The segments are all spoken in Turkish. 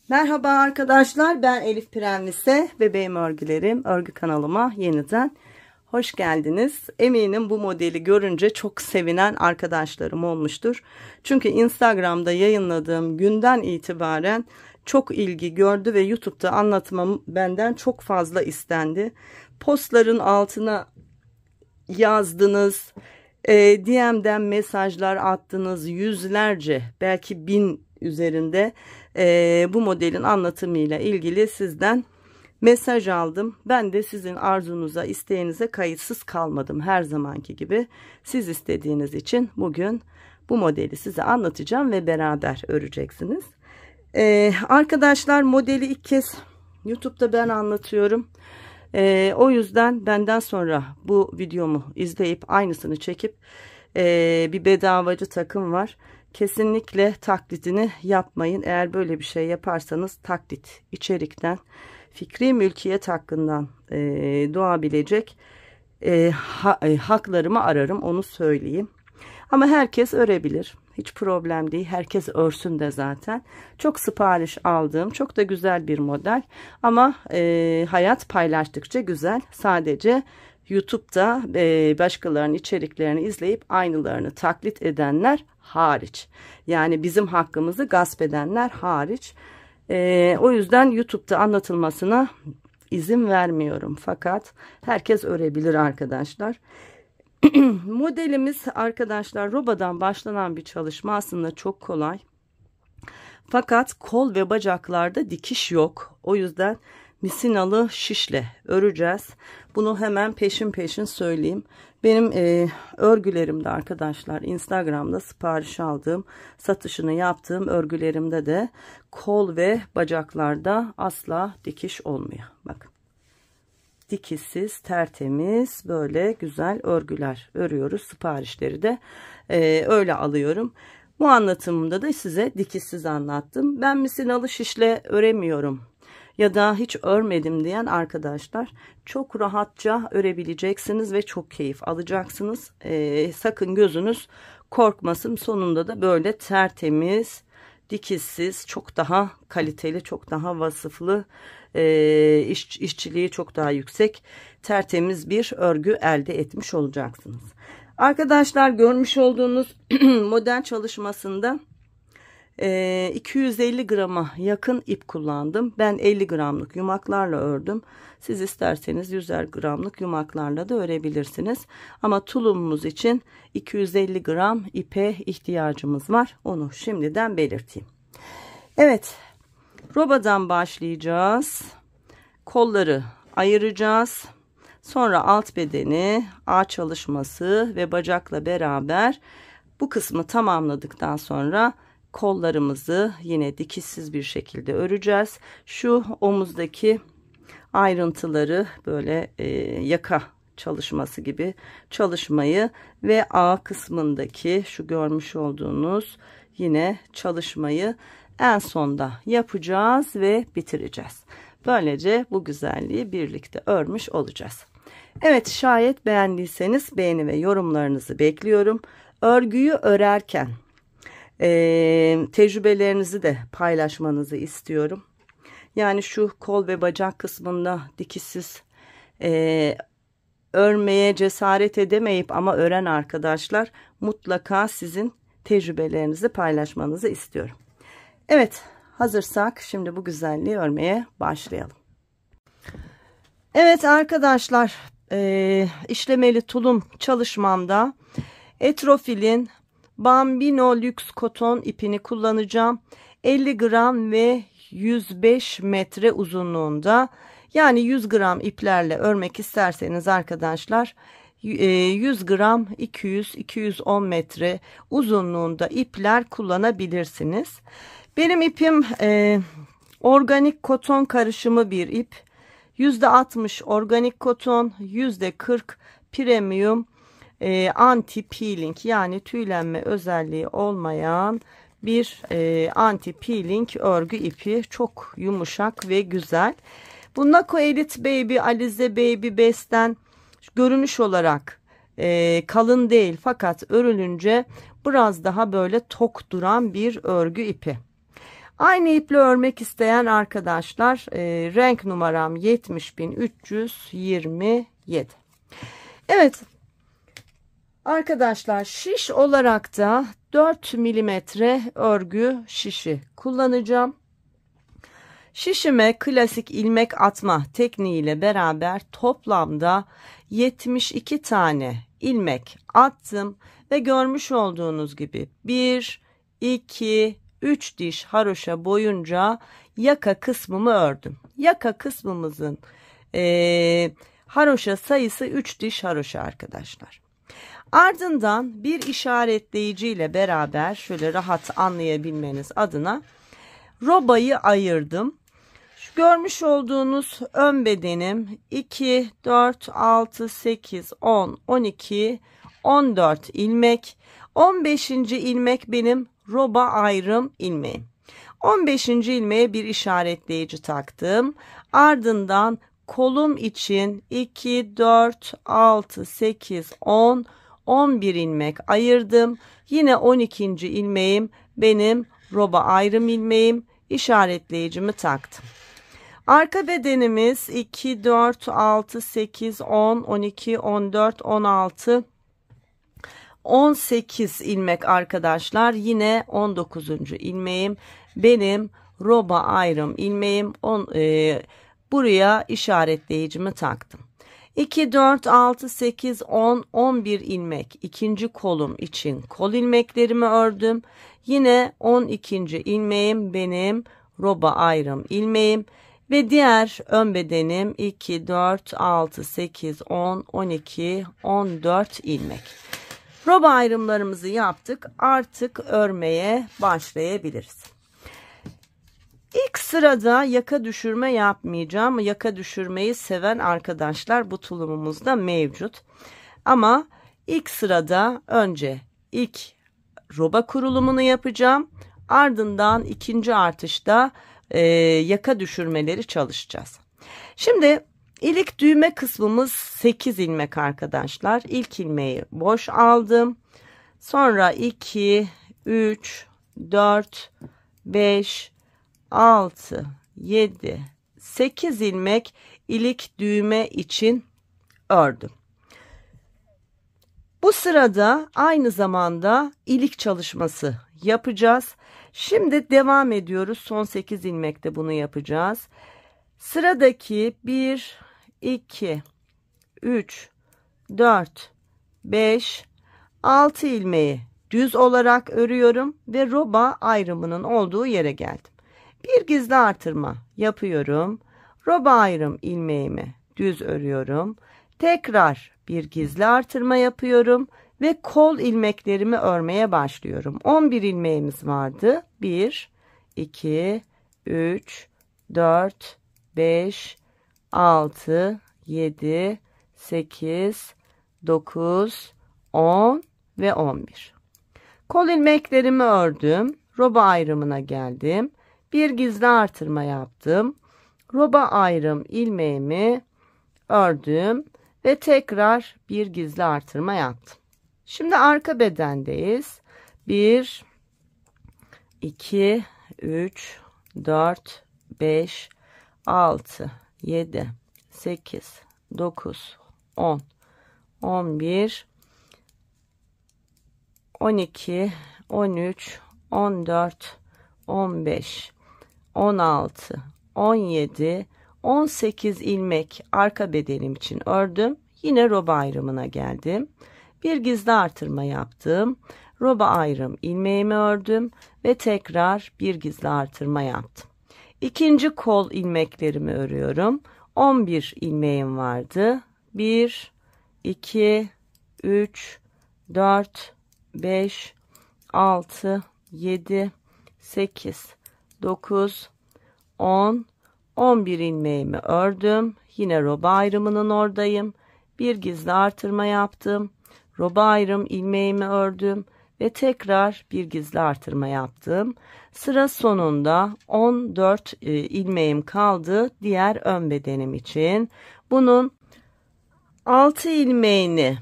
Merhaba arkadaşlar, ben Elif Prenvise, bebeğim örgülerim örgü kanalıma yeniden hoş geldiniz. Eminim bu modeli görünce çok sevinen arkadaşlarım olmuştur. Çünkü Instagram'da yayınladığım günden itibaren çok ilgi gördü ve YouTube'da anlatmam benden çok fazla istendi. Postların altına yazdınız, DM'den mesajlar attınız, yüzlerce, belki 1000 üzerinde bu modelin anlatımıyla ilgili sizden mesaj aldım. Ben de sizin arzunuza, isteğinize kayıtsız kalmadım her zamanki gibi. Siz istediğiniz için bugün bu modeli size anlatacağım ve beraber öreceksiniz. Arkadaşlar, modeli ilk kez YouTube'da ben anlatıyorum. O yüzden benden sonra bu videomu izleyip aynısını çekip bir bedavacı takım var. Kesinlikle taklidini yapmayın. Eğer böyle bir şey yaparsanız taklit içerikten, fikri mülkiyet hakkından doğabilecek haklarımı ararım, onu söyleyeyim. Ama herkes örebilir. Hiç problem değil. Herkes örsün de zaten. Çok sipariş aldığım, çok da güzel bir model. Ama hayat paylaştıkça güzel. Sadece YouTube'da başkalarının içeriklerini izleyip aynılarını taklit edenler hariç. Yani bizim hakkımızı gasp edenler hariç. O yüzden YouTube'da anlatılmasına izin vermiyorum. Fakat herkes örebilir arkadaşlar. Modelimiz arkadaşlar robadan başlanan bir çalışma, aslında çok kolay. Fakat kol ve bacaklarda dikiş yok. O yüzden misinalı şişle öreceğiz. Bunu hemen peşin peşin söyleyeyim. Benim örgülerimde arkadaşlar, Instagram'da sipariş aldığım, satışını yaptığım örgülerimde de kol ve bacaklarda asla dikiş olmuyor. Bakın. Dikişsiz, tertemiz, böyle güzel örgüler örüyoruz. Siparişleri de öyle alıyorum. Bu anlatımımda da size dikişsiz anlattım. Ben misinalı şişle öremiyorum ya da hiç örmedim diyen arkadaşlar, çok rahatça örebileceksiniz ve çok keyif alacaksınız. Sakın gözünüz korkmasın. Sonunda da böyle tertemiz, dikişsiz, çok daha kaliteli, çok daha vasıflı, işçiliği çok daha yüksek, tertemiz bir örgü elde etmiş olacaksınız. Arkadaşlar, görmüş olduğunuz model çalışmasında 250 grama yakın ip kullandım. Ben 50 gramlık yumaklarla ördüm. Siz isterseniz 100'er gramlık yumaklarla da örebilirsiniz. Ama tulumumuz için 250 gram ipe ihtiyacımız var. Onu şimdiden belirteyim. Evet, robadan başlayacağız. Kolları ayıracağız. Sonra alt bedeni, ağ çalışması ve bacakla beraber bu kısmı tamamladıktan sonra kollarımızı yine dikişsiz bir şekilde öreceğiz. Şu omuzdaki ayrıntıları böyle yaka çalışması gibi çalışmayı ve ağ kısmındaki şu görmüş olduğunuz yine çalışmayı en sonda yapacağız ve bitireceğiz. Böylece bu güzelliği birlikte örmüş olacağız. Evet, şayet beğendiyseniz beğeni ve yorumlarınızı bekliyorum. Örgüyü örerken tecrübelerinizi de paylaşmanızı istiyorum. Yani şu kol ve bacak kısmında dikişsiz örmeye cesaret edemeyip ama ören arkadaşlar, mutlaka sizin tecrübelerinizi paylaşmanızı istiyorum. Evet, hazırsak şimdi bu güzelliği örmeye başlayalım. Evet arkadaşlar, işlemeli tulum çalışmamda Etrofil'in Bambino Lüks Koton ipini kullanacağım. 50 gram ve 105 metre uzunluğunda. Yani 100 gram iplerle örmek isterseniz arkadaşlar 100 gram 200-210 metre uzunluğunda ipler kullanabilirsiniz. Benim ipim organik koton karışımı bir ip. %60 organik koton, %40 premium anti peeling, yani tüylenme özelliği olmayan bir anti peeling örgü ipi. Çok yumuşak ve güzel. Bu Nako Elite Baby Alize Baby Best'ten görünüş olarak kalın değil, fakat örülünce biraz daha böyle tok duran bir örgü ipi. Aynı iple örmek isteyen arkadaşlar renk numaram 70327. Evet arkadaşlar, şiş olarak da 4 milimetre örgü şişi kullanacağım. Şişime klasik ilmek atma tekniğiyle beraber toplamda 72 tane ilmek attım ve görmüş olduğunuz gibi 1, 2, 3 diş haroşa boyunca yaka kısmımı ördüm. Yaka kısmımızın haroşa sayısı 3 diş haroşa arkadaşlar. Ardından bir işaretleyici ile beraber şöyle rahat anlayabilmeniz adına robayı ayırdım. Şu görmüş olduğunuz ön bedenim 2, 4, 6, 8, 10, 12, 14 ilmek. 15. ilmek benim roba ayrım ilmeğim. 15. ilmeğe bir işaretleyici taktım. Ardından kolum için 2, 4, 6, 8, 10, 11 ilmek ayırdım. Yine 12. ilmeğim benim roba ayrım ilmeğim. İşaretleyicimi taktım. Arka bedenimiz 2, 4, 6, 8, 10, 12, 14, 16, 18 ilmek arkadaşlar. Yine 19. ilmeğim benim roba ayrım ilmeğim. Buraya işaretleyicimi taktım. 2, 4, 6, 8, 10, 11 ilmek ikinci kolum için kol ilmeklerimi ördüm. Yine 12. ilmeğim benim roba ayrım ilmeğim ve diğer ön bedenim 2, 4, 6, 8, 10, 12, 14 ilmek. Roba ayrımlarımızı yaptık. Artık örmeye başlayabiliriz. İlk sırada yaka düşürme yapmayacağım. Yaka düşürmeyi seven arkadaşlar bu tulumumuzda mevcut. Ama ilk sırada önce ilk roba kurulumunu yapacağım. Ardından ikinci artışta yaka düşürmeleri çalışacağız. Şimdi ilik düğme kısmımız 8 ilmek arkadaşlar. İlk ilmeği boş aldım. Sonra 2, 3, 4, 5, 6, 7, 8 ilmek ilik düğme için ördüm. Bu sırada aynı zamanda ilik çalışması yapacağız. Şimdi devam ediyoruz. Son 8 ilmekte bunu yapacağız. Sıradaki 1, 2, 3, 4, 5, 6 ilmeği düz olarak örüyorum ve roba ayrımının olduğu yere geldim. Bir gizli artırma yapıyorum. Roba ayrım ilmeğimi düz örüyorum. Tekrar bir gizli artırma yapıyorum ve kol ilmeklerimi örmeye başlıyorum. 11 ilmeğimiz vardı. 1, 2, 3, 4, 5, 6, 7, 8, 9, 10 ve 11. Kol ilmeklerimi ördüm. Roba ayrımına geldim. Bir gizli artırma yaptım. Roba ayrım ilmeğimi ördüm ve tekrar bir gizli artırma yaptım. Şimdi arka bedendeyiz. 1, 2, 3, 4, 5, 6, 7, 8, 9, 10, 11, 12, 13, 14, 15, 16, 17, 18 ilmek arka bedenim için ördüm. Yine roba ayrımına geldim. Bir gizli artırma yaptım. Roba ayrım ilmeğimi ördüm ve tekrar bir gizli artırma yaptım. İkinci kol ilmeklerimi örüyorum. 11 ilmeğim vardı. 1, 2, 3, 4, 5, 6, 7, 8, 9, 10, 11 ilmeğimi ördüm. Yine roba ayrımının oradayım. Bir gizli artırma yaptım. Roba ayrım ilmeğimi ördüm ve tekrar bir gizli artırma yaptım. Sıra sonunda 14 ilmeğim kaldı diğer ön bedenim için. Bunun 6 ilmeğini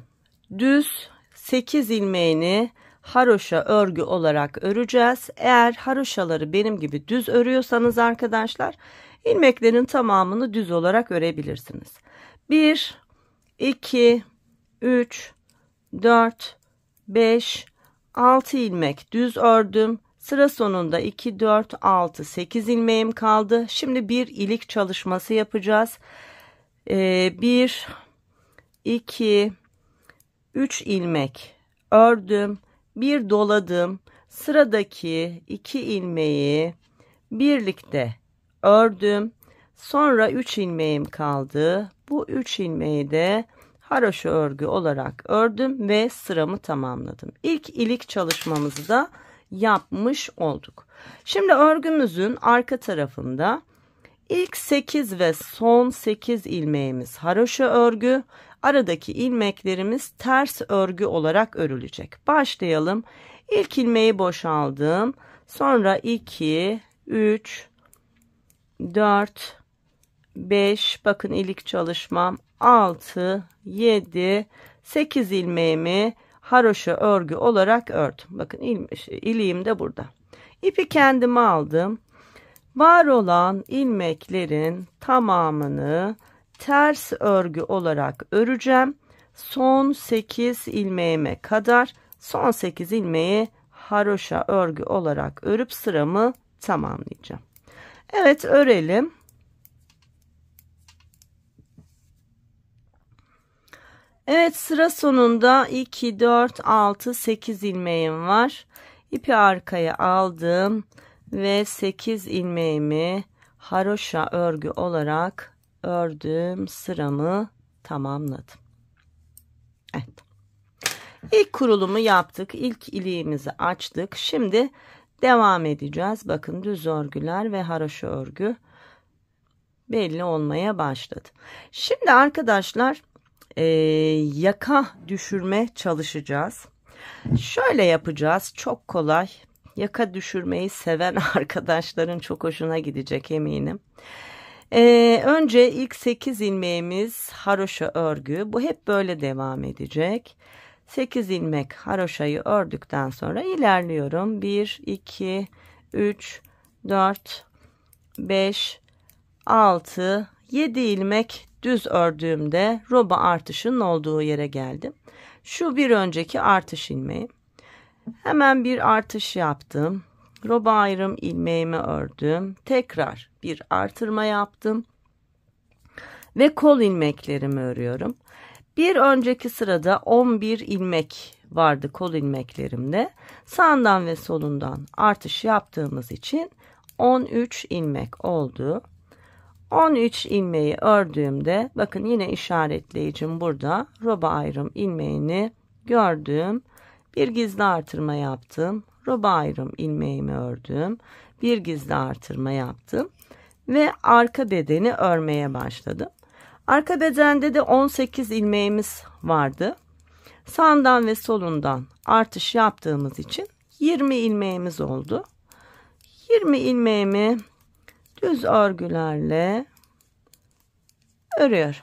düz, 8 ilmeğini haroşa örgü olarak öreceğiz. Eğer haroşaları benim gibi düz örüyorsanız arkadaşlar, ilmeklerin tamamını düz olarak örebilirsiniz. 1, 2, 3, 4, 5, 6 ilmek düz ördüm. Sıra sonunda 2, 4, 6, 8 ilmeğim kaldı. Şimdi bir ilik çalışması yapacağız. 1, 2, 3 ilmek ördüm. Bir doladım. Sıradaki 2 ilmeği birlikte ördüm. Sonra 3 ilmeğim kaldı. Bu 3 ilmeği de haroşa örgü olarak ördüm ve sıramı tamamladım. İlk ilik çalışmamızı da yapmış olduk. Şimdi örgümüzün arka tarafında ilk 8 ve son 8 ilmeğimiz haroşa örgü, aradaki ilmeklerimiz ters örgü olarak örülecek. Başlayalım. İlk ilmeği boşaldım. Sonra 2, 3, 4, 5, bakın ilik çalışmam, 6, 7, 8 ilmeğimi haroşa örgü olarak ördüm. Bakın iliğim de burada. İpi kendime aldım. Var olan ilmeklerin tamamını ters örgü olarak öreceğim. Son 8 ilmeğime kadar son 8 ilmeği haroşa örgü olarak örüp sıramı tamamlayacağım. Evet, örelim. Evet, sıra sonunda 2, 4, 6, 8 ilmeğim var. İpi arkaya aldım ve 8 ilmeğimi haroşa örgü olarak ördüm. Sıramı tamamladım. Evet. İlk kurulumu yaptık. İlk iliğimizi açtık. Şimdi devam edeceğiz. Bakın düz örgüler ve haroşa örgü belli olmaya başladı. Şimdi arkadaşlar yaka düşürme çalışacağız. Şöyle yapacağız. Çok kolay. Yaka düşürmeyi seven arkadaşların çok hoşuna gidecek eminim. Önce ilk 8 ilmeğimiz haroşa örgü. Bu hep böyle devam edecek. 8 ilmek haroşayı ördükten sonra ilerliyorum. 1, 2, 3, 4, 5, 6, 7 ilmek düz ördüğümde roba artışının olduğu yere geldim. Şu bir önceki artış ilmeği. Hemen bir artış yaptım. Roba ayrım ilmeğimi ördüm. Tekrar bir artırma yaptım. Ve kol ilmeklerimi örüyorum. Bir önceki sırada 11 ilmek vardı kol ilmeklerimde. Sağından ve solundan artış yaptığımız için 13 ilmek oldu. 13 ilmeği ördüğümde bakın yine işaretleyicim burada. Roba ayrım ilmeğini gördüm. Bir gizli artırma yaptım. Roba ayrım ilmeğimi ördüm. Bir gizli artırma yaptım. Ve arka bedeni örmeye başladım. Arka bedende de 18 ilmeğimiz vardı. Sağından ve solundan artış yaptığımız için 20 ilmeğimiz oldu. 20 ilmeğimi düz örgülerle örüyorum.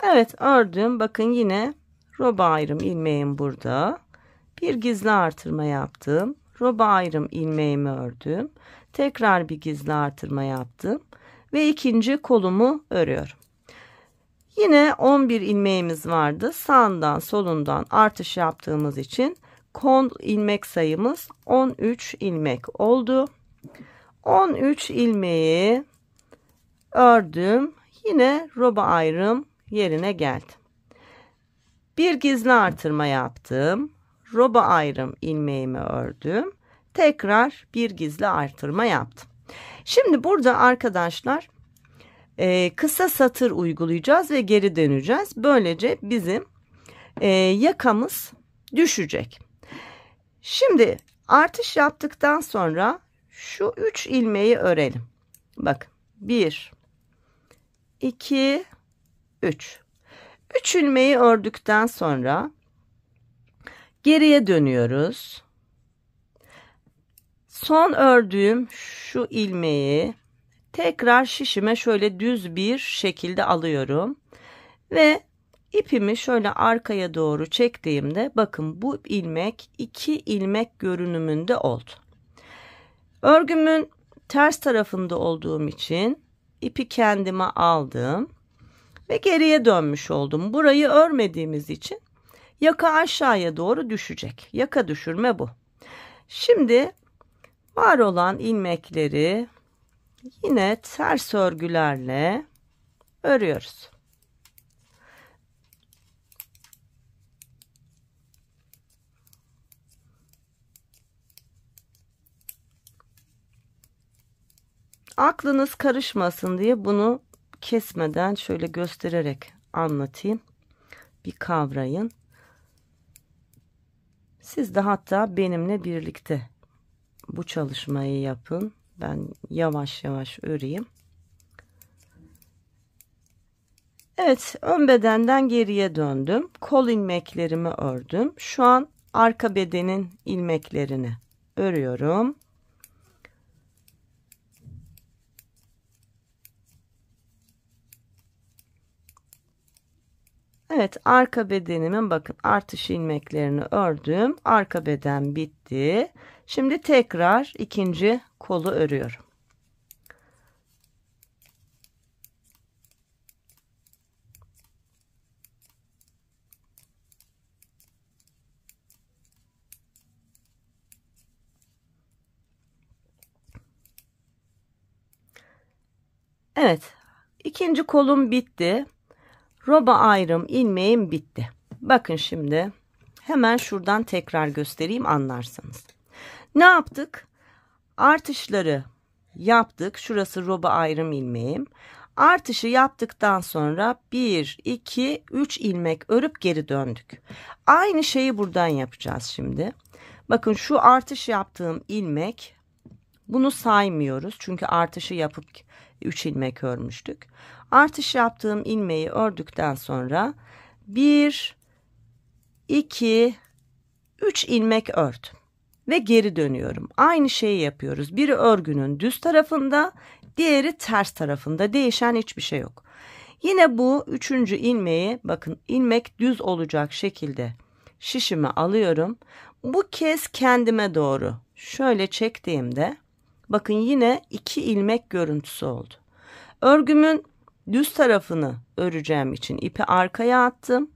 Evet, ördüm. Bakın yine roba ayrım ilmeğim burada. Bir gizli artırma yaptım. Roba ayrım ilmeğimi ördüm. Tekrar bir gizli artırma yaptım. Ve ikinci kolumu örüyorum. Yine 11 ilmeğimiz vardı. Sağından solundan artış yaptığımız için kol ilmek sayımız 13 ilmek oldu. 13 ilmeği ördüm. Yine roba ayrım yerine geldim. Bir gizli artırma yaptım. Roba ayrım ilmeğimi ördüm. Tekrar bir gizli artırma yaptım. Şimdi burada arkadaşlar kısa satır uygulayacağız ve geri döneceğiz. Böylece bizim yakamız düşecek. Şimdi artış yaptıktan sonra şu 3 ilmeği örelim. Bakın 1, 2, 3. 3 ilmeği ördükten sonra geriye dönüyoruz. Son ördüğüm şu ilmeği tekrar şişime şöyle düz bir şekilde alıyorum ve İpimi şöyle arkaya doğru çektiğimde bakın bu ilmek 2 ilmek görünümünde oldu. Örgümün ters tarafında olduğum için ipi kendime aldım ve geriye dönmüş oldum. Burayı örmediğimiz için yaka aşağıya doğru düşecek. Yaka düşürme bu. Şimdi var olan ilmekleri yine ters örgülerle örüyoruz. Aklınız karışmasın diye bunu kesmeden şöyle göstererek anlatayım. Bir kavrayın. Siz de hatta benimle birlikte bu çalışmayı yapın. Ben yavaş yavaş öreyim. Evet, ön bedenden geriye döndüm. Kol ilmeklerimi ördüm. Şu an arka bedenin ilmeklerini örüyorum. Evet, arka bedenimin bakın artış ilmeklerini ördüm. Arka beden bitti. Şimdi tekrar ikinci kolu örüyorum. Evet, ikinci kolum bitti. Roba ayrım ilmeğim bitti. Bakın şimdi hemen şuradan tekrar göstereyim anlarsınız. Ne yaptık? Artışları yaptık. Şurası roba ayrım ilmeğim. Artışı yaptıktan sonra 1, 2, 3 ilmek örüp geri döndük. Aynı şeyi buradan yapacağız şimdi. Bakın şu artış yaptığım ilmek, bunu saymıyoruz. Çünkü artışı yapıp 3 ilmek örmüştük. Artış yaptığım ilmeği ördükten sonra 1, 2, 3 ilmek ördüm. Ve geri dönüyorum. Aynı şeyi yapıyoruz. Biri örgünün düz tarafında, diğeri ters tarafında. Değişen hiçbir şey yok. Yine bu üçüncü ilmeği bakın ilmek düz olacak şekilde şişimi alıyorum. Bu kez kendime doğru şöyle çektiğimde bakın yine 2 ilmek görüntüsü oldu. Örgümün düz tarafını öreceğim için ipi arkaya attım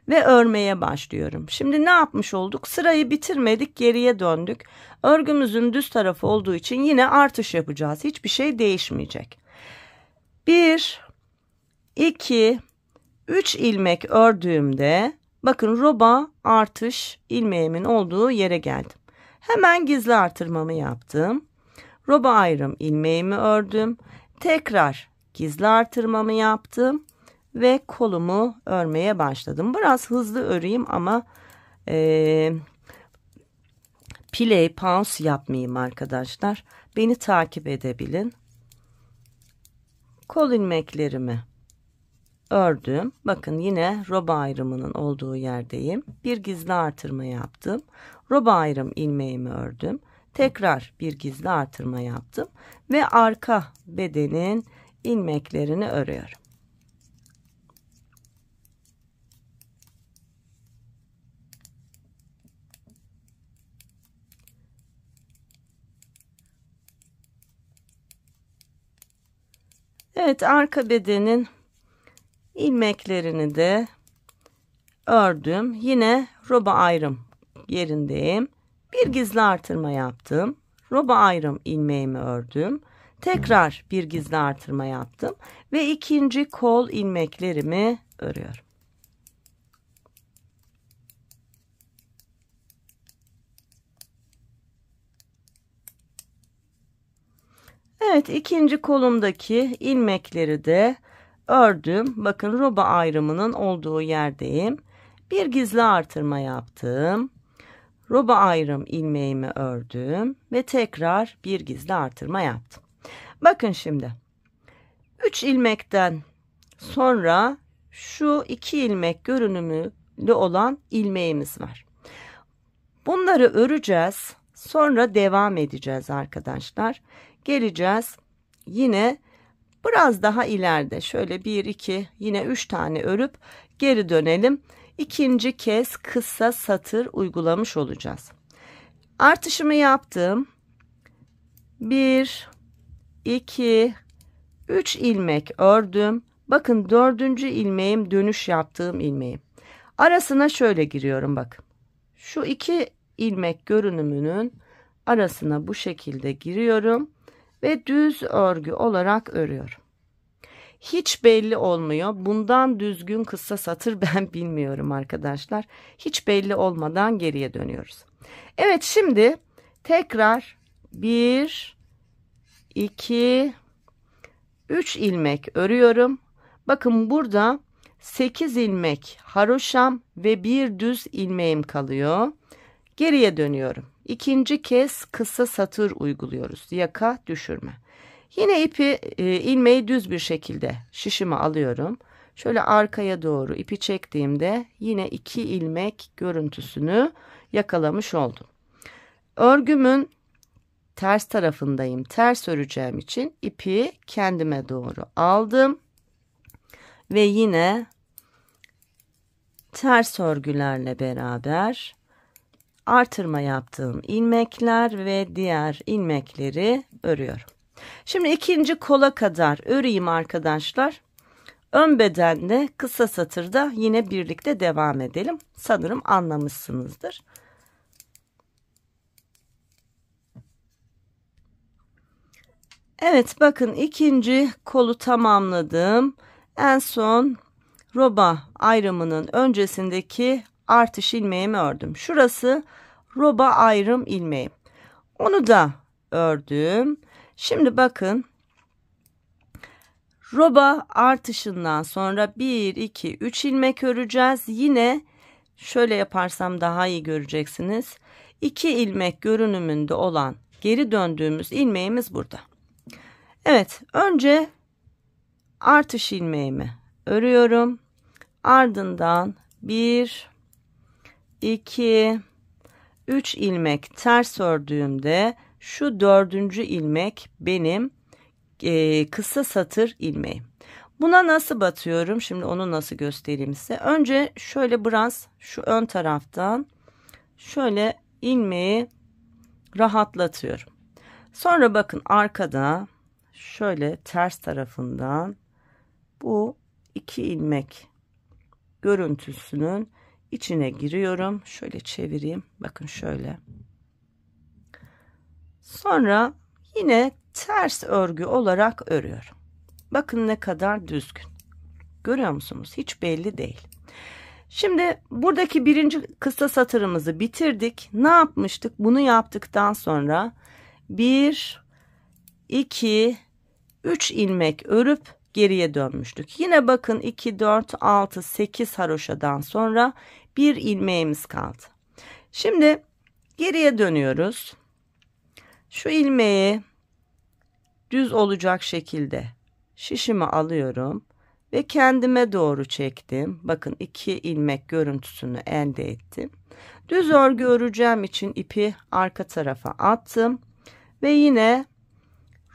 ve örmeye başlıyorum. Şimdi ne yapmış olduk? Sırayı bitirmedik, geriye döndük. Örgümüzün düz tarafı olduğu için yine artış yapacağız. Hiçbir şey değişmeyecek. 1, 2, 3 ilmek ördüğümde bakın roba artış ilmeğimin olduğu yere geldim. Hemen gizli artırmamı yaptım. Roba ayrım ilmeğimi ördüm. Tekrar gizli artırmamı yaptım. Ve kolumu örmeye başladım. Biraz hızlı öreyim ama play, pause yapmayayım arkadaşlar. Beni takip edebilin. Kol ilmeklerimi ördüm. Bakın yine roba ayrımının olduğu yerdeyim. Bir gizli artırma yaptım. Roba ayrım ilmeğimi ördüm. Tekrar bir gizli artırma yaptım. Ve arka bedenin ilmeklerini örüyorum. Evet, arka bedenin ilmeklerini de ördüm. Yine roba ayrım yerindeyim. Bir gizli artırma yaptım. Roba ayrım ilmeğimi ördüm. Tekrar bir gizli artırma yaptım ve ikinci kol ilmeklerimi örüyorum. Evet, ikinci kolumdaki ilmekleri de ördüm. Bakın roba ayrımının olduğu yerdeyim. Bir gizli artırma yaptım. Roba ayrım ilmeğimi ördüm ve tekrar bir gizli artırma yaptım. Bakın şimdi 3 ilmekten sonra şu 2 ilmek görünümlü olan ilmeğimiz var. Bunları öreceğiz. Sonra devam edeceğiz arkadaşlar. Geleceğiz. Yine biraz daha ileride şöyle 1, 2 yine 3 tane örüp geri dönelim. İkinci kez kısa satır uygulamış olacağız. Artışımı yaptım. 1, 2, 3 ilmek ördüm. Bakın 4. ilmeğim dönüş yaptığım ilmeğim. Arasına şöyle giriyorum bakın. Şu 2 ilmek görünümünün arasına bu şekilde giriyorum ve düz örgü olarak örüyorum. Hiç belli olmuyor. Bundan düzgün kısa satır ben bilmiyorum arkadaşlar. Hiç belli olmadan geriye dönüyoruz. Evet, şimdi tekrar 1, 2, 3 ilmek örüyorum. Bakın burada 8 ilmek haroşam ve bir düz ilmeğim kalıyor. Geriye dönüyorum. İkinci kez kısa satır uyguluyoruz. Yaka düşürme. Yine ilmeği düz bir şekilde şişime alıyorum. Şöyle arkaya doğru ipi çektiğimde yine 2 ilmek görüntüsünü yakalamış oldum. Örgümün ters tarafındayım. Ters öreceğim için ipi kendime doğru aldım. Ve yine ters örgülerle beraber artırma yaptığım ilmekler ve diğer ilmekleri örüyorum. Şimdi ikinci kola kadar öreyim arkadaşlar. Ön bedende kısa satırda yine birlikte devam edelim. Sanırım anlamışsınızdır. Evet, bakın ikinci kolu tamamladım. En son roba ayrımının öncesindeki artış ilmeğimi ördüm. Şurası roba ayrım ilmeğim. Onu da ördüm. Şimdi bakın, roba artışından sonra 1, 2, 3 ilmek öreceğiz. Yine şöyle yaparsam daha iyi göreceksiniz. 2 ilmek görünümünde olan geri döndüğümüz ilmeğimiz burada. Evet, önce artış ilmeğimi örüyorum. Ardından 1, 2, 3 ilmek ters ördüğümde şu 4. ilmek benim kısa satır ilmeğim. Buna nasıl batıyorum? Şimdi onu nasıl göstereyim size. Önce şöyle biraz şu ön taraftan şöyle ilmeği rahatlatıyorum. Sonra bakın arkada şöyle ters tarafından bu 2 ilmek görüntüsünün içine giriyorum. Şöyle çevireyim. Bakın şöyle. Sonra yine ters örgü olarak örüyorum. Bakın ne kadar düzgün. Görüyor musunuz? Hiç belli değil. Şimdi buradaki birinci kısa satırımızı bitirdik. Ne yapmıştık? Bunu yaptıktan sonra 1, 2, 3 ilmek örüp geriye dönmüştük. Yine bakın 2, 4, 6, 8 haroşadan sonra bir ilmeğimiz kaldı. Şimdi geriye dönüyoruz. Şu ilmeği düz olacak şekilde şişimi alıyorum ve kendime doğru çektim. Bakın 2 ilmek görüntüsünü elde ettim. Düz örgü öreceğim için ipi arka tarafa attım ve yine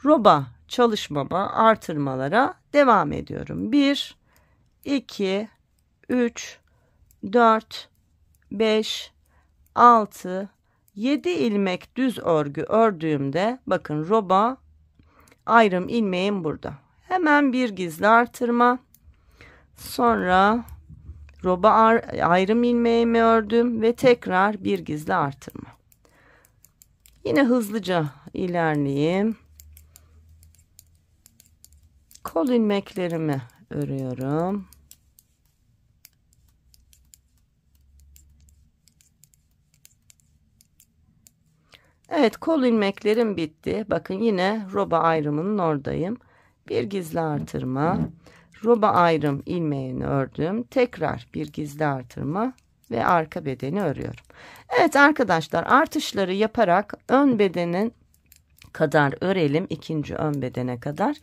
roba çalışmama, artırmalara devam ediyorum. 1, 2, 3, 4, 5, 6, 7 ilmek düz örgü ördüğümde bakın roba ayrım ilmeğim burada. Hemen bir gizli artırma. Sonra roba ayrım ilmeğimi ördüm ve tekrar bir gizli artırma. Yine hızlıca ilerleyeyim. Kol ilmeklerimi örüyorum. Evet, kol ilmeklerim bitti. Bakın yine roba ayrımının oradayım. Bir gizli artırma. Roba ayrım ilmeğini ördüm. Tekrar bir gizli artırma ve arka bedeni örüyorum. Evet arkadaşlar, artışları yaparak ön bedenin kadar örelim. İkinci ön bedene kadar.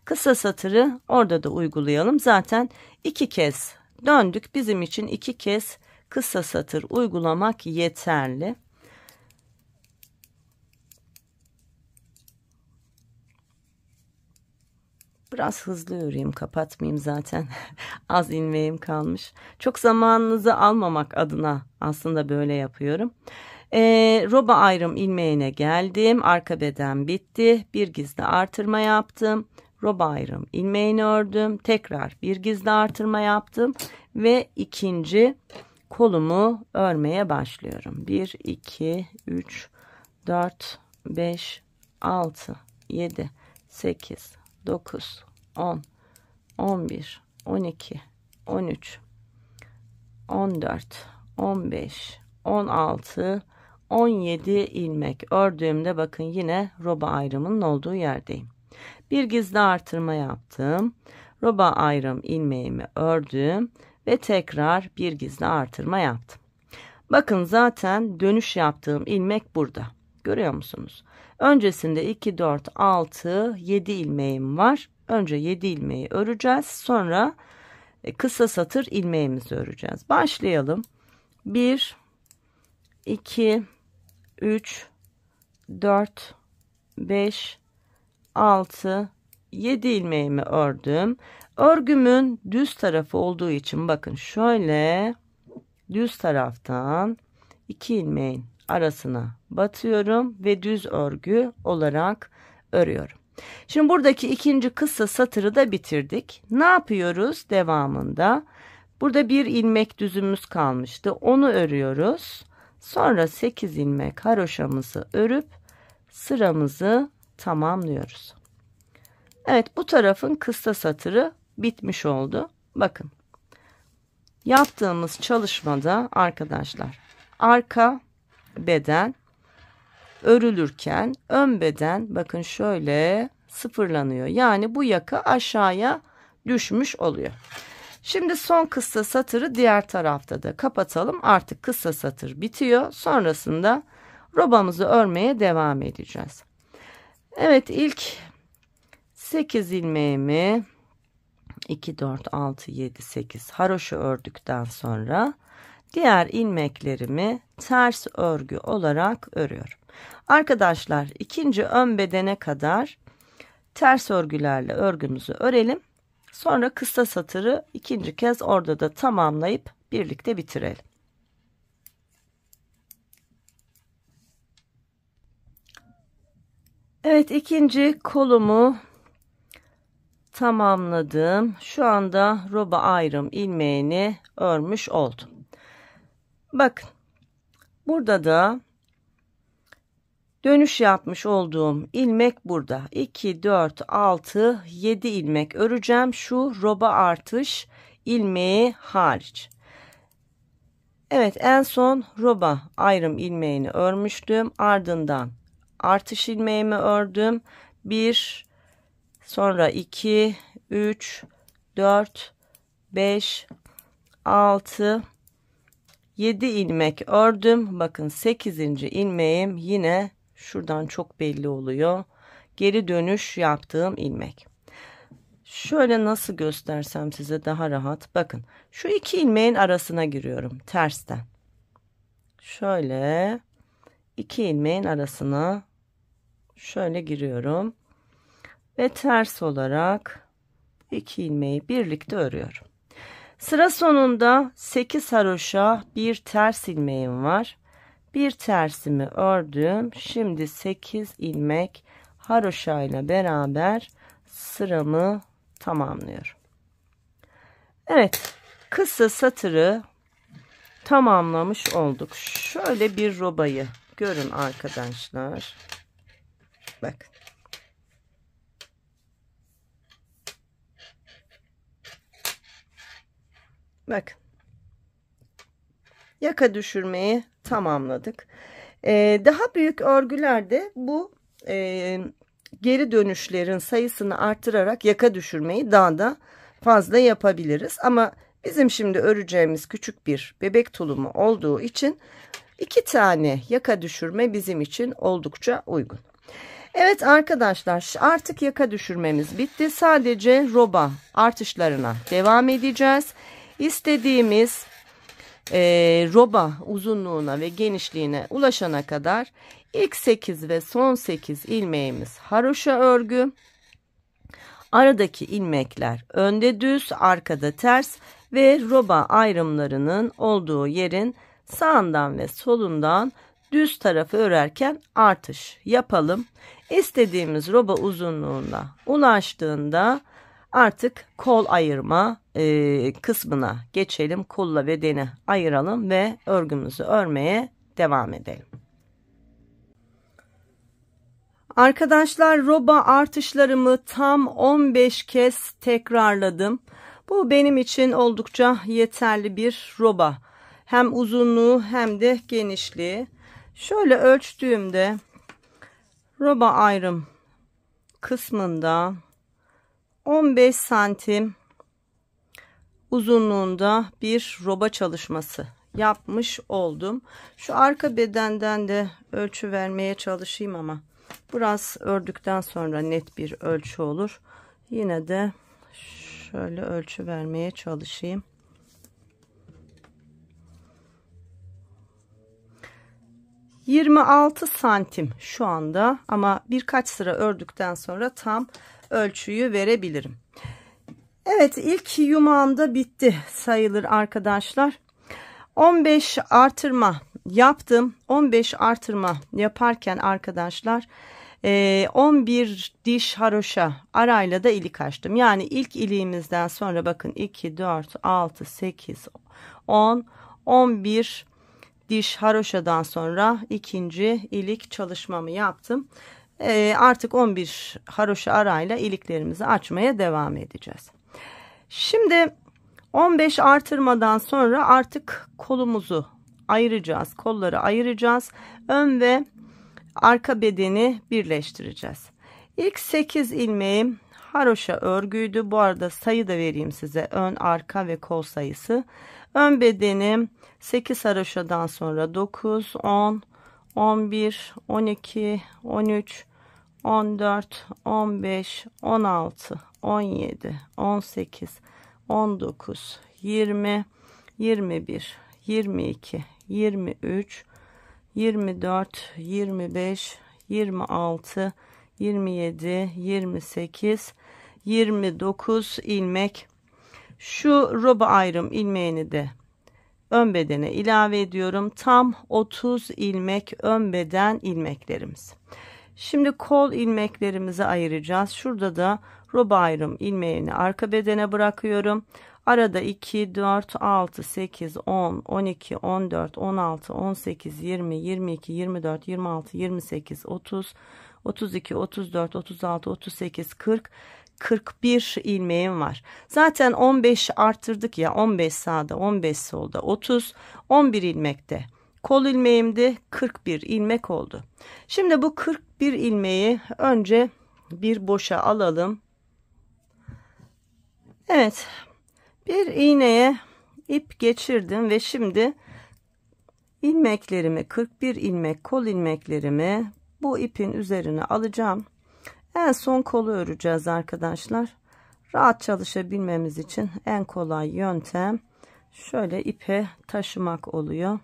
Kısa satırı orada da uygulayalım. Zaten 2 kez döndük. Bizim için 2 kez kısa satır uygulamak yeterli. Biraz hızlı öreyim, kapatmayayım zaten. Az ilmeğim kalmış. Çok zamanınızı almamak adına aslında böyle yapıyorum. Roba ayrım ilmeğine geldim. Arka beden bitti. Bir gizli artırma yaptım. Roba ayrım ilmeğini ördüm. Tekrar bir gizli artırma yaptım. Ve ikinci kolumu örmeye başlıyorum. 1, 2, 3, 4, 5, 6, 7, 8, 9, 10, 11, 12, 13, 14, 15, 16, 17 ilmek ördüğümde bakın yine roba ayrımının olduğu yerdeyim. Bir gizli artırma yaptım. Roba ayrım ilmeğimi ördüm ve tekrar bir gizli artırma yaptım. Bakın zaten dönüş yaptığım ilmek burada. Görüyor musunuz? Öncesinde 2, 4, 6, 7 ilmeğim var. Önce 7 ilmeği öreceğiz. Sonra kısa satır ilmeğimizi öreceğiz. Başlayalım. 1, 2, 3, 4, 5, 6, 7 ilmeğimi ördüm. Örgümün düz tarafı olduğu için bakın şöyle düz taraftan 2 ilmeğin arasına batıyorum ve düz örgü olarak örüyorum. Şimdi buradaki ikinci kısa satırı da bitirdik. Ne yapıyoruz devamında? Burada bir ilmek düzümüz kalmıştı. Onu örüyoruz. Sonra 8 ilmek haroşamızı örüp sıramızı tamamlıyoruz. Evet, bu tarafın kısa satırı bitmiş oldu. Bakın. Yaptığımız çalışmada arkadaşlar arka beden örülürken ön beden bakın şöyle sıfırlanıyor. Yani bu yaka aşağıya düşmüş oluyor. Şimdi son kısa satırı diğer tarafta da kapatalım. Artık kısa satır bitiyor. Sonrasında robamızı örmeye devam edeceğiz. Evet, ilk 8 ilmeğimi 2, 4, 6, 7, 8 haroşa ördükten sonra diğer ilmeklerimi ters örgü olarak örüyorum. Arkadaşlar ikinci ön bedene kadar ters örgülerle örgümüzü örelim. Sonra kısa satırı ikinci kez orada da tamamlayıp birlikte bitirelim. Evet, ikinci kolumu tamamladım. Şu anda roba ayrım ilmeğini örmüş oldum. Bakın burada da dönüş yapmış olduğum ilmek burada. 2, 4, 6, 7 ilmek öreceğim. Şu roba artış ilmeği hariç. Evet, en son roba ayrım ilmeğini örmüştüm. Ardından artış ilmeğimi ördüm. 1, sonra 2, 3, 4, 5, 6, 7 ilmek ördüm. Bakın 8. ilmeğim yine şuradan çok belli oluyor. Geri dönüş yaptığım ilmek. Şöyle nasıl göstersem size daha rahat. Bakın şu iki ilmeğin arasına giriyorum tersten. Şöyle iki ilmeğin arasına şöyle giriyorum. Ve ters olarak iki ilmeği birlikte örüyorum. Sıra sonunda 8 haroşa bir ters ilmeğim var. Bir tersimi ördüm. Şimdi 8 ilmek haroşa ile beraber sıramı tamamlıyorum. Evet, kısa satırı tamamlamış olduk. Şöyle bir robayı görün arkadaşlar. Bakın. Bakın. Yaka düşürmeyi tamamladık. Daha büyük örgülerde bu geri dönüşlerin sayısını artırarak yaka düşürmeyi daha da fazla yapabiliriz. Ama bizim şimdi öreceğimiz küçük bir bebek tulumu olduğu için 2 tane yaka düşürme bizim için oldukça uygun. Evet arkadaşlar, artık yaka düşürmemiz bitti. Sadece roba artışlarına devam edeceğiz. İstediğimiz roba uzunluğuna ve genişliğine ulaşana kadar ilk 8 ve son 8 ilmeğimiz haroşa örgü. Aradaki ilmekler önde düz, arkada ters ve roba ayrımlarının olduğu yerin sağından ve solundan düz tarafı örerken artış yapalım. İstediğimiz roba uzunluğuna ulaştığında artık kol ayırma kısmına geçelim. Kolla bedeni ayıralım ve örgümüzü örmeye devam edelim. Arkadaşlar, roba artışlarımı tam 15 kez tekrarladım. Bu benim için oldukça yeterli bir roba. Hem uzunluğu hem de genişliği. Şöyle ölçtüğümde roba ayrım kısmında 15 santim uzunluğunda bir roba çalışması yapmış oldum. Şu arka bedenden de ölçü vermeye çalışayım ama biraz ördükten sonra net bir ölçü olur. Yine de şöyle ölçü vermeye çalışayım. ...26 santim şu anda ama birkaç sıra ördükten sonra tam ölçüyü verebilirim. Evet, ilk yumağım da bitti sayılır arkadaşlar. 15 artırma yaptım. 15 artırma yaparken arkadaşlar 11 diş haroşa arayla da ilik açtım. Yani ilk iliğimizden sonra bakın 2, 4, 6, 8, 10, 11 diş haroşadan sonra ikinci ilik çalışmamı yaptım. Artık 11 haroşa arayla iliklerimizi açmaya devam edeceğiz. Şimdi 15 artırmadan sonra artık kolumuzu ayıracağız. Kolları ayıracağız. Ön ve arka bedeni birleştireceğiz. İlk 8 ilmeğim haroşa örgüydü. Bu arada sayı da vereyim size. Ön, arka ve kol sayısı. Ön bedenim 8 haroşadan sonra 9, 10, 11, 12, 13, 14, 15, 16, 17, 18, 19, 20, 21, 22, 23, 24, 25, 26, 27, 28, 29 ilmek. Şu roba ayrım ilmeğini de ön bedene ilave ediyorum. Tam 30 ilmek ön beden ilmeklerimiz. Şimdi kol ilmeklerimizi ayıracağız. Şurada da roba ayrım ilmeğini arka bedene bırakıyorum. Arada 2, 4, 6, 8, 10, 12, 14, 16, 18, 20, 22, 24, 26, 28, 30, 32, 34, 36, 38, 40, 41 ilmeğim var. Zaten 15 arttırdık ya, 15 sağda, 15 solda, 30, 11 ilmekte. Kol ilmeğimde 41 ilmek oldu. Şimdi bu 41 ilmeği önce bir boşa alalım. Evet, bir iğneye ip geçirdim ve şimdi ilmeklerimi, 41 ilmek kol ilmeklerimi bu ipin üzerine alacağım. En son kolu öreceğiz arkadaşlar. Rahat çalışabilmemiz için en kolay yöntem şöyle ipe taşımak oluyor.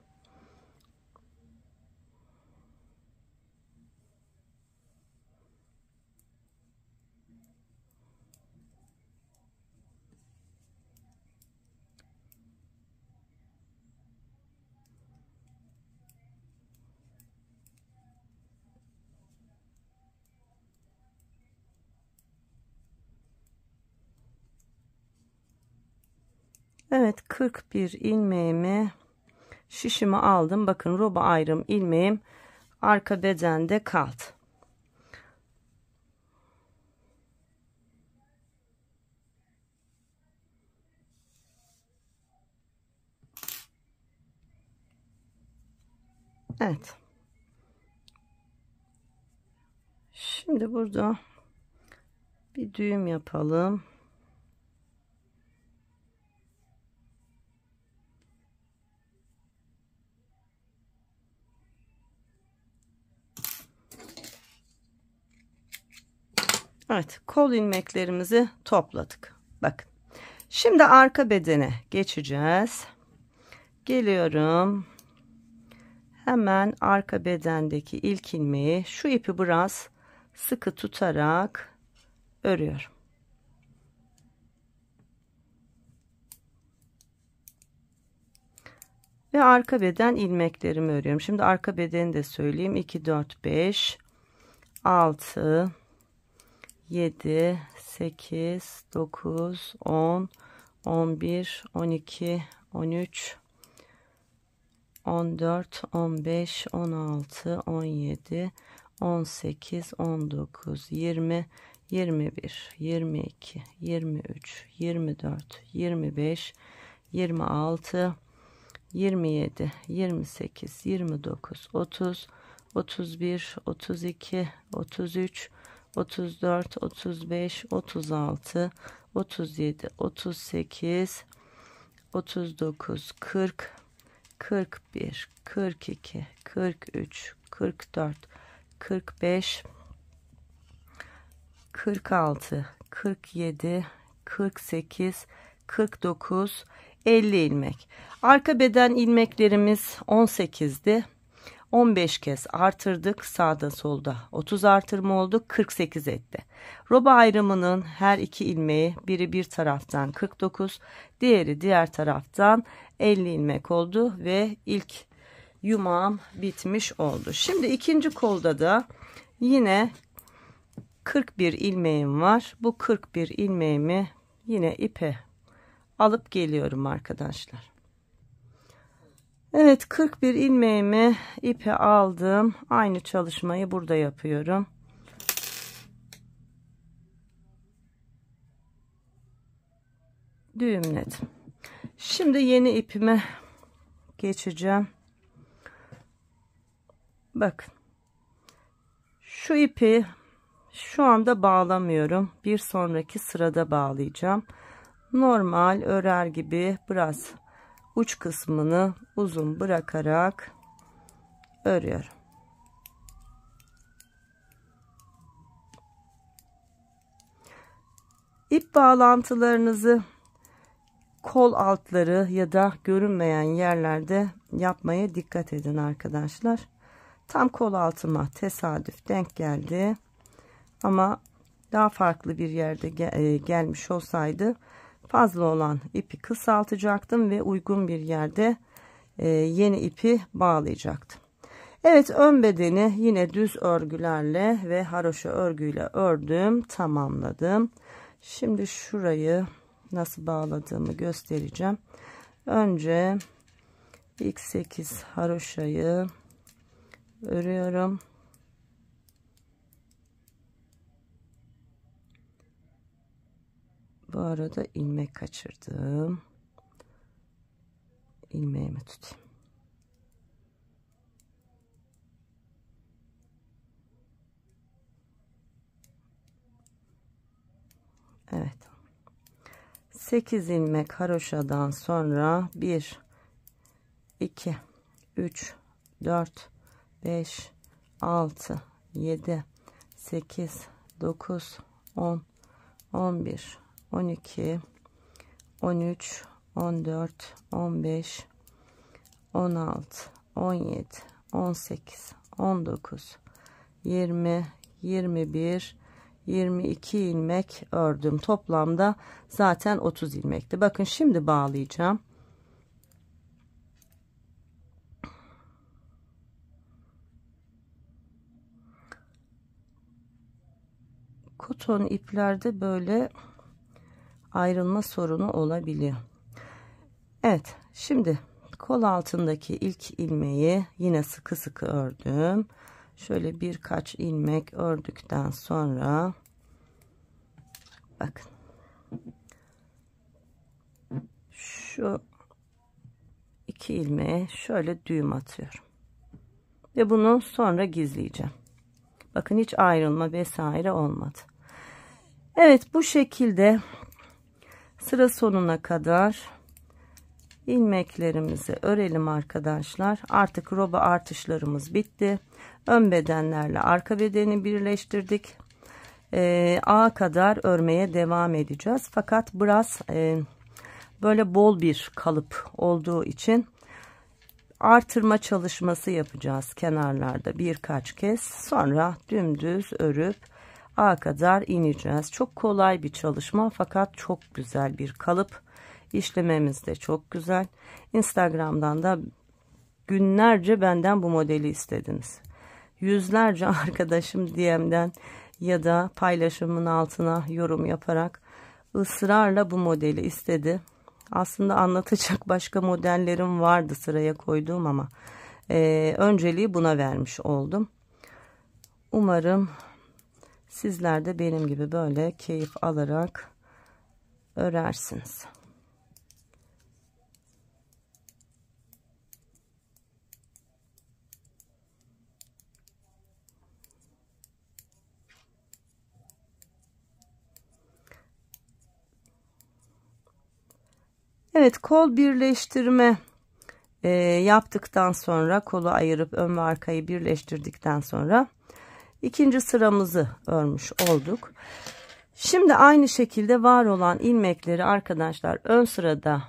Evet, 41 ilmeğimi şişimi aldım. Bakın roba ayrım ilmeğim arka bedende kaldı. Evet. Şimdi burada bir düğüm yapalım. Evet, kol ilmeklerimizi topladık. Bakın. Şimdi arka bedene geçeceğiz. Geliyorum. Hemen arka bedendeki ilk ilmeği, şu ipi biraz sıkı tutarak örüyorum. Ve arka beden ilmeklerimi örüyorum. Şimdi arka bedeni de söyleyeyim. 2, 4, 5, 6, 7, 8, 9, 10, 11, 12, 13, 14, 15, 16, 17, 18, 19, 20, 21, 22, 23, 24, 25, 26, 27, 28, 29, 30, 31, 32, 33, 34, 35, 36, 37, 38, 39, 40, 41, 42, 43, 44, 45, 46, 47, 48, 49, 50 ilmek. Arka beden ilmeklerimiz 18'di. 15 kez artırdık sağda solda, 30 artırma oldu, 48 etti. Roba ayrımının her iki ilmeği, biri bir taraftan 49, diğeri diğer taraftan 50 ilmek oldu ve ilk yumağım bitmiş oldu. Şimdi ikinci kolda da yine 41 ilmeğim var. Bu 41 ilmeğimi yine ipe alıp geliyorum arkadaşlar. Evet, 41 ilmeğimi ipe aldım. Aynı çalışmayı burada yapıyorum. Düğümledim. Şimdi yeni ipime geçeceğim. Bakın. Şu ipi şu anda bağlamıyorum. Bir sonraki sırada bağlayacağım. Normal örer gibi biraz uç kısmını uzun bırakarak örüyorum. İp bağlantılarınızı kol altları ya da görünmeyen yerlerde yapmaya dikkat edin arkadaşlar. Tam kol altıma tesadüf denk geldi. Ama daha farklı bir yerde gelmiş olsaydı fazla olan ipi kısaltacaktım ve uygun bir yerde yeni ipi bağlayacaktım. Evet, ön bedeni yine düz örgülerle ve haroşa örgüyle ördüm, tamamladım. Şimdi şurayı nasıl bağladığımı göstereceğim. Önce ilk 8 haroşayı örüyorum. Bu arada ilmek kaçırdım. İlmeğimi tutayım. Evet. 8 ilmek haroşadan sonra 1 2 3 4 5 6 7 8 9 10 11 12 13 14 15 16 17 18 19 20 21 22 ilmek ördüm. Toplamda zaten 30 ilmekti. Bakın şimdi bağlayacağım. Koton iplerde böyle ayrılma sorunu olabiliyor. Evet, şimdi kol altındaki ilk ilmeği yine sıkı sıkı ördüm. Şöyle birkaç ilmek ördükten sonra bakın şu iki ilmeğe şöyle düğüm atıyorum ve bunu sonra gizleyeceğim. Bakın hiç ayrılma vesaire olmadı. Evet, bu şekilde sıra sonuna kadar ilmeklerimizi örelim arkadaşlar. Artık roba artışlarımız bitti. Ön bedenlerle arka bedeni birleştirdik. Ağa kadar örmeye devam edeceğiz. Fakat biraz böyle bol bir kalıp olduğu için artırma çalışması yapacağız kenarlarda birkaç kez. Sonra dümdüz örüp ağa kadar ineceğiz. Çok kolay bir çalışma fakat çok güzel bir kalıp. İşlememiz de çok güzel. Instagram'dan da günlerce benden bu modeli istediniz. Yüzlerce arkadaşım DM'den ya da paylaşımın altına yorum yaparak ısrarla bu modeli istedi. Aslında anlatacak başka modellerim vardı sıraya koyduğum ama önceliği buna vermiş oldum. Umarım sizler de benim gibi böyle keyif alarak örersiniz. Evet, kol birleştirme yaptıktan sonra, kolu ayırıp ön ve arkayı birleştirdikten sonra ikinci sıramızı örmüş olduk. Şimdi aynı şekilde var olan ilmekleri arkadaşlar ön sırada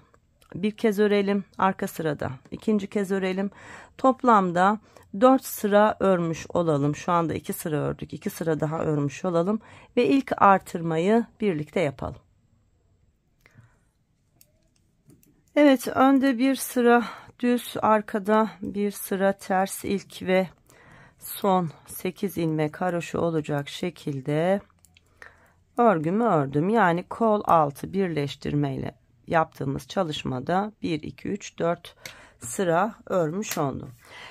bir kez örelim, arka sırada ikinci kez örelim. Toplamda 4 sıra örmüş olalım. Şu anda 2 sıra ördük, 2 sıra daha örmüş olalım ve ilk artırmayı birlikte yapalım. Evet, önde bir sıra düz, arkada bir sıra ters, ilk ve son 8 ilmek haroşa olacak şekilde örgümü ördüm. Yani kol altı birleştirmeyle yaptığımız çalışmada 1 2 3 4 sıra örmüş oldum.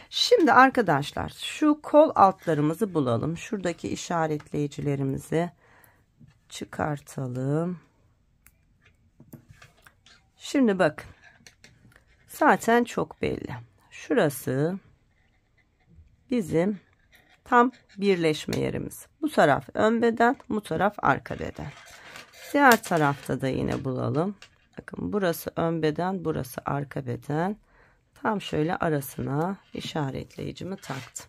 Şimdi arkadaşlar şu kol altlarımızı bulalım. Şuradaki işaretleyicilerimizi çıkartalım. Şimdi bakın. Zaten çok belli. Şurası bizim tam birleşme yerimiz. Bu taraf ön beden, bu taraf arka beden. Diğer tarafta da yine bulalım. Bakın burası ön beden, burası arka beden. Tam şöyle arasına işaretleyicimi taktım.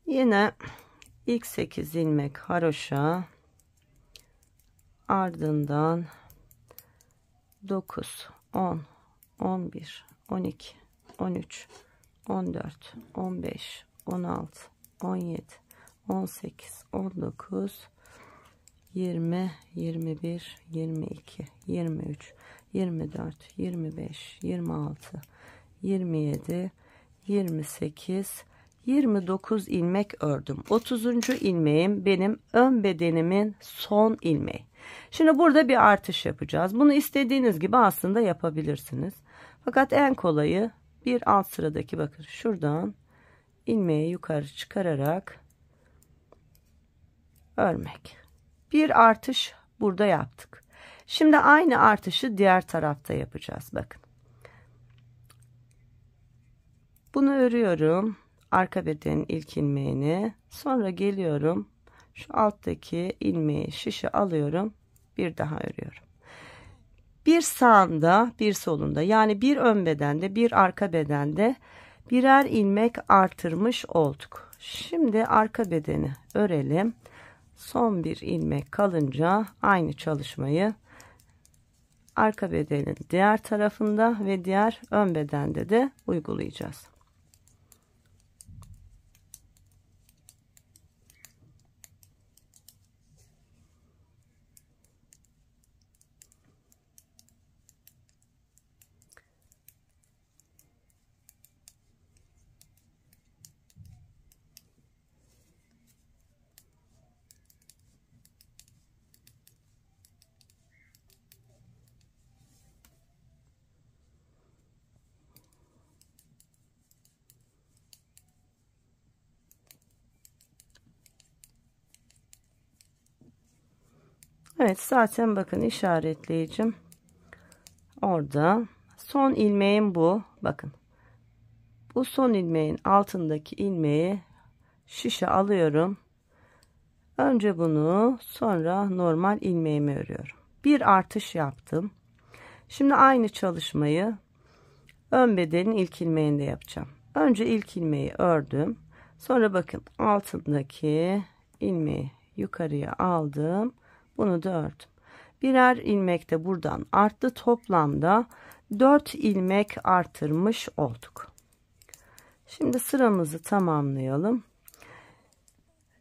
Yine ilk 8 ilmek haroşa, ardından 9, 10, 11, 12, 13, 14, 15, 16, 17, 18, 19, 20, 21, 22, 23, 24, 25, 26, 27, 28, 29 ilmek ördüm. 30. ilmeğim benim ön bedenimin son ilmeği. Şimdi burada bir artış yapacağız. Bunu istediğiniz gibi aslında yapabilirsiniz. Fakat en kolayı bir alt sıradaki, bakın şuradan ilmeği yukarı çıkararak örmek. Bir artış burada yaptık. Şimdi aynı artışı diğer tarafta yapacağız. Bakın. Bunu örüyorum. Arka bedenin ilk ilmeğini. Sonra geliyorum. Şu alttaki ilmeği, şişe alıyorum. Bir daha örüyorum. Bir sağında, bir solunda, yani bir ön bedende, bir arka bedende birer ilmek artırmış olduk. Şimdi arka bedeni örelim. Son bir ilmek kalınca aynı çalışmayı arka bedenin diğer tarafında ve diğer ön bedende de uygulayacağız. Evet, zaten bakın işaretleyicim orada. Son ilmeğim bu. Bakın. Bu son ilmeğin altındaki ilmeği şişe alıyorum. Önce bunu, sonra normal ilmeğimi örüyorum. Bir artış yaptım. Şimdi aynı çalışmayı ön bedenin ilk ilmeğinde yapacağım. Önce ilk ilmeği ördüm. Sonra bakın altındaki ilmeği yukarıya aldım. Bunu da ördüm. Birer ilmek de buradan arttı. Toplamda 4 ilmek artırmış olduk. Şimdi sıramızı tamamlayalım.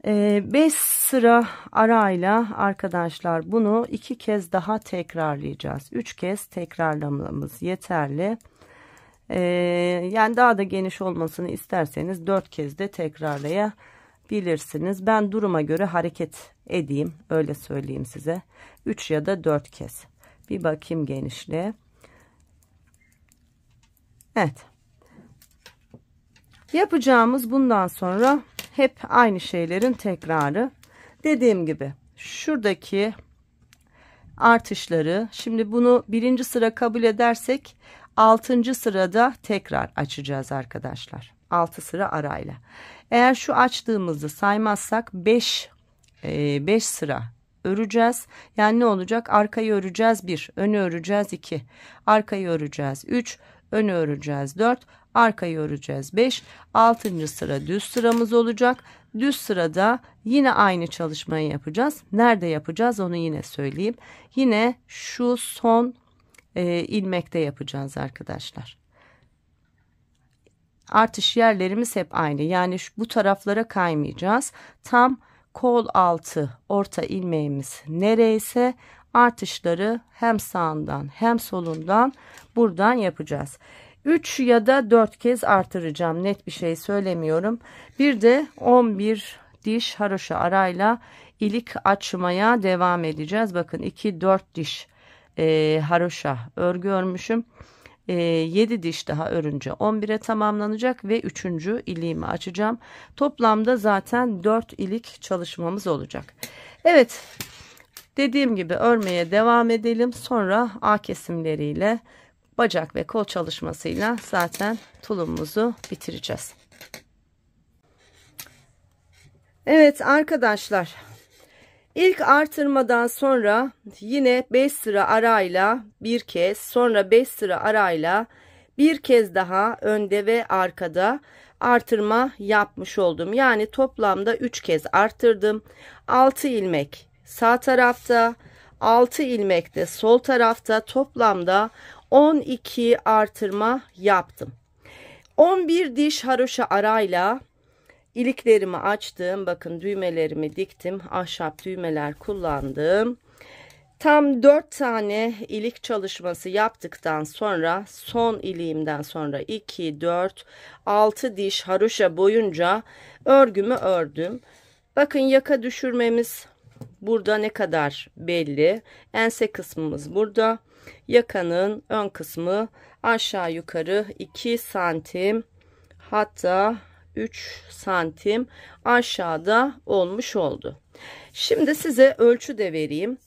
5 sıra arayla arkadaşlar bunu 2 kez daha tekrarlayacağız. 3 kez tekrarlamamız yeterli. Yani daha da geniş olmasını isterseniz 4 kez de tekrarlayabilirsiniz. Ben duruma göre hareket edeyim, öyle söyleyeyim size. 3 ya da 4 kez. Bir bakayım genişliğe. Evet. Yapacağımız bundan sonra hep aynı şeylerin tekrarı. Dediğim gibi şuradaki artışları, şimdi bunu birinci sıra kabul edersek 6. sırada tekrar açacağız arkadaşlar. 6 sıra arayla. Eğer şu açtığımızı saymazsak 5 sıra öreceğiz. Yani ne olacak? Arkayı öreceğiz 1, önü öreceğiz 2, arkayı öreceğiz 3, önü öreceğiz 4, arkayı öreceğiz 5. 6. sıra düz sıramız olacak. Düz sırada yine aynı çalışmayı yapacağız. Nerede yapacağız onu yine söyleyeyim. Yine şu son ilmekte yapacağız arkadaşlar. Artış yerlerimiz hep aynı. Yani bu taraflara kaymayacağız. Tam kol altı orta ilmeğimiz nereyse artışları hem sağından hem solundan buradan yapacağız. 3 ya da 4 kez artıracağım. Net bir şey söylemiyorum. Bir de 11 diş haroşa arayla ilik açmaya devam edeceğiz. Bakın 2-4 diş haroşa örgü örmüşüm. 7 diş daha örünce 11'e tamamlanacak ve 3. iliğimi açacağım. Toplamda zaten 4 ilik çalışmamız olacak. Evet, dediğim gibi örmeye devam edelim. Sonra A kesimleriyle bacak ve kol çalışmasıyla zaten tulumumuzu bitireceğiz. Evet arkadaşlar, ilk artırmadan sonra yine 5 sıra arayla bir kez, sonra 5 sıra arayla bir kez daha önde ve arkada artırma yapmış oldum. Yani toplamda 3 kez arttırdım. 6 ilmek sağ tarafta, 6 ilmek de sol tarafta, toplamda 12 artırma yaptım. 11 diş haroşa arayla iliklerimi açtım. Bakın düğmelerimi diktim. Ahşap düğmeler kullandım. Tam 4 tane ilik çalışması yaptıktan sonra son iliğimden sonra 2, 4, 6 diş haroşa boyunca örgümü ördüm. Bakın yaka düşürmemiz burada ne kadar belli. Ense kısmımız burada. Yakanın ön kısmı aşağı yukarı 2 santim, hatta 3 santim aşağıda olmuş oldu. Şimdi size ölçü de vereyim.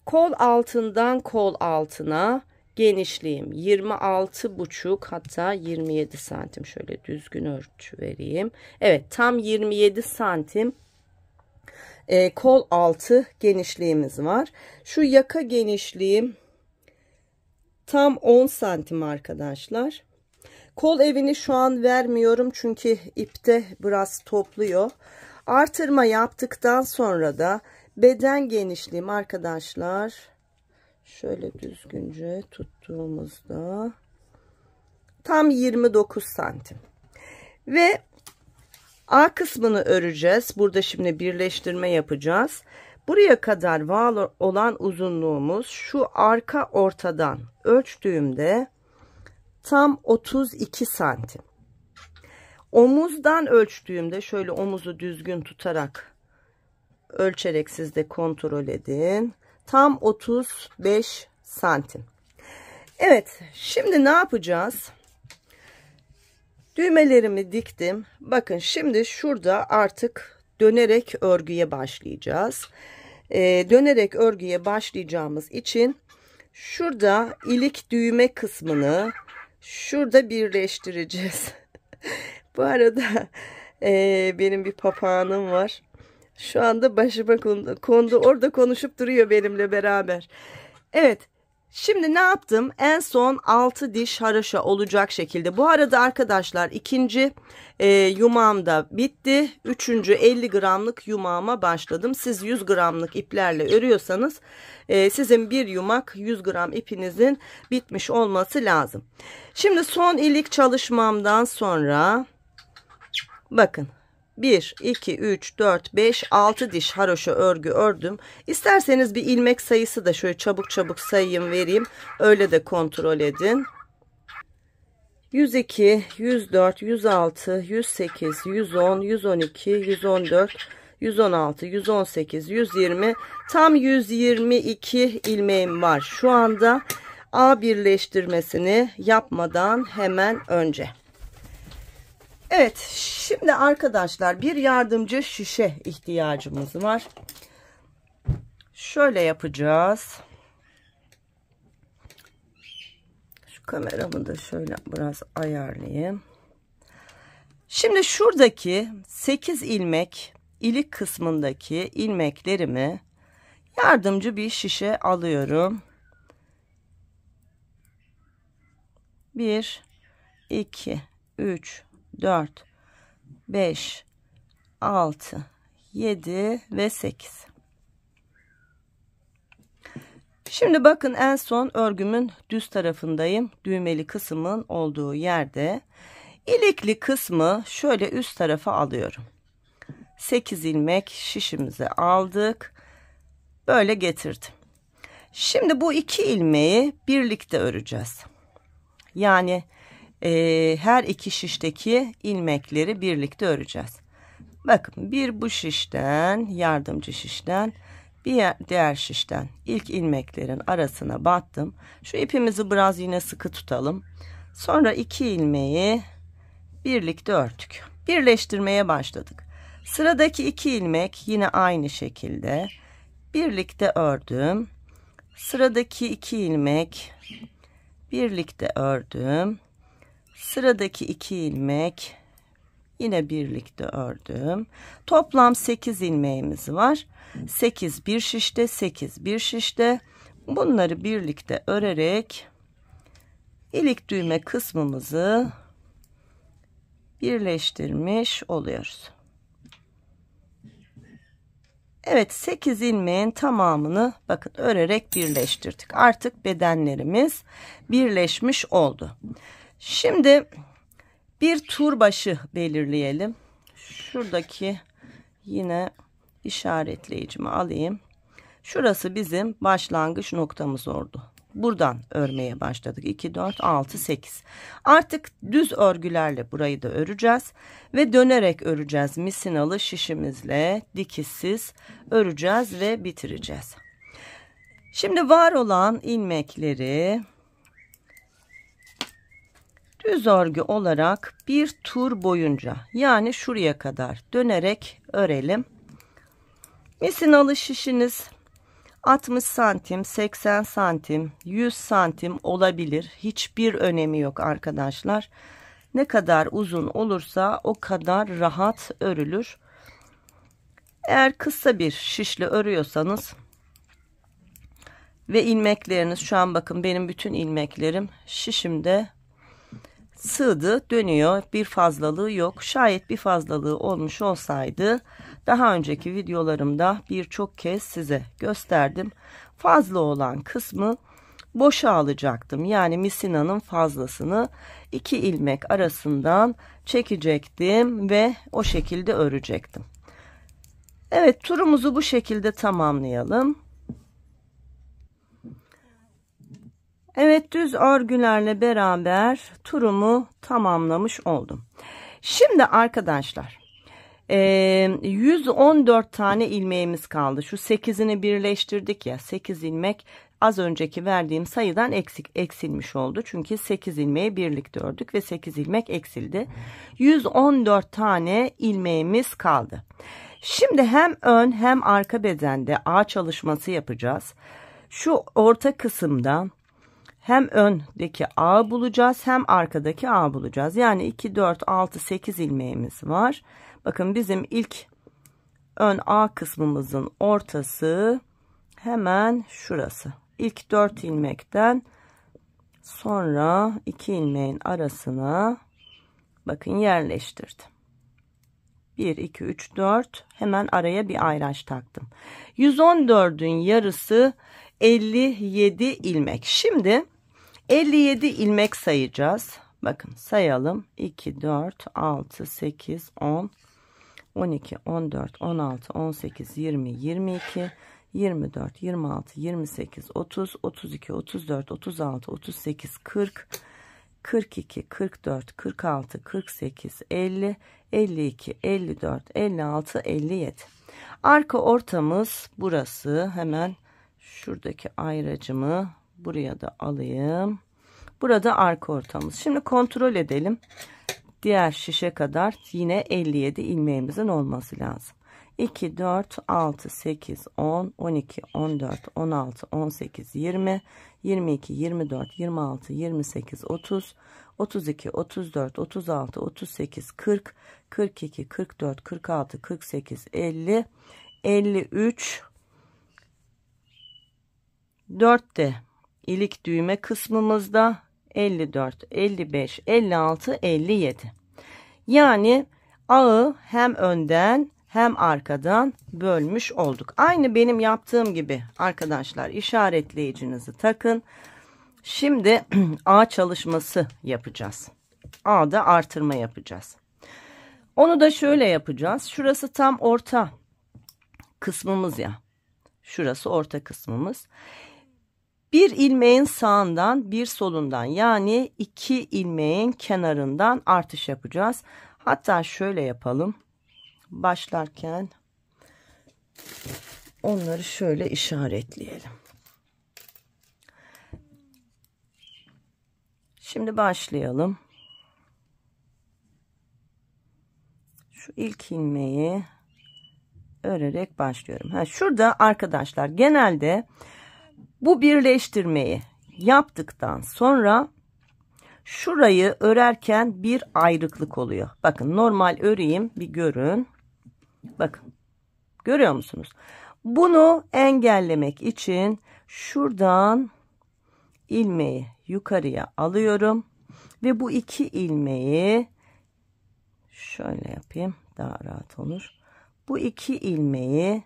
Kol altından kol altına genişliğim 26,5 hatta 27 santim. Şöyle düzgün ölçü vereyim. Evet, tam 27 santim kol altı genişliğimiz var. Şu yaka genişliğim tam 10 santim arkadaşlar. Kol evini şu an vermiyorum çünkü ipte biraz topluyor. Artırma yaptıktan sonra da beden genişliğim arkadaşlar, şöyle düzgünce tuttuğumuzda tam 29 santim. Ve A kısmını öreceğiz. Burada şimdi birleştirme yapacağız. Buraya kadar var olan uzunluğumuz şu arka ortadan ölçtüğümde tam 32 santim. Omuzdan ölçtüğümde şöyle omuzu düzgün tutarak ölçerek siz de kontrol edin. Tam 35 santim. Evet, şimdi ne yapacağız? Düğmelerimi diktim. Bakın şimdi şurada artık dönerek örgüye başlayacağız. Dönerek örgüye başlayacağımız için şurada ilik düğme kısmını şurada birleştireceğiz. Bu arada benim bir papağanım var. Şu anda başıma kondu. Orada konuşup duruyor benimle beraber. Evet. Şimdi ne yaptım? En son 6 diş haroşa olacak şekilde. Bu arada arkadaşlar ikinci yumağım da bitti. Üçüncü 50 gramlık yumağıma başladım. Siz 100 gramlık iplerle örüyorsanız sizin bir yumak 100 gram ipinizin bitmiş olması lazım. Şimdi son ilik çalışmamdan sonra bakın 1, 2, 3, 4, 5, 6 diş haroşa örgü ördüm. İsterseniz bir ilmek sayısı da şöyle çabuk çabuk sayayım vereyim. Öyle de kontrol edin. 102, 104, 106, 108, 110, 112, 114, 116, 118, 120, tam 122 ilmeğim var şu anda A birleştirmesini yapmadan hemen önce. Evet, şimdi arkadaşlar bir yardımcı şişe ihtiyacımız var. Şöyle yapacağız. Şu kameramı da şöyle biraz ayarlayayım. Şimdi şuradaki 8 ilmek ilik kısmındaki ilmeklerimi yardımcı bir şişe alıyorum. 1, 2, 3, 4, 5, 6, 7 ve 8. Şimdi bakın en son örgümün düz tarafındayım. Düğmeli kısmın olduğu yerde. İlikli kısmı şöyle üst tarafa alıyorum. 8 ilmek şişimizi aldık. Böyle getirdim. Şimdi bu 2 ilmeği birlikte öreceğiz. Yani her iki şişteki ilmekleri birlikte öreceğiz. Bakın bir bu şişten, yardımcı şişten, bir diğer şişten ilk ilmeklerin arasına battım. Şu ipimizi biraz yine sıkı tutalım. Sonra 2 ilmeği birlikte ördük. Birleştirmeye başladık. Sıradaki 2 ilmek yine aynı şekilde birlikte ördüm. Sıradaki 2 ilmek birlikte ördüm. Sıradaki 2 ilmek yine birlikte ördüm. Toplam 8 ilmeğimiz var. 8 bir şişte, 8 bir şişte. Bunları birlikte örerek ilik düğme kısmımızı birleştirmiş oluyoruz. Evet, 8 ilmeğin tamamını bakın örerek birleştirdik. Artık bedenlerimiz birleşmiş oldu. Şimdi bir tur başı belirleyelim. Şuradaki yine işaretleyicimi alayım. Şurası bizim başlangıç noktamız oldu. Buradan örmeye başladık. 2, 4, 6, 8. Artık düz örgülerle burayı da öreceğiz. Ve dönerek öreceğiz. Misinalı şişimizle dikişsiz öreceğiz ve bitireceğiz. Şimdi var olan ilmekleri düz örgü olarak bir tur boyunca, yani şuraya kadar dönerek örelim. Misinalı şişiniz 60 santim, 80 santim, 100 santim olabilir. Hiçbir önemi yok arkadaşlar. Ne kadar uzun olursa o kadar rahat örülür. Eğer kısa bir şişle örüyorsanız ve ilmekleriniz, şu an bakın benim bütün ilmeklerim şişimde sığdı, dönüyor, bir fazlalığı yok. Şayet bir fazlalığı olmuş olsaydı daha önceki videolarımda birçok kez size gösterdim. Fazla olan kısmı boşa alacaktım. Yani misinanın fazlasını 2 ilmek arasından çekecektim ve o şekilde örecektim. Evet, turumuzu bu şekilde tamamlayalım. Evet, düz örgülerle beraber turumu tamamlamış oldum. Şimdi arkadaşlar 114 tane ilmeğimiz kaldı. Şu 8'ini birleştirdik ya, 8 ilmek az önceki verdiğim sayıdan eksilmiş oldu. Çünkü 8 ilmeği birlikte ördük ve 8 ilmek eksildi. 114 tane ilmeğimiz kaldı. Şimdi hem ön hem arka bedende ağ çalışması yapacağız. Şu orta kısımda hem öndeki ağı bulacağız hem arkadaki ağı bulacağız. Yani 2, 4, 6, 8 ilmeğimiz var. Bakın bizim ilk ön ağ kısmımızın ortası hemen şurası. İlk 4 ilmekten sonra 2 ilmeğin arasına bakın yerleştirdim. 1, 2, 3, 4, hemen araya bir ayraç taktım. 114'ün yarısı 57 ilmek. Şimdi 57 ilmek sayacağız. Bakın sayalım. 2, 4, 6, 8, 10, 12, 14, 16, 18, 20, 22, 24, 26, 28, 30, 32, 34, 36, 38, 40, 42, 44, 46, 48, 50, 52, 54, 56, 57. Arka ortamız burası. Hemen şuradaki ayracımı buraya da alayım. Burada arka ortamız. Şimdi kontrol edelim. Diğer şişe kadar yine 57 ilmeğimizin olması lazım. 2, 4, 6, 8, 10, 12, 14, 16, 18, 20, 22, 24, 26, 28, 30, 32, 34, 36, 38, 40, 42, 44, 46, 48, 50, 53, 4'te ilik düğme kısmımızda 54, 55, 56, 57. Yani ağı hem önden hem arkadan bölmüş olduk. Aynı benim yaptığım gibi arkadaşlar, işaretleyicinizi takın. Şimdi ağ çalışması yapacağız. Ağda artırma yapacağız. Onu da şöyle yapacağız. Şurası tam orta kısmımız ya. Şurası orta kısmımız. Bir ilmeğin sağından bir solundan, yani 2 ilmeğin kenarından artış yapacağız. Hatta şöyle yapalım. Başlarken onları şöyle işaretleyelim. Şimdi başlayalım. Şu ilk ilmeği örerek başlıyorum. Şurada arkadaşlar genelde bu birleştirmeyi yaptıktan sonra şurayı örerken bir ayrıklık oluyor. Bakın normal öreyim, bir görün. Bakın görüyor musunuz? Bunu engellemek için şuradan ilmeği yukarıya alıyorum ve bu 2 ilmeği şöyle yapayım, daha rahat olur. Bu 2 ilmeği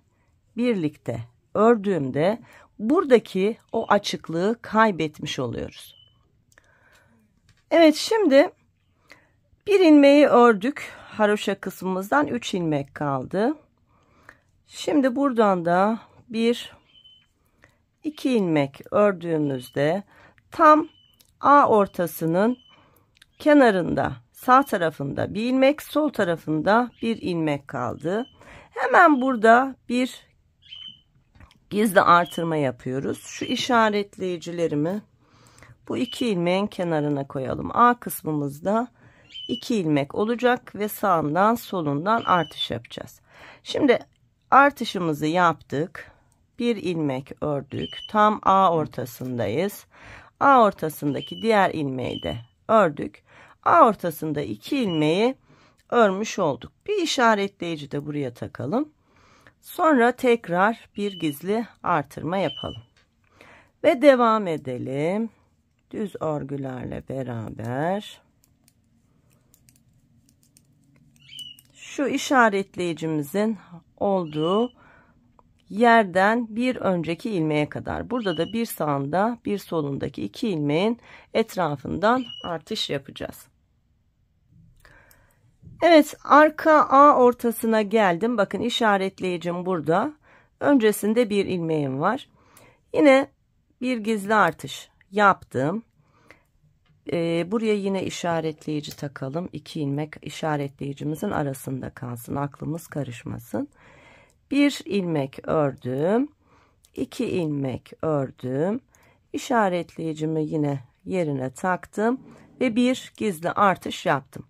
birlikte ördüğümde buradaki o açıklığı kaybetmiş oluyoruz. Evet, şimdi bir ilmeği ördük. Haroşa kısmımızdan 3 ilmek kaldı. Şimdi buradan da 2 ilmek ördüğümüzde tam A ortasının kenarında sağ tarafında bir ilmek, sol tarafında bir ilmek kaldı. Hemen burada bir gizli artırma yapıyoruz. Şu işaretleyicilerimi bu 2 ilmeğin kenarına koyalım. A kısmımızda 2 ilmek olacak ve sağından solundan artış yapacağız. Şimdi artışımızı yaptık. Bir ilmek ördük. Tam A ortasındayız. A ortasındaki diğer ilmeği de ördük. A ortasında 2 ilmeği örmüş olduk. Bir işaretleyici de buraya takalım. Sonra tekrar bir gizli artırma yapalım. Ve devam edelim. Düz örgülerle beraber. Şu işaretleyicimizin olduğu yerden bir önceki ilmeğe kadar. Burada da bir sağında bir solundaki 2 ilmeğin etrafından artış yapacağız. Evet, arka A ortasına geldim. Bakın işaretleyicim burada. Öncesinde bir ilmeğim var. Yine bir gizli artış yaptım. Buraya yine işaretleyici takalım. 2 ilmek işaretleyicimizin arasında kalsın. Aklımız karışmasın. Bir ilmek ördüm. 2 ilmek ördüm. İşaretleyicimi yine yerine taktım. Ve bir gizli artış yaptım.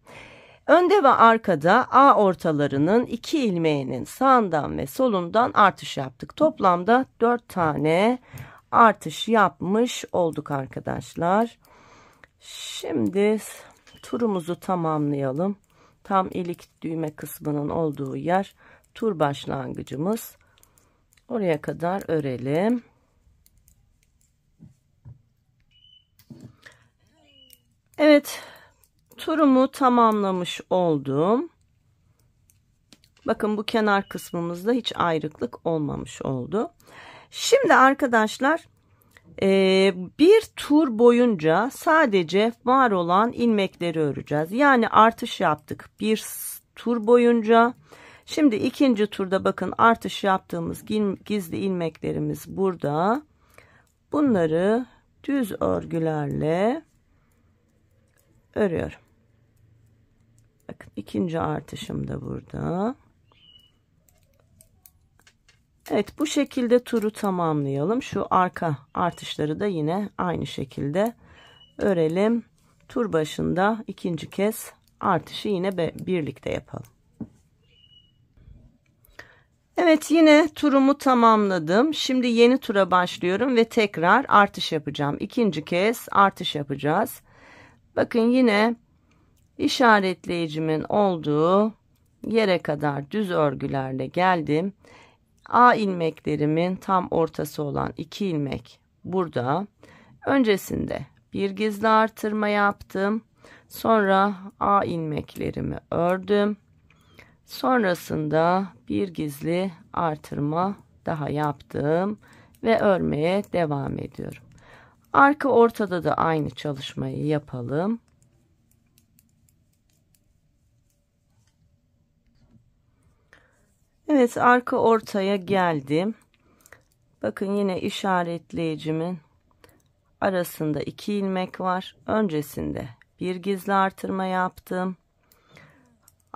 Önde ve arkada A ortalarının 2 ilmeğinin sağından ve solundan artış yaptık. Toplamda 4 tane artış yapmış olduk arkadaşlar. Şimdi turumuzu tamamlayalım. Tam ilik düğme kısmının olduğu yer tur başlangıcımız. Oraya kadar örelim. Evet, turumu tamamlamış oldum. Bakın bu kenar kısmımızda hiç ayrıklık olmamış oldu. Şimdi arkadaşlar bir tur boyunca sadece var olan ilmekleri öreceğiz. Yani artış yaptık bir tur boyunca. Şimdi ikinci turda bakın artış yaptığımız gizli ilmeklerimiz burada. Bunları düz örgülerle örüyorum. Bakın ikinci artışım da burada. Evet, bu şekilde turu tamamlayalım. Şu arka artışları da yine aynı şekilde örelim. Tur başında ikinci kez artışı yine birlikte yapalım. Evet, yine turumu tamamladım. Şimdi yeni tura başlıyorum ve tekrar artış yapacağım. İkinci kez artış yapacağız. Bakın yine işaretleyicimin olduğu yere kadar düz örgülerle geldim. A ilmeklerimin tam ortası olan 2 ilmek burada. Öncesinde bir gizli artırma yaptım. Sonra A ilmeklerimi ördüm. Sonrasında bir gizli artırma daha yaptım ve örmeye devam ediyorum. Arka ortada da aynı çalışmayı yapalım. Evet, arka ortaya geldim. Bakın yine işaretleyicimin arasında 2 ilmek var. Öncesinde bir gizli artırma yaptım.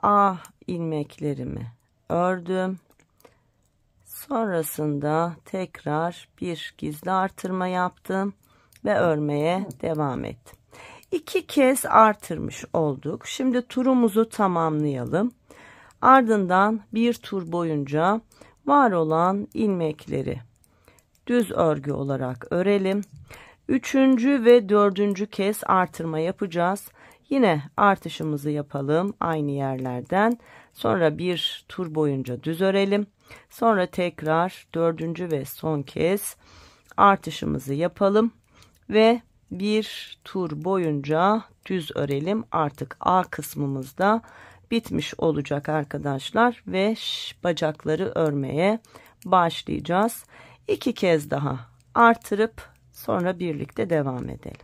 A ilmeklerimi ördüm. Sonrasında tekrar bir gizli artırma yaptım ve örmeye devam ettim. 2 kez artırmış olduk. Şimdi turumuzu tamamlayalım. Ardından bir tur boyunca var olan ilmekleri düz örgü olarak örelim. Üçüncü ve dördüncü kez artırma yapacağız. Yine artışımızı yapalım aynı yerlerden. Sonra bir tur boyunca düz örelim. Sonra tekrar dördüncü ve son kez artışımızı yapalım. Ve bir tur boyunca düz örelim. Artık A kısmımızda bitmiş olacak arkadaşlar. Ve bacakları örmeye başlayacağız. 2 kez daha artırıp sonra birlikte devam edelim.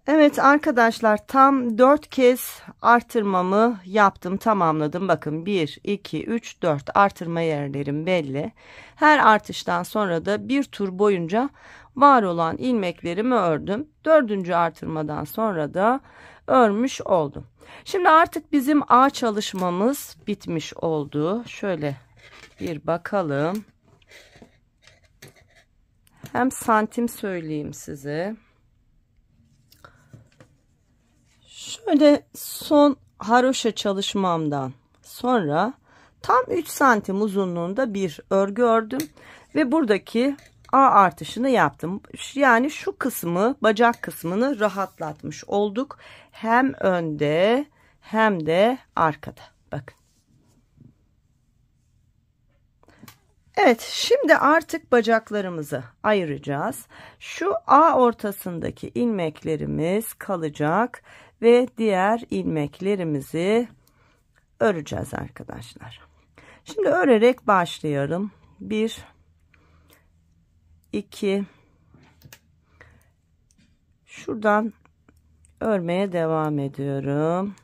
Evet arkadaşlar, tam 4 kez artırmamı yaptım, tamamladım. Bakın 1 2 3 4 artırma yerlerim belli. Her artıştan sonra da bir tur boyunca var olan ilmeklerimi ördüm. 4. artırmadan sonra da örmüş oldum. Şimdi artık bizim A çalışmamız bitmiş oldu. Şöyle bir bakalım. Hem santim söyleyeyim size. Şöyle son haroşa çalışmamdan sonra tam 3 santim uzunluğunda bir örgü ördüm ve buradaki A artışını yaptım. Yani şu kısmı, bacak kısmını rahatlatmış olduk. Hem önde hem de arkada. Bakın. Evet, şimdi artık bacaklarımızı ayıracağız. Şu A ortasındaki ilmeklerimiz kalacak ve diğer ilmeklerimizi öreceğiz arkadaşlar. Şimdi örerek başlıyorum. 1 2 şuradan örmeye devam ediyorum.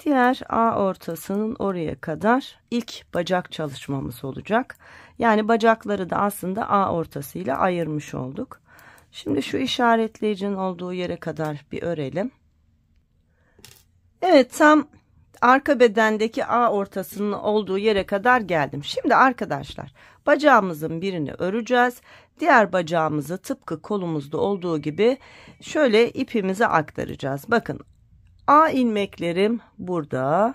Diğer A ortasının oraya kadar ilk bacak çalışmamız olacak. Yani bacakları da aslında A ortasıyla ayırmış olduk. Şimdi şu işaretleyicinin olduğu yere kadar bir örelim. Evet, tam arka bedendeki A ortasının olduğu yere kadar geldim. Şimdi arkadaşlar, bacağımızın birini öreceğiz. Diğer bacağımızı tıpkı kolumuzda olduğu gibi şöyle ipimize aktaracağız. Bakın, A ilmeklerim burada.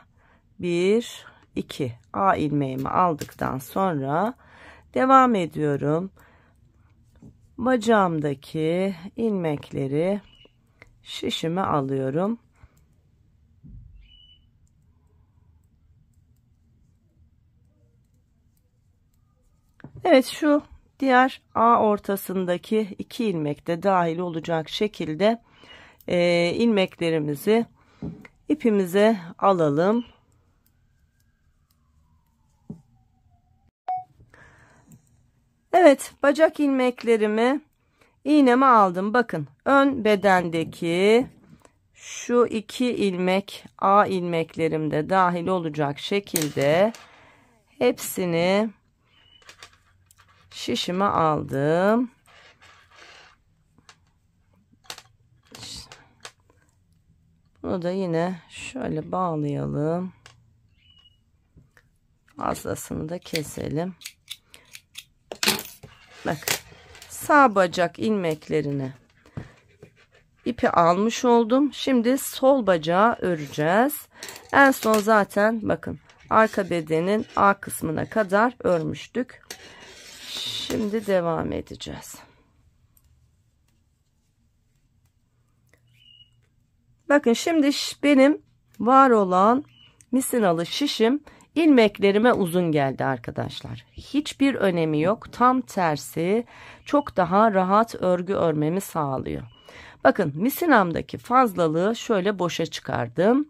1 2 A ilmeğimi aldıktan sonra devam ediyorum. Bacağımdaki ilmekleri şişime alıyorum. Evet, şu diğer A ortasındaki 2 ilmek de dahil olacak şekilde ilmeklerimizi ipimize alalım. Evet, bacak ilmeklerimi iğneme aldım. Bakın, ön bedendeki şu 2 ilmek A ilmeklerim de dahil olacak şekilde hepsini şişime aldım. Bunu da yine şöyle bağlayalım. Fazlasını da keselim. Bakın, sağ bacak ilmeklerini ipi almış oldum. Şimdi sol bacağı öreceğiz. En son zaten bakın arka bedenin A kısmına kadar örmüştük. Şimdi devam edeceğiz. Bakın şimdi benim var olan misinalı şişim ilmeklerime uzun geldi arkadaşlar. Hiçbir önemi yok. Tam tersi çok daha rahat örgü örmemi sağlıyor. Bakın misinamdaki fazlalığı şöyle boşa çıkardım.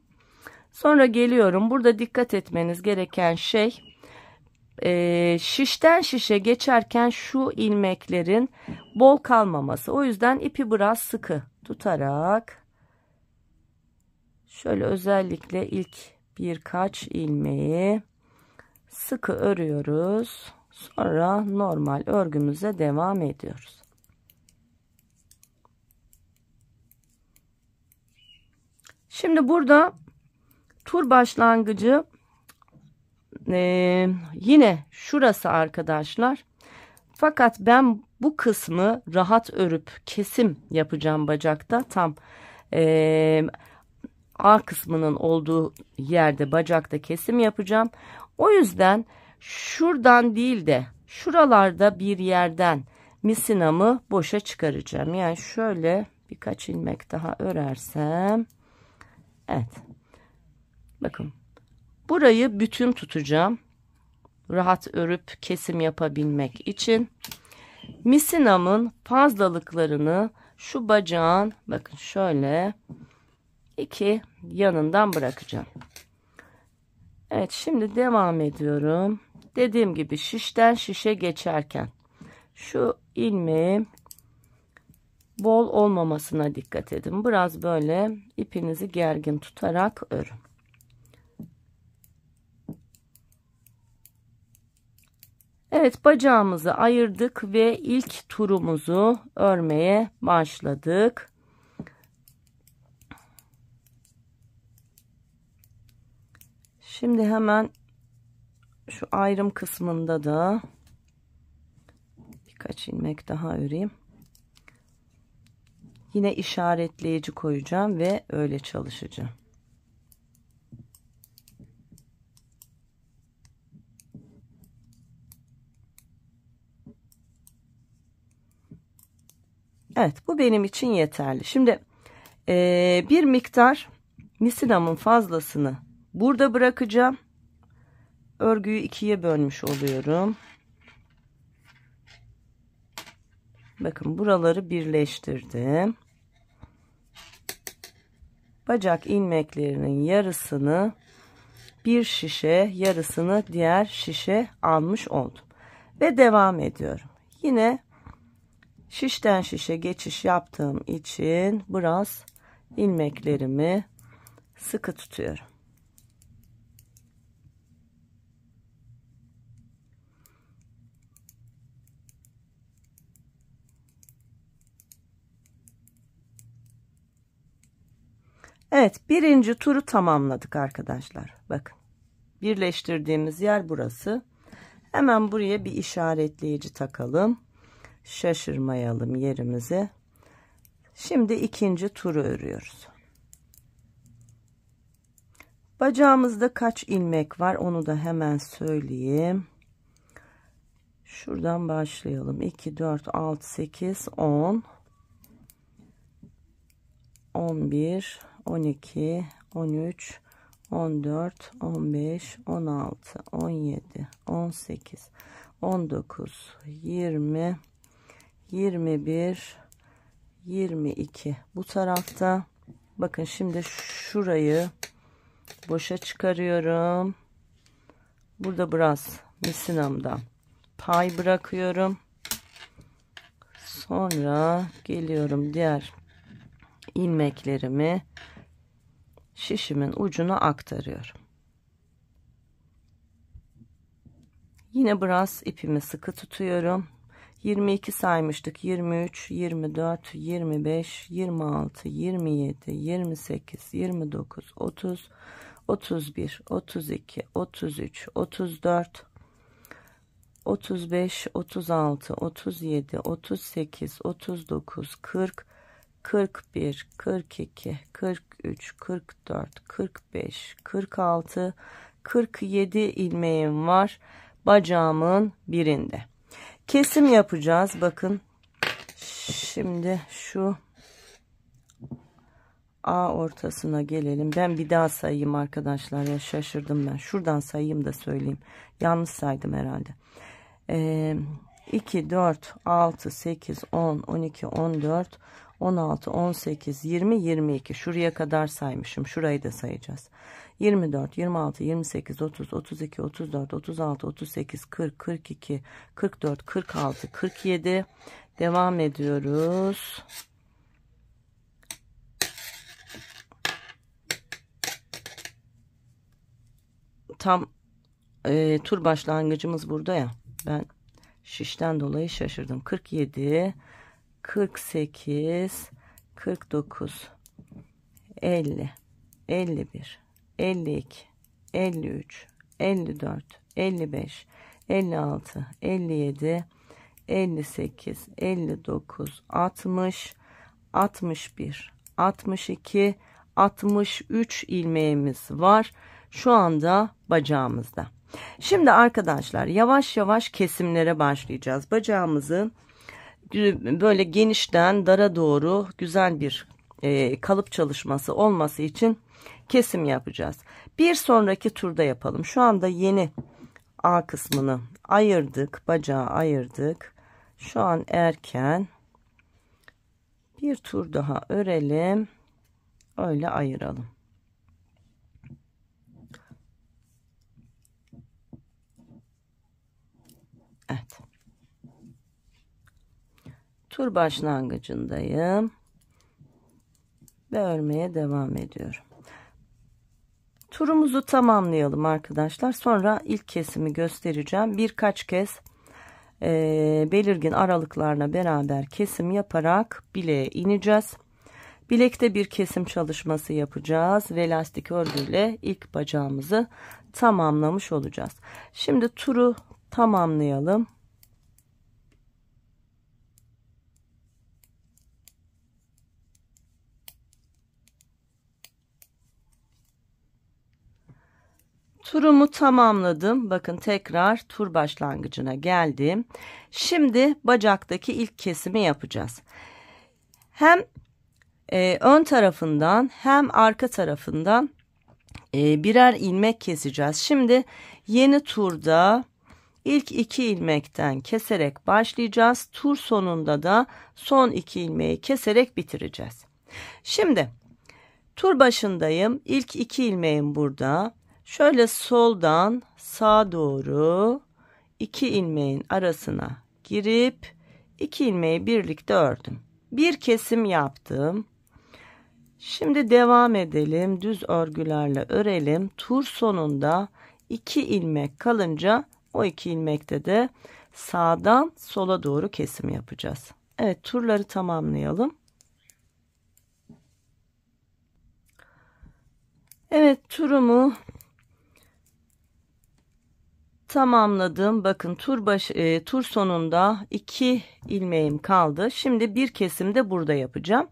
Sonra geliyorum. Burada dikkat etmeniz gereken şey şişten şişe geçerken şu ilmeklerin bol kalmaması. O yüzden ipi biraz sıkı tutarak şöyle özellikle ilk birkaç ilmeği sıkı örüyoruz. Sonra normal örgümüze devam ediyoruz. Şimdi burada tur başlangıcı yine şurası arkadaşlar. Fakat ben bu kısmı rahat örüp kesim yapacağım bacakta. Tam A kısmının olduğu yerde bacakta kesim yapacağım. O yüzden şuradan değil de şuralarda bir yerden misinamı boşa çıkaracağım. Yani şöyle birkaç ilmek daha örersem. Evet. Bakın. Burayı bütün tutacağım. Rahat örüp kesim yapabilmek için. Misinamın fazlalıklarını şu bacağın bakın şöyle 2 yanından bırakacağım. Evet, şimdi devam ediyorum. Dediğim gibi şişten şişe geçerken şu ilmeği bol olmamasına dikkat edin. Biraz böyle ipinizi gergin tutarak örün. Evet, bacağımızı ayırdık ve ilk turumuzu örmeye başladık. Şimdi hemen şu ayrım kısmında da birkaç ilmek daha öreyim. Yine işaretleyici koyacağım ve öyle çalışacağım. Evet, bu benim için yeterli. Şimdi bir miktar misinamın fazlasını burada bırakacağım. Örgüyü ikiye bölmüş oluyorum. Bakın buraları birleştirdim. Bacak ilmeklerinin yarısını bir şişe, yarısını diğer şişe almış oldum. Ve devam ediyorum. Yine şişten şişe geçiş yaptığım için biraz ilmeklerimi sıkı tutuyorum. Evet, birinci turu tamamladık arkadaşlar. Bakın, birleştirdiğimiz yer burası. Hemen buraya bir işaretleyici takalım. Şaşırmayalım yerimizi. Şimdi ikinci turu örüyoruz. Bacağımızda kaç ilmek var onu da hemen söyleyeyim. Şuradan başlayalım. 2, 4, 6, 8, 10, 11, 12, 13, 14, 15, 16, 17, 18, 19, 20, 21, 22. Bu tarafta Bakın şimdi şurayı boşa çıkarıyorum. Burada biraz misinamdan pay bırakıyorum. Sonra geliyorum diğer ilmeklerimi şişimin ucuna aktarıyorum. Yine biraz ipimi sıkı tutuyorum. 22 saymıştık. 23, 24, 25, 26, 27, 28, 29, 30, 31, 32, 33, 34, 35, 36, 37, 38, 39, 40, 41, 42, 43, 44, 45, 46, 47 ilmeğim var bacağımın birinde. Kesim yapacağız. Bakın şimdi şu A ortasına gelelim. Ben bir daha sayayım arkadaşlar, ya şaşırdım ben. Şuradan sayayım da söyleyeyim. Yanlış saydım herhalde. 2, 4, 6, 8, 10, 12, 14, 16, 18, 20, 22. Şuraya kadar saymışım. Şurayı da sayacağız. 24, 26, 28, 30, 32, 34, 36, 38, 40, 42, 44, 46, 47. Devam ediyoruz. Tam tur başlangıcımız burada ya. Ben şişten dolayı şaşırdım. 47, 48, 49, 50, 51, 52, 53, 54, 55, 56, 57, 58, 59, 60, 61, 62, 63 ilmeğimiz var şu anda bacağımızda. Şimdi arkadaşlar yavaş yavaş kesimlere başlayacağız. Bacağımızı böyle genişten dara doğru güzel bir kalıp çalışması olması için kesim yapacağız. Bir sonraki turda yapalım. Şu anda yeni A kısmını ayırdık. Bacağı ayırdık. Şu an erken. Bir tur daha örelim. Öyle ayıralım. Evet. Tur başlangıcındayım. Ve örmeye devam ediyorum. Turumuzu tamamlayalım arkadaşlar. Sonra ilk kesimi göstereceğim. Birkaç kez belirgin aralıklarla beraber kesim yaparak bileğe ineceğiz. Bilekte bir kesim çalışması yapacağız ve lastik örgüyle ilk bacağımızı tamamlamış olacağız. Şimdi turu tamamlayalım. Turumu tamamladım. Bakın tekrar tur başlangıcına geldim. Şimdi bacaktaki ilk kesimi yapacağız. Hem ön tarafından hem arka tarafından birer ilmek keseceğiz. Şimdi yeni turda ilk 2 ilmekten keserek başlayacağız. Tur sonunda da son 2 ilmeği keserek bitireceğiz. Şimdi tur başındayım. İlk 2 ilmeğim burada. Şöyle soldan sağa doğru 2 ilmeğin arasına girip 2 ilmeği birlikte ördüm. Bir kesim yaptım. Şimdi devam edelim. Düz örgülerle örelim. Tur sonunda 2 ilmek kalınca o 2 ilmekte de sağdan sola doğru kesim yapacağız. Evet, turları tamamlayalım. Evet, turumu tamamladım. Bakın tur sonunda 2 ilmeğim kaldı. Şimdi bir kesim de burada yapacağım.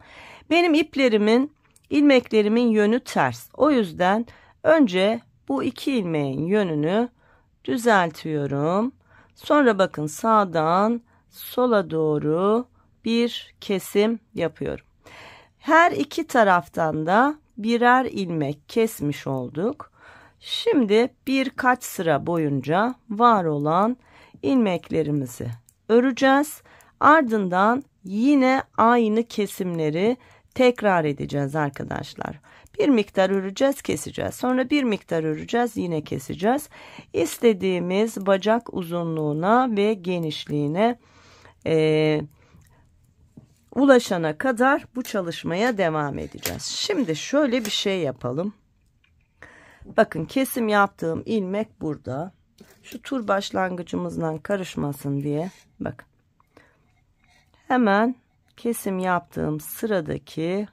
Benim ilmeklerimin yönü ters. O yüzden önce bu 2 ilmeğin yönünü düzeltiyorum. Sonra bakın sağdan sola doğru bir kesim yapıyorum. Her iki taraftan da birer ilmek kesmiş olduk. Şimdi birkaç sıra boyunca var olan ilmeklerimizi öreceğiz. Ardından yine aynı kesimleri tekrar edeceğiz arkadaşlar. Bir miktar öreceğiz, keseceğiz. Sonra bir miktar öreceğiz, yine keseceğiz. İstediğimiz bacak uzunluğuna ve genişliğine ulaşana kadar bu çalışmaya devam edeceğiz. Şimdi şöyle bir şey yapalım. Bakın, kesim yaptığım ilmek burada. Şu tur başlangıcımızdan karışmasın diye bakın. Hemen kesim yaptığım sıradaki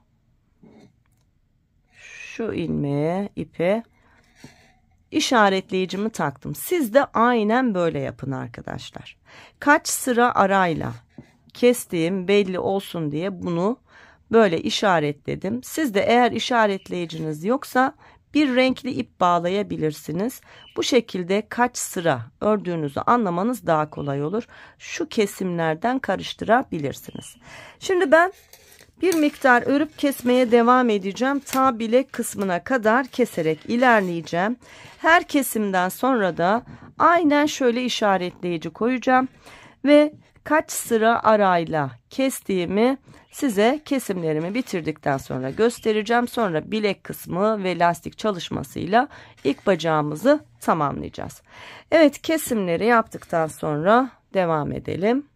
şu ilmeğe, ipe işaretleyicimi taktım. Siz de aynen böyle yapın arkadaşlar. Kaç sıra arayla kestiğim belli olsun diye bunu böyle işaretledim. Siz de eğer işaretleyiciniz yoksa bir renkli ip bağlayabilirsiniz. Bu şekilde kaç sıra ördüğünüzü anlamanız daha kolay olur. Şu kesimlerden karıştırabilirsiniz. Şimdi ben bir miktar örüp kesmeye devam edeceğim. Ta bilek kısmına kadar keserek ilerleyeceğim. Her kesimden sonra da aynen şöyle işaretleyici koyacağım. Ve kaç sıra arayla kestiğimi size kesimlerimi bitirdikten sonra göstereceğim. Sonra bilek kısmı ve lastik çalışmasıyla ilk bacağımızı tamamlayacağız. Evet, kesimleri yaptıktan sonra devam edelim.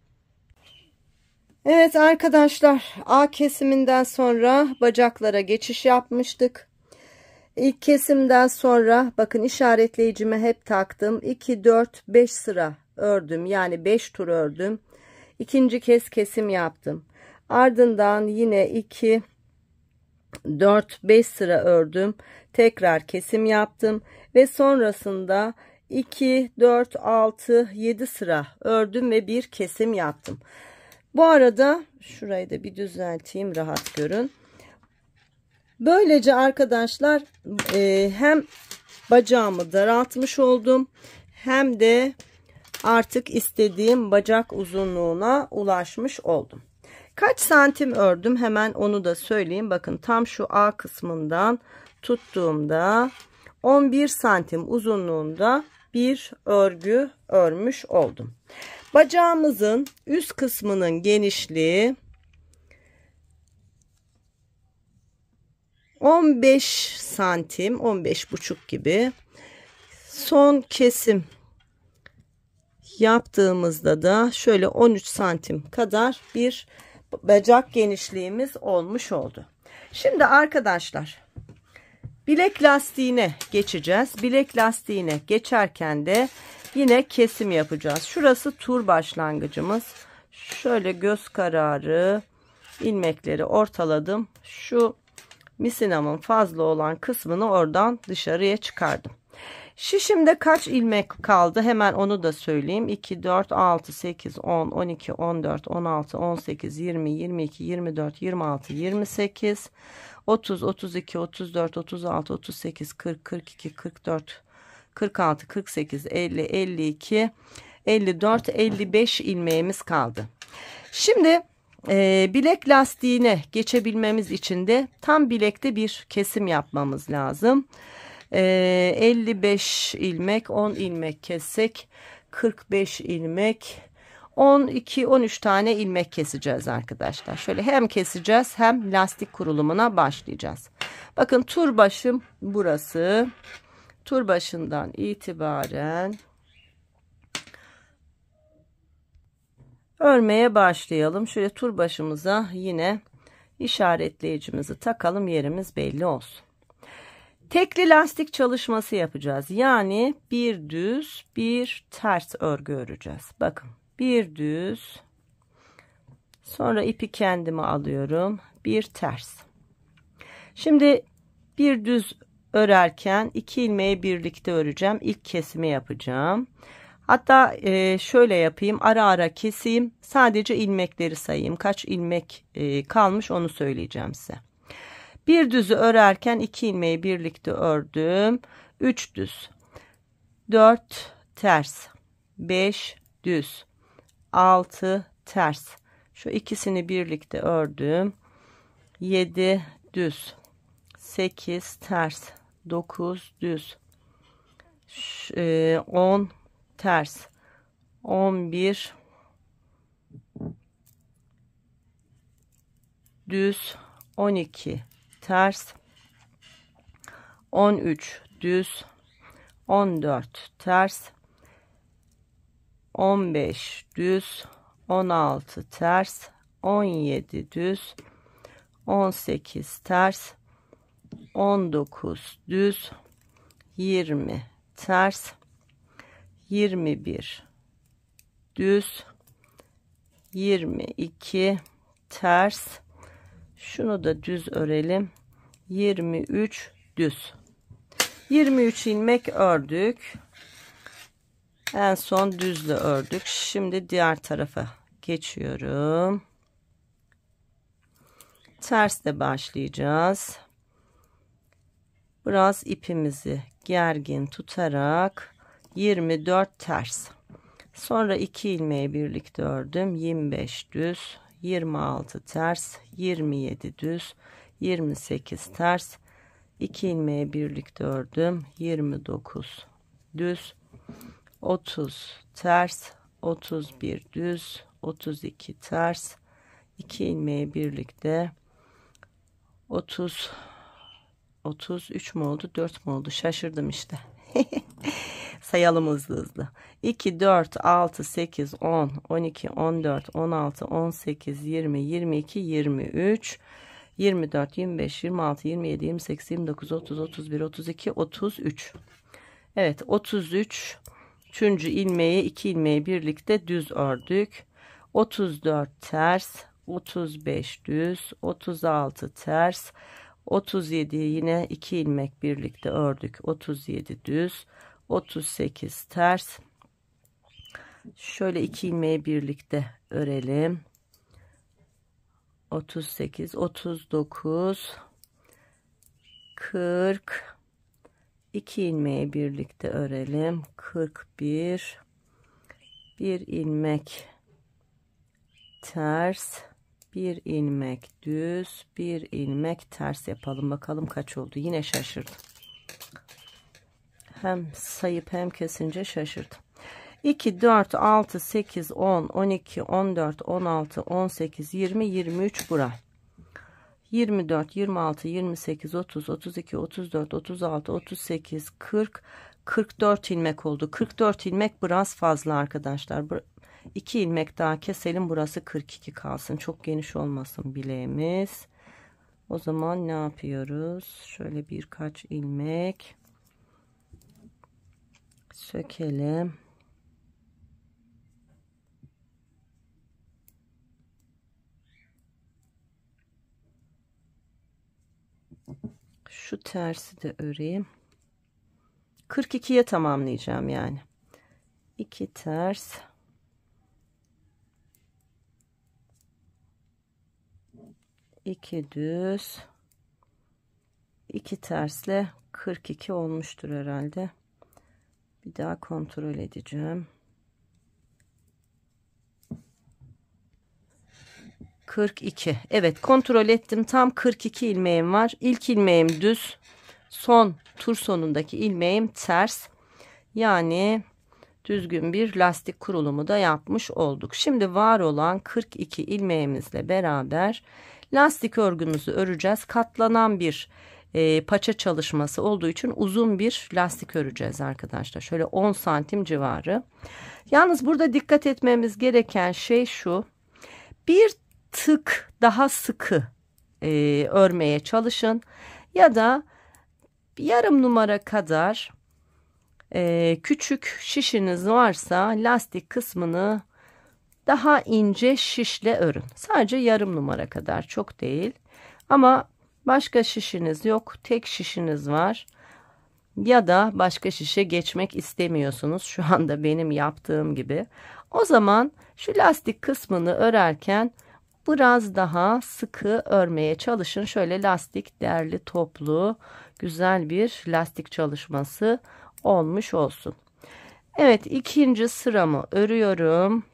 Evet arkadaşlar, A kesiminden sonra bacaklara geçiş yapmıştık. İlk kesimden sonra bakın, işaretleyicimi hep taktım. 2, 4, 5 sıra ördüm. Yani 5 tur ördüm. İkinci kez kesim yaptım. Ardından yine 2, 4, 5 sıra ördüm. Tekrar kesim yaptım. Ve sonrasında 2, 4, 6, 7 sıra ördüm ve bir kesim yaptım. Bu arada şurayı da bir düzelteyim, rahat görün. Böylece arkadaşlar hem bacağımı daraltmış oldum, hem de artık istediğim bacak uzunluğuna ulaşmış oldum. Kaç santim ördüm hemen onu da söyleyeyim. Bakın, tam şu A kısmından tuttuğumda 11 santim uzunluğunda bir örgü örmüş oldum. Bacağımızın üst kısmının genişliği 15 santim, 15,5 gibi. Son kesim yaptığımızda da şöyle 13 santim kadar bir bacak genişliğimiz olmuş oldu. Şimdi arkadaşlar, bilek lastiğine geçeceğiz. Bilek lastiğine geçerken de yine kesim yapacağız. Şurası tur başlangıcımız. Şöyle göz kararı ilmekleri ortaladım. Şu misinamın fazla olan kısmını oradan dışarıya çıkardım. Şişimde kaç ilmek kaldı hemen onu da söyleyeyim. 2, 4, 6, 8, 10, 12, 14, 16, 18, 20, 22, 24, 26, 28, 30, 32, 34, 36, 38, 40, 42, 44, 46, 48, 50, 52, 54, 55 ilmeğimiz kaldı. Şimdi bilek lastiğine geçebilmemiz için de tam bilekte bir kesim yapmamız lazım. 55 ilmek, 10 ilmek kessek 45 ilmek, 12-13 tane ilmek keseceğiz arkadaşlar. Şöyle hem keseceğiz hem lastik kurulumuna başlayacağız. Bakın, tur başım burası. Tur başından itibaren örmeye başlayalım. Şöyle tur başımıza yine işaretleyicimizi takalım, yerimiz belli olsun. Tekli lastik çalışması yapacağız. Yani bir düz bir ters örgü öreceğiz. Bakın, bir düz, sonra ipi kendime alıyorum, bir ters. Şimdi bir düz örerken 2 ilmeği birlikte öreceğim. İlk kesimi yapacağım. Hatta şöyle yapayım, ara ara keseyim, sadece ilmekleri sayayım. Kaç ilmek kalmış onu söyleyeceğim size. Bir düzü örerken 2 ilmeği birlikte ördüm. 3 düz, 4 ters, 5 düz, 6 ters. Şu ikisini birlikte ördüm. 7 düz, 8 ters, 9 düz, 10 ters, 11 düz, 12 ters, 13 düz, 14 ters, 15 düz, 16 ters, 17 düz, 18 ters, 19 düz, 20 ters, 21 düz, 22 ters, şunu da düz örelim, 23 düz. 23 ilmek ördük. En son düzle ördük. Şimdi diğer tarafa geçiyorum. Tersle başlayacağız. Biraz ipimizi gergin tutarak 24 ters. Sonra 2 ilmeği birlikte ördüm. 25 düz, 26 ters, 27 düz, 28 ters. 2 ilmeği birlikte ördüm. 29 düz, 30 ters, 31 düz, 32 ters. 2 ilmeği birlikte 33 mü oldu, 4 mü oldu? Şaşırdım işte. Sayalım hızlı hızlı. 2, 4, 6, 8, 10, 12, 14, 16, 18, 20, 22, 23, 24, 25, 26, 27, 28, 29, 30, 31, 32, 33. Evet, 33. Üçüncü ilmeği 2 ilmeği birlikte düz ördük. 34 ters, 35 düz, 36 ters, 37 yine 2 ilmek birlikte ördük. 37 düz, 38 ters. Şöyle 2 ilmeği birlikte örelim. 38, 39, 40, 2 ilmeği birlikte örelim. 41, bir ilmek ters, bir ilmek düz, bir ilmek ters yapalım. Bakalım kaç oldu. Yine şaşırdım. Hem sayıp hem kesince şaşırdım. 2, 4, 6, 8, 10, 12, 14, 16, 18, 20, 23 bura. 24, 26, 28, 30, 32, 34, 36, 38, 40, 44 ilmek oldu. 44 ilmek biraz fazla arkadaşlar. 2 ilmek daha keselim. Burası 42 kalsın. Çok geniş olmasın bileğimiz. O zaman ne yapıyoruz? Şöyle birkaç ilmek sökelim. Şu tersi de öreyim. 42'ye tamamlayacağım yani. 2 ters, 2 düz, 2 tersle 42 olmuştur herhalde. Bir daha kontrol edeceğim. 42. Evet, kontrol ettim. Tam 42 ilmeğim var. İlk ilmeğim düz. Son tur sonundaki ilmeğim ters. Yani düzgün bir lastik kurulumu da yapmış olduk. Şimdi var olan 42 ilmeğimizle beraber lastik örgümüzü öreceğiz. Katlanan bir paça çalışması olduğu için uzun bir lastik öreceğiz arkadaşlar. Şöyle 10 santim civarı. Yalnız burada dikkat etmemiz gereken şey şu. Bir tık daha sıkı örmeye çalışın. Ya da yarım numara kadar küçük şişiniz varsa lastik kısmını daha ince şişle örün. Sadece yarım numara kadar, çok değil. Ama başka şişiniz yok, tek şişiniz var ya da başka şişe geçmek istemiyorsunuz, şu anda benim yaptığım gibi. O zaman şu lastik kısmını örerken biraz daha sıkı örmeye çalışın. Şöyle lastik derli toplu güzel bir lastik çalışması olmuş olsun. Evet, ikinci sıramı örüyorum.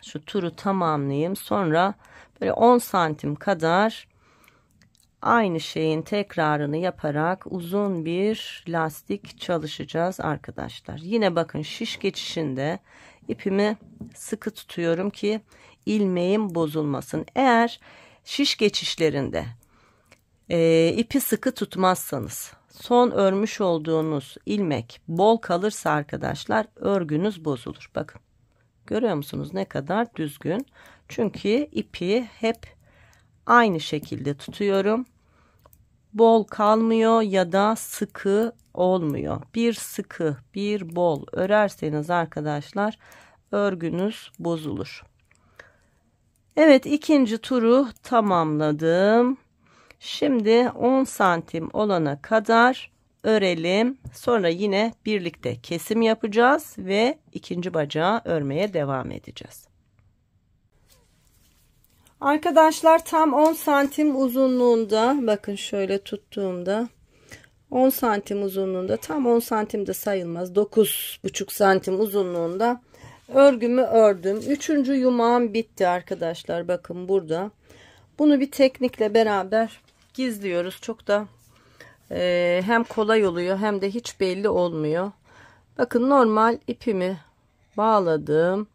Şu turu tamamlayayım. Sonra böyle 10 santim kadar aynı şeyin tekrarını yaparak uzun bir lastik çalışacağız arkadaşlar. Yine bakın, şiş geçişinde ipimi sıkı tutuyorum ki ilmeğim bozulmasın. Eğer şiş geçişlerinde ipi sıkı tutmazsanız, son örmüş olduğunuz ilmek bol kalırsa arkadaşlar örgünüz bozulur. Bakın, görüyor musunuz ne kadar düzgün? Çünkü ipi hep aynı şekilde tutuyorum. Bol kalmıyor ya da sıkı olmuyor. Bir sıkı, bir bol örerseniz arkadaşlar örgünüz bozulur. Evet, ikinci turu tamamladım. Şimdi 10 santim olana kadar örelim. Sonra yine birlikte kesim yapacağız ve ikinci bacağı örmeye devam edeceğiz. Arkadaşlar tam 10 santim uzunluğunda, bakın şöyle tuttuğumda 10 santim uzunluğunda, tam 10 santim de sayılmaz, 9,5 santim uzunluğunda örgümü ördüm. Üçüncü yumağım bitti arkadaşlar. Bakın burada. Bunu bir teknikle beraber gizliyoruz. Çok da hem kolay oluyor hem de hiç belli olmuyor. Bakın, normal ipimi bağladım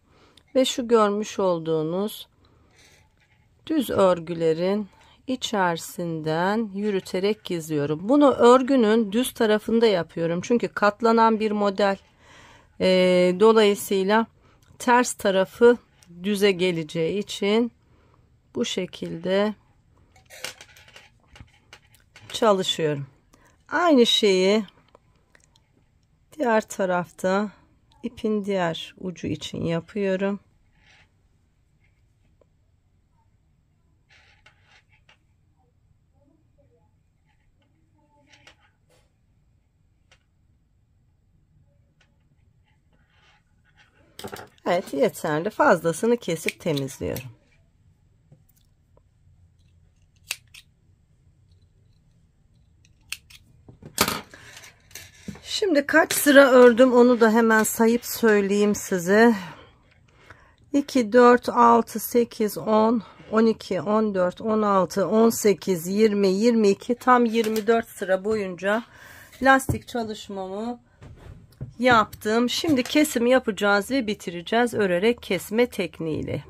ve şu görmüş olduğunuz düz örgülerin içerisinden yürüterek gizliyorum. Bunu örgünün düz tarafında yapıyorum. Çünkü katlanan bir model. Dolayısıyla ters tarafı düze geleceği için bu şekilde çalışıyorum. Aynı şeyi diğer tarafta ipin diğer ucu için yapıyorum. Evet, yeterli. Fazlasını kesip temizliyorum. Şimdi kaç sıra ördüm onu da hemen sayıp söyleyeyim size. 2, 4, 6, 8, 10, 12, 14, 16, 18, 20, 22, tam 24 sıra boyunca lastik çalışmamı yaptım. Şimdi kesim yapacağız ve bitireceğiz örerek kesme tekniğiyle.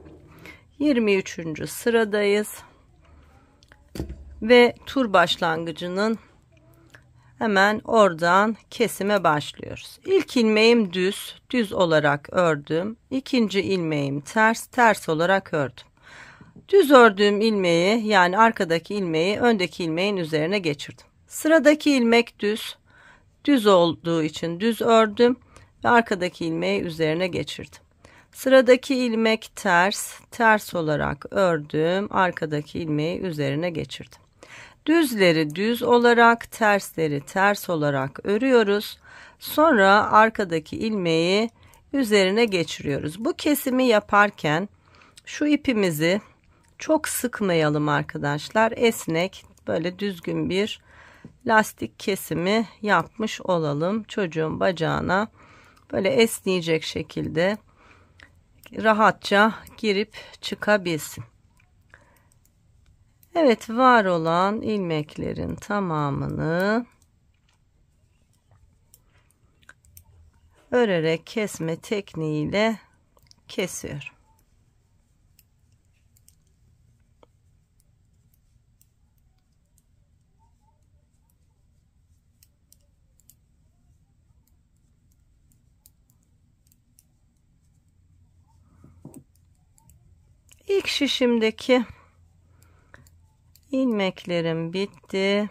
23. sıradayız ve tur başlangıcının hemen oradan kesime başlıyoruz. İlk ilmeğim düz olarak ördüm. İkinci ilmeğim ters olarak ördüm. Düz ördüğüm ilmeği, yani arkadaki ilmeği öndeki ilmeğin üzerine geçirdim. Sıradaki ilmek düz olduğu için düz ördüm ve arkadaki ilmeği üzerine geçirdim. Sıradaki ilmek ters olarak ördüm, arkadaki ilmeği üzerine geçirdim. Düzleri düz olarak, tersleri ters olarak örüyoruz. Sonra arkadaki ilmeği üzerine geçiriyoruz. Bu kesimi yaparken şu ipimizi çok sıkmayalım arkadaşlar. Esnek, böyle düzgün bir lastik kesimi yapmış olalım. Çocuğun bacağına böyle esneyecek şekilde rahatça girip çıkabilsin. Evet, var olan ilmeklerin tamamını örerek kesme tekniğiyle kesiyorum. İlk şişimdeki ilmeklerim bitti.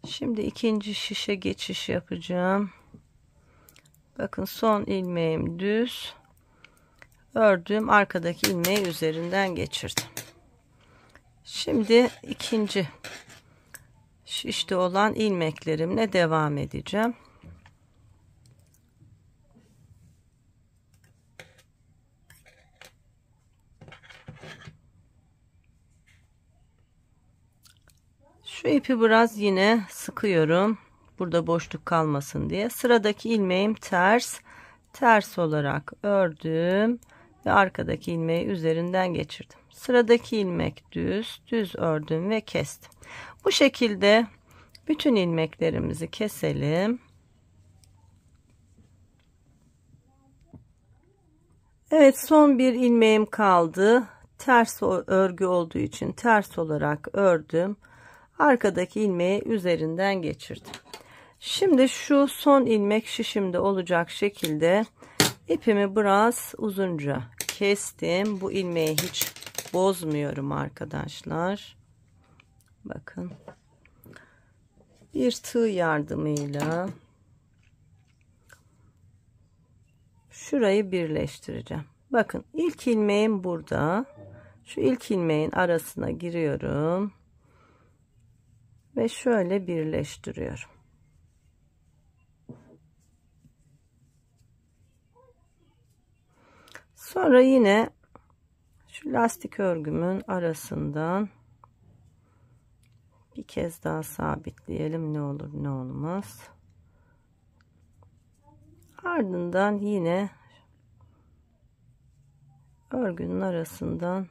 Şimdi ikinci şişe geçiş yapacağım. Bakın, son ilmeğim düz. Ördüğüm arkadaki ilmeği üzerinden geçirdim. Şimdi ikinci şişte olan ilmeklerimle devam edeceğim. Şu ipi biraz yine sıkıyorum. Burada boşluk kalmasın diye. Sıradaki ilmeğim ters olarak ördüm ve arkadaki ilmeği üzerinden geçirdim. Sıradaki ilmek düz ördüm ve kestim. Bu şekilde bütün ilmeklerimizi keselim. Evet, son bir ilmeğim kaldı. ters örgü olduğu için ters olarak ördüm. Arkadaki ilmeği üzerinden geçirdim. Şimdi şu son ilmek şişimde olacak şekilde ipimi biraz uzunca kestim. Bu ilmeği hiç bozmuyorum arkadaşlar. Bakın. Bir tığ yardımıyla şurayı birleştireceğim. Bakın ilk ilmeğim burada. Şu ilk ilmeğin arasına giriyorum. Ve şöyle birleştiriyorum. Sonra yine şu lastik örgümün arasından bir kez daha sabitleyelim, ne olur ne olmaz. Ardından yine örgünün arasından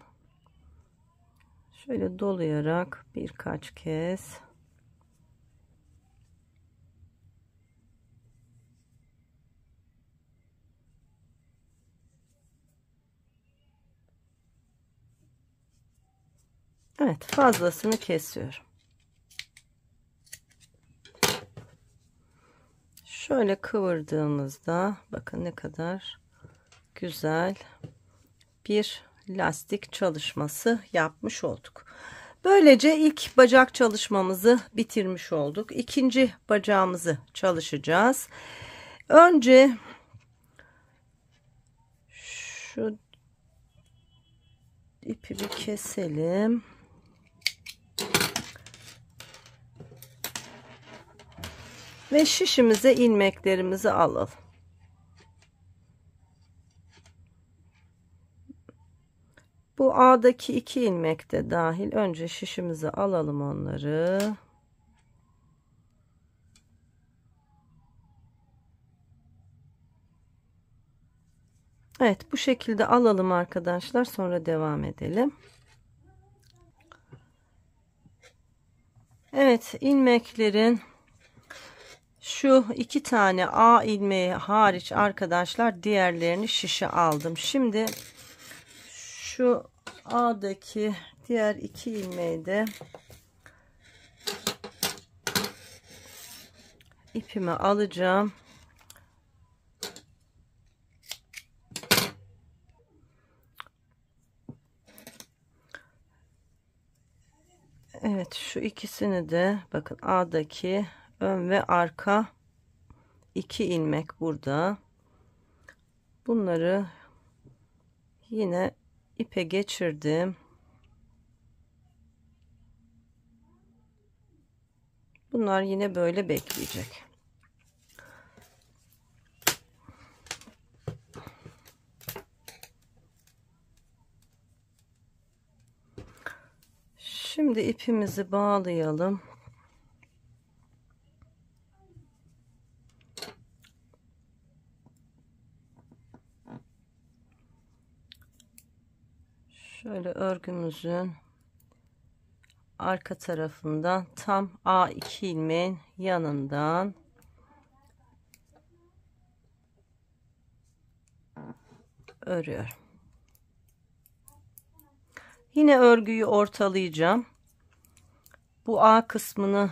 şöyle dolayarak birkaç kez evet, fazlasını kesiyorum. Şöyle kıvırdığımızda bakın ne kadar güzel bir lastik çalışması yapmış olduk. Böylece ilk bacak çalışmamızı bitirmiş olduk. İkinci bacağımızı çalışacağız. Önce şu ipi bir keselim. Ve şişimize ilmeklerimizi alalım. Bu A'daki 2 ilmek de dahil. Önce şişimize alalım onları. Evet, bu şekilde alalım arkadaşlar. Sonra devam edelim. Evet, ilmeklerin şu 2 tane A ilmeği hariç arkadaşlar diğerlerini şişe aldım. Şimdi şu A'daki diğer 2 ilmeği de ipimi alacağım. Evet, şu ikisini de bakın, A'daki ön ve arka 2 ilmek burada. Bunları yine ipe geçirdim. Bunlar yine böyle bekleyecek. Şimdi ipimizi bağlayalım. Şöyle örgümüzün arka tarafından tam A2 ilmeğin yanından örüyorum. Yine örgüyü ortalayacağım. Bu A kısmını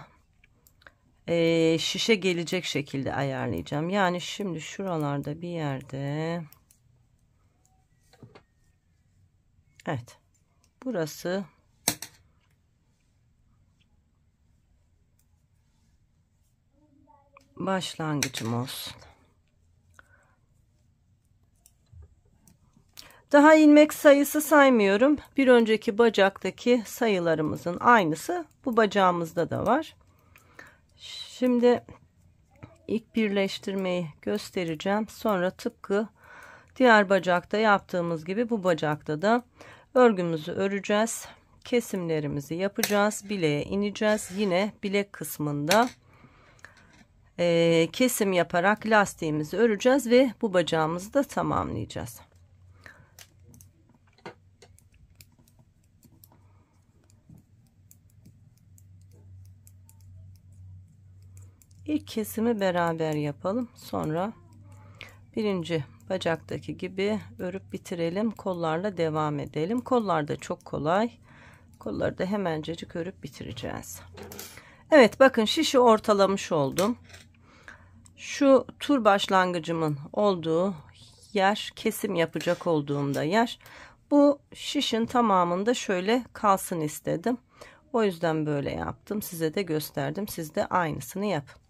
şişe gelecek şekilde ayarlayacağım. Yani şimdi şuralarda bir yerde, evet, burası başlangıcım olsun. Daha ilmek sayısı saymıyorum. Bir önceki bacaktaki sayılarımızın aynısı bu bacağımızda da var. Şimdi ilk birleştirmeyi göstereceğim. Sonra tıpkı diğer bacakta yaptığımız gibi bu bacakta da örgümüzü öreceğiz. Kesimlerimizi yapacağız. Bileğe ineceğiz. Yine bilek kısmında kesim yaparak lastiğimizi öreceğiz ve bu bacağımızı da tamamlayacağız. İlk kesimi beraber yapalım. Sonra birinci bacaktaki gibi örüp bitirelim. Kollarla devam edelim. Kollar da çok kolay. Kolları da hemencecik örüp bitireceğiz. Evet, bakın şişi ortalamış oldum. Şu tur başlangıcımın olduğu yer, kesim yapacak olduğumda yer. Bu şişin tamamında şöyle kalsın istedim. O yüzden böyle yaptım. Size de gösterdim. Siz de aynısını yapın.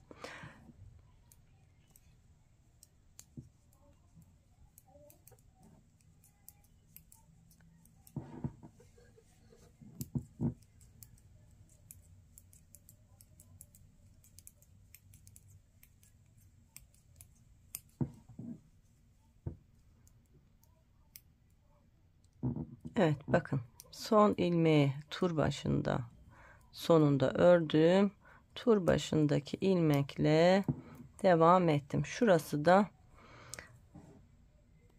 Evet, bakın son ilmeği tur başında sonunda ördüm. Tur başındaki ilmekle devam ettim. Şurası da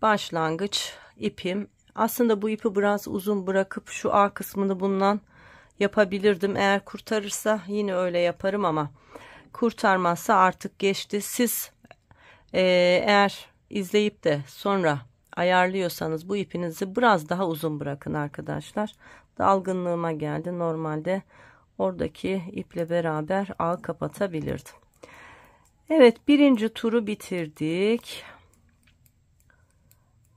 başlangıç ipim. Aslında bu ipi biraz uzun bırakıp şu A kısmını bundan yapabilirdim. Eğer kurtarırsa yine öyle yaparım ama kurtarmazsa artık geçti. Siz eğer izleyip de sonra ayarlıyorsanız bu ipinizi biraz daha uzun bırakın arkadaşlar. Dalgınlığıma geldi. Normalde oradaki iple beraber ağ kapatabilirdim. Evet, birinci turu bitirdik.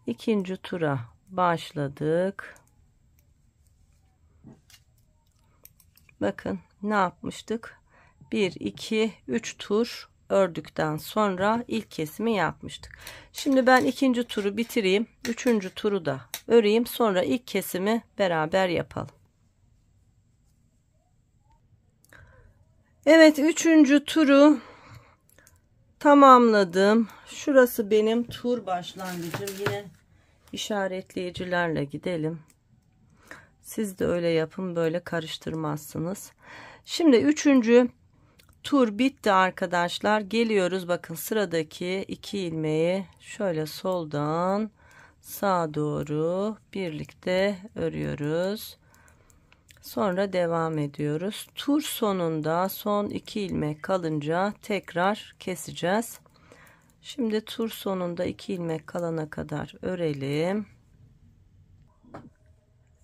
İkinci tura başladık. Bakın ne yapmıştık? 1, 2, 3 tur ördükten sonra ilk kesimi yapmıştık. Şimdi ben ikinci turu bitireyim. Üçüncü turu da öreyim. Sonra ilk kesimi beraber yapalım. Evet, üçüncü turu tamamladım. Şurası benim tur başlangıcım. Yine işaretleyicilerle gidelim. Siz de öyle yapın, böyle karıştırmazsınız. Şimdi üçüncü tur bitti arkadaşlar. Geliyoruz, bakın sıradaki iki ilmeği şöyle soldan sağa doğru birlikte örüyoruz. Sonra devam ediyoruz. Tur sonunda son iki ilmek kalınca tekrar keseceğiz. Şimdi tur sonunda iki ilmek kalana kadar örelim.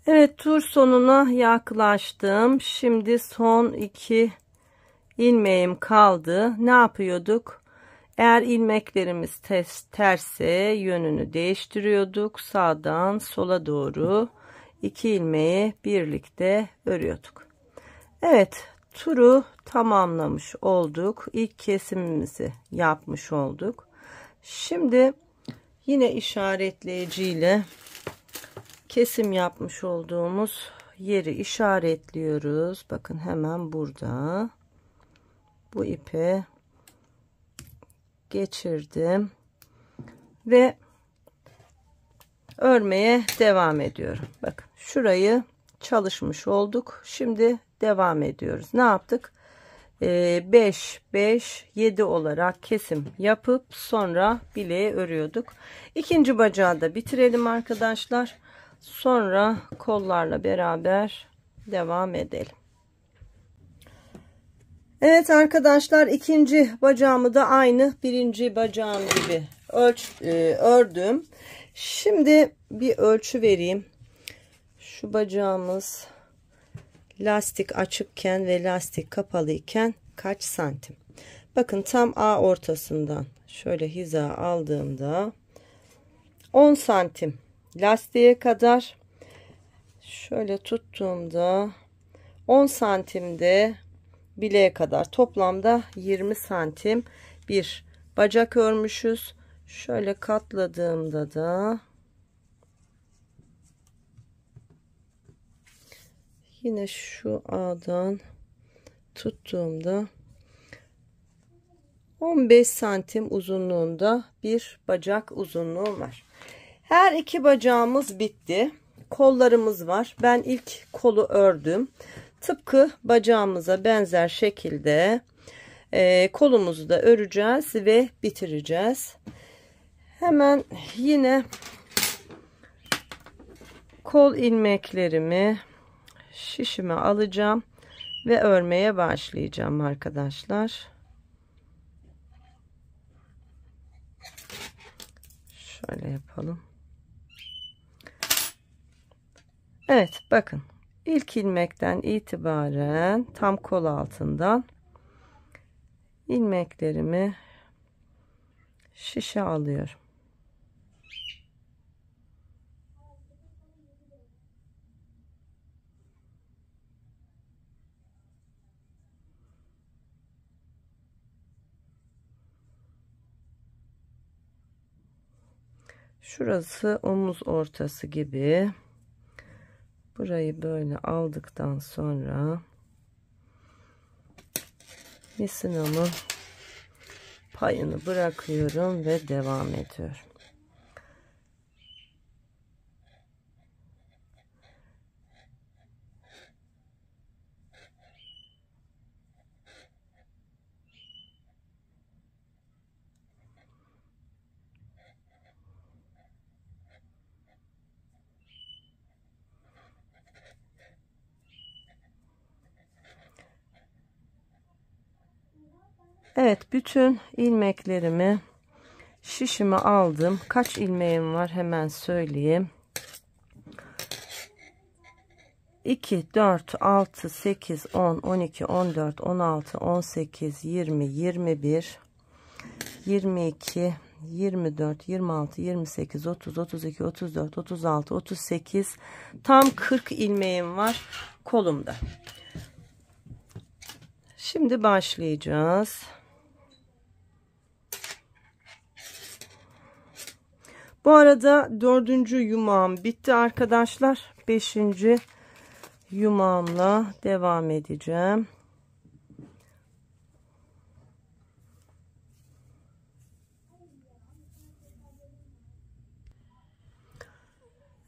Evet, tur sonuna yaklaştım. Şimdi son iki ilmeğim kaldı. Ne yapıyorduk? Eğer ilmeklerimiz terse yönünü değiştiriyorduk. Sağdan sola doğru iki ilmeği birlikte örüyorduk. Evet, turu tamamlamış olduk. İlk kesimimizi yapmış olduk. Şimdi yine işaretleyiciyle kesim yapmış olduğumuz yeri işaretliyoruz. Bakın hemen burada. Bu ipe geçirdim ve örmeye devam ediyorum. Bakın şurayı çalışmış olduk. Şimdi devam ediyoruz. Ne yaptık? 5 5 7 olarak kesim yapıp sonra bileği örüyorduk. İkinci bacağı da bitirelim arkadaşlar. Sonra kollarla beraber devam edelim. Evet arkadaşlar, ikinci bacağımı da aynı birinci bacağım gibi ördüm. Şimdi bir ölçü vereyim. Şu bacağımız lastik açıkken ve lastik kapalıyken kaç santim? Bakın tam A ortasından şöyle hiza aldığımda 10 santim lastiğe kadar, şöyle tuttuğumda 10 santimde bileğe kadar, toplamda 20 santim bir bacak örmüşüz. Şöyle katladığımda da yine şu A'dan tuttuğumda 15 santim uzunluğunda bir bacak uzunluğu var. Her iki bacağımız bitti. Kollarımız var. Ben ilk kolu ördüm. Tıpkı bacağımıza benzer şekilde kolumuzu da öreceğiz ve bitireceğiz. Hemen yine kol ilmeklerimi şişime alacağım ve örmeye başlayacağım arkadaşlar. Şöyle yapalım. Evet, bakın. İlk ilmekten itibaren tam kol altından ilmeklerimi şişe alıyorum. Şurası omuz ortası gibi. Burayı böyle aldıktan sonra misinamın payını bırakıyorum ve devam ediyorum. Evet, bütün ilmeklerimi şişime aldım. Kaç ilmeğim var hemen söyleyeyim. 2, 4, 6, 8, 10, 12, 14, 16, 18, 20, 21, 22, 24, 26, 28, 30, 32, 34, 36, 38. Tam 40 ilmeğim var kolumda. Şimdi başlayacağız. Bu arada 4. yumağım bitti arkadaşlar. 5. yumağımla devam edeceğim.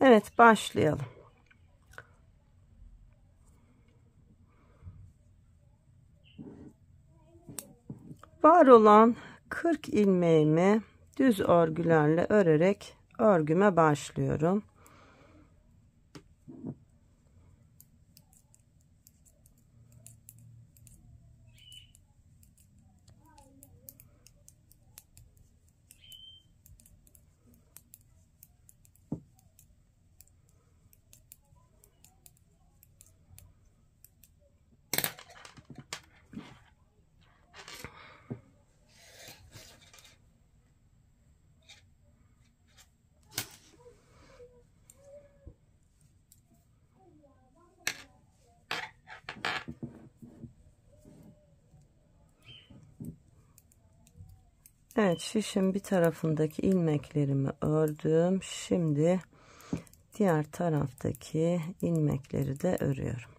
Evet, başlayalım. Var olan 40 ilmeğimi düz örgülerle örerek örgüme başlıyorum. Evet, şişin bir tarafındaki ilmeklerimi ördüm. Şimdi diğer taraftaki ilmekleri de örüyorum.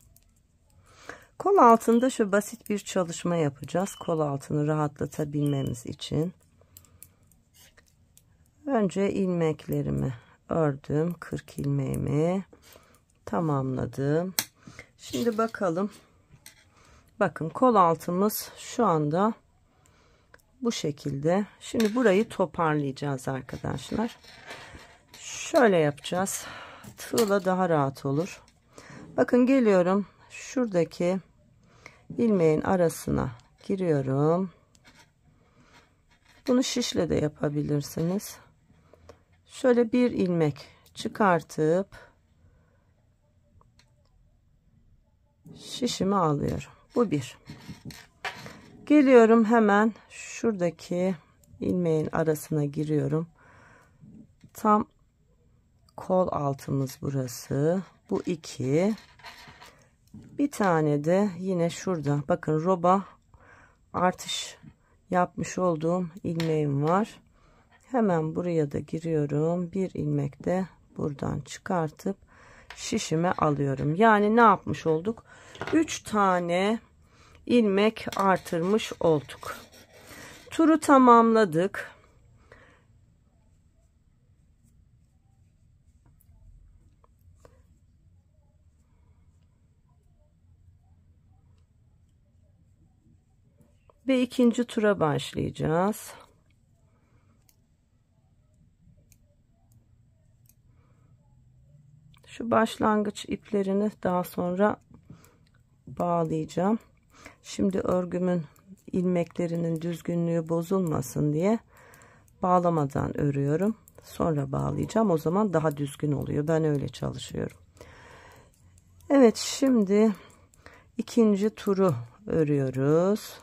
Kol altında şu basit bir çalışma yapacağız. Kol altını rahatlatabilmemiz için. Önce ilmeklerimi ördüm. 40 ilmeğimi tamamladım. Şimdi bakalım. Bakın, kol altımız şu anda bu şekilde. Şimdi burayı toparlayacağız arkadaşlar. Şöyle yapacağız. Tığla daha rahat olur. Bakın, geliyorum. Şuradaki ilmeğin arasına giriyorum. Bunu şişle de yapabilirsiniz. Şöyle bir ilmek çıkartıp şişimi alıyorum. Bu bir. Geliyorum, hemen şuradaki ilmeğin arasına giriyorum. Tam kol altımız burası. Bu 2. Bir tane de yine şurada. Bakın, roba artış yapmış olduğum ilmeğim var. Hemen buraya da giriyorum. Bir ilmek de buradan çıkartıp şişime alıyorum. Yani ne yapmış olduk? 3 tane ilmek artırmış olduk. Turu tamamladık. Ve ikinci tura başlayacağız. Şu başlangıç iplerini daha sonra bağlayacağım. Şimdi örgümün ilmeklerinin düzgünlüğü bozulmasın diye bağlamadan örüyorum. Sonra bağlayacağım. O zaman daha düzgün oluyor. Ben öyle çalışıyorum. Evet, şimdi ikinci turu örüyoruz.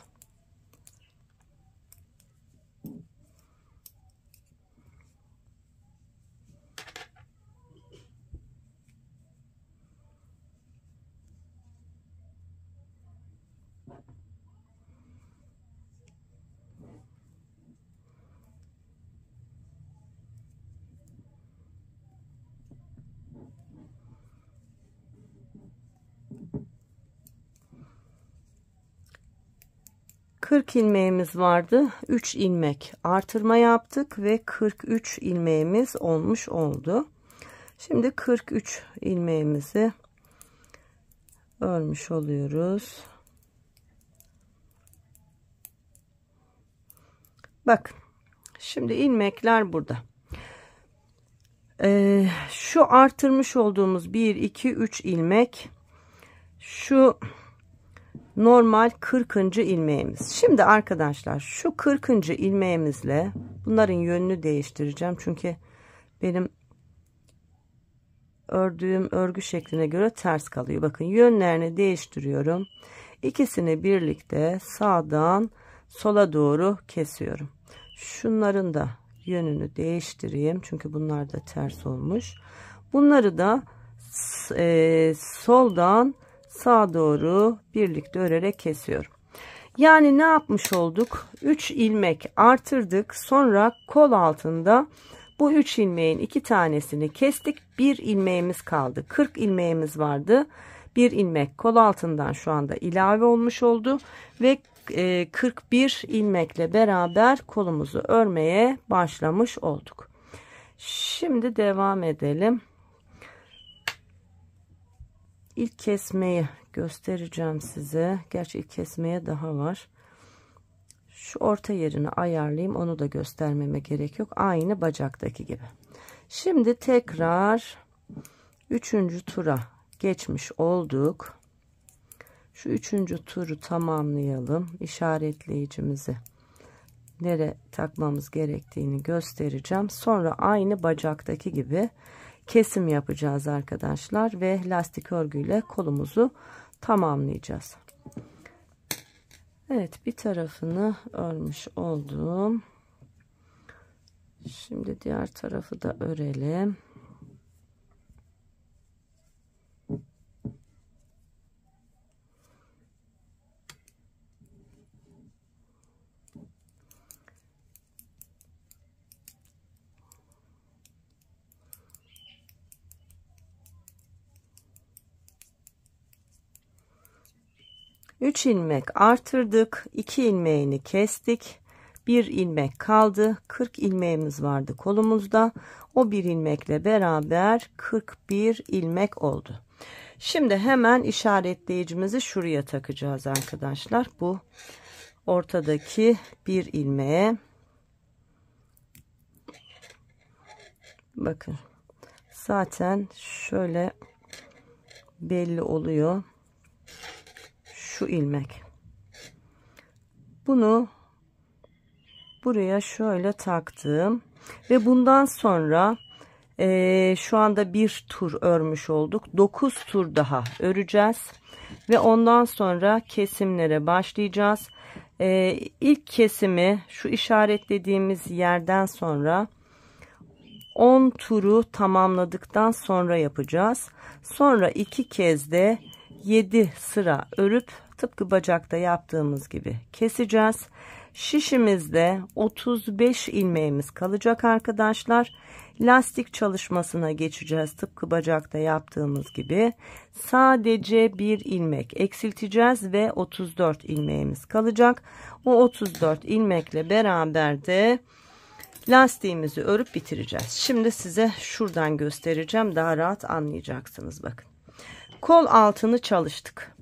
Kırk ilmeğimiz vardı. 3 ilmek artırma yaptık ve 43 ilmeğimiz olmuş oldu. Şimdi 43 ilmeğimizi örmüş oluyoruz. Bakın. Şimdi ilmekler burada. Şu artırmış olduğumuz 1, 2, 3 ilmek. Şu normal 40. ilmeğimiz. Şimdi arkadaşlar şu 40. ilmeğimizle bunların yönünü değiştireceğim. Çünkü benim ördüğüm örgü şekline göre ters kalıyor. Bakın yönlerini değiştiriyorum. İkisini birlikte sağdan sola doğru kesiyorum. Şunların da yönünü değiştireyim. Çünkü bunlar da ters olmuş. Bunları da soldan sağa doğru birlikte örerek kesiyorum. Yani ne yapmış olduk? 3 ilmek artırdık. Sonra kol altında bu 3 ilmeğin 2 tanesini kestik. 1 ilmeğimiz kaldı. 40 ilmeğimiz vardı. 1 ilmek kol altından şu anda ilave olmuş oldu. Ve 41 ilmekle beraber kolumuzu örmeye başlamış olduk. Şimdi devam edelim. İlk kesmeyi göstereceğim size. Gerçi ilk kesmeye daha var. Şu orta yerini ayarlayayım. Onu da göstermeme gerek yok. Aynı bacaktaki gibi. Şimdi tekrar 3. tura geçmiş olduk. Şu 3. turu tamamlayalım. İşaretleyicimizi nereye takmamız gerektiğini göstereceğim. Sonra aynı bacaktaki gibi kesim yapacağız arkadaşlar ve lastik örgüyle kolumuzu tamamlayacağız. Evet, bir tarafını örmüş oldum. Şimdi diğer tarafı da örelim. Üç ilmek artırdık. 2 ilmeğini kestik. 1 ilmek kaldı. 40 ilmeğimiz vardı kolumuzda. O 1 ilmekle beraber 41 ilmek oldu. Şimdi hemen işaretleyicimizi şuraya takacağız arkadaşlar. Bu ortadaki 1 ilmeğe. Bakın. Zaten şöyle belli oluyor. Şu ilmek. Bunu buraya şöyle taktım ve bundan sonra şu anda bir tur örmüş olduk. 9 tur daha öreceğiz ve ondan sonra kesimlere başlayacağız. İlk kesimi şu işaretlediğimiz yerden sonra 10 turu tamamladıktan sonra yapacağız. Sonra 2 kez de 7 sıra örüp tıpkı bacakta yaptığımız gibi keseceğiz. Şişimizde 35 ilmeğimiz kalacak arkadaşlar. Lastik çalışmasına geçeceğiz tıpkı bacakta yaptığımız gibi. Sadece bir ilmek eksilteceğiz ve 34 ilmeğimiz kalacak. O 34 ilmekle beraber de lastiğimizi örüp bitireceğiz. Şimdi size şuradan göstereceğim, daha rahat anlayacaksınız. Bakın. Kol altını çalıştık.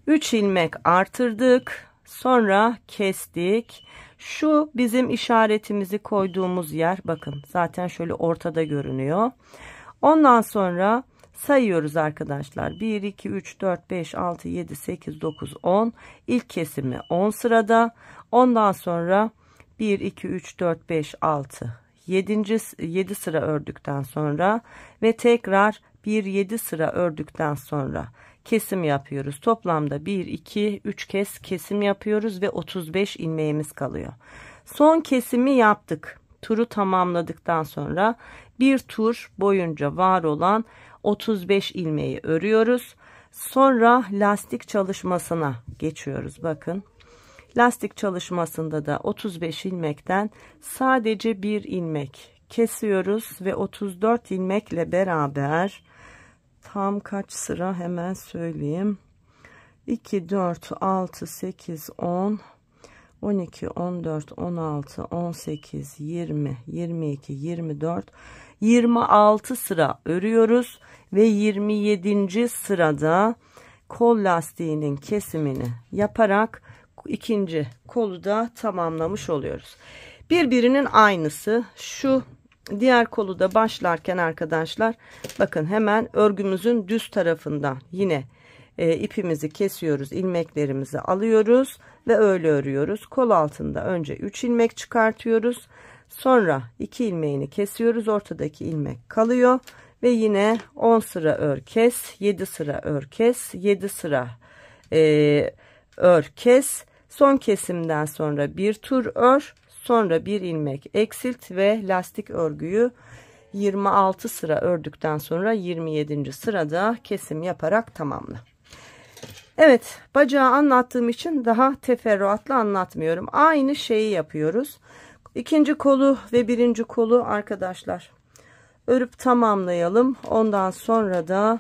3 ilmek artırdık. Sonra kestik. Şu bizim işaretimizi koyduğumuz yer. Bakın zaten şöyle ortada görünüyor. Ondan sonra sayıyoruz arkadaşlar. 1, 2, 3, 4, 5, 6, 7, 8, 9, 10. İlk kesimi 10 sırada. Ondan sonra 1, 2, 3, 4, 5, 6, 7 sıra ördükten sonra ve tekrar bir 7 sıra ördükten sonra kesim yapıyoruz. Toplamda 1 2 3 kez kesim yapıyoruz ve 35 ilmeğimiz kalıyor. Son kesimi yaptık. Turu tamamladıktan sonra bir tur boyunca var olan 35 ilmeği örüyoruz. Sonra lastik çalışmasına geçiyoruz. Bakın. Lastik çalışmasında da 35 ilmekten sadece bir ilmek kesiyoruz ve 34 ilmekle beraber tam kaç sıra hemen söyleyeyim. 2 4 6 8 10 12 14 16 18 20 22 24 26 sıra örüyoruz ve 27. sırada kol lastiğinin kesimini yaparak ikinci kolu da tamamlamış oluyoruz. Birbirinin aynısı. Şu diğer kolu da başlarken arkadaşlar bakın hemen örgümüzün düz tarafından yine ipimizi kesiyoruz, ilmeklerimizi alıyoruz ve öyle örüyoruz. Kol altında önce 3 ilmek çıkartıyoruz, sonra 2 ilmeğini kesiyoruz, ortadaki ilmek kalıyor ve yine 10 sıra ör kes, 7 sıra ör kes, 7 sıra ör kes. Son kesimden sonra bir tur ör, sonra bir ilmek eksilt ve lastik örgüyü 26 sıra ördükten sonra 27. sırada kesim yaparak tamamla. Evet, bacağı anlattığım için daha teferruatlı anlatmıyorum. Aynı şeyi yapıyoruz. İkinci kolu ve birinci kolu arkadaşlar örüp tamamlayalım. Ondan sonra da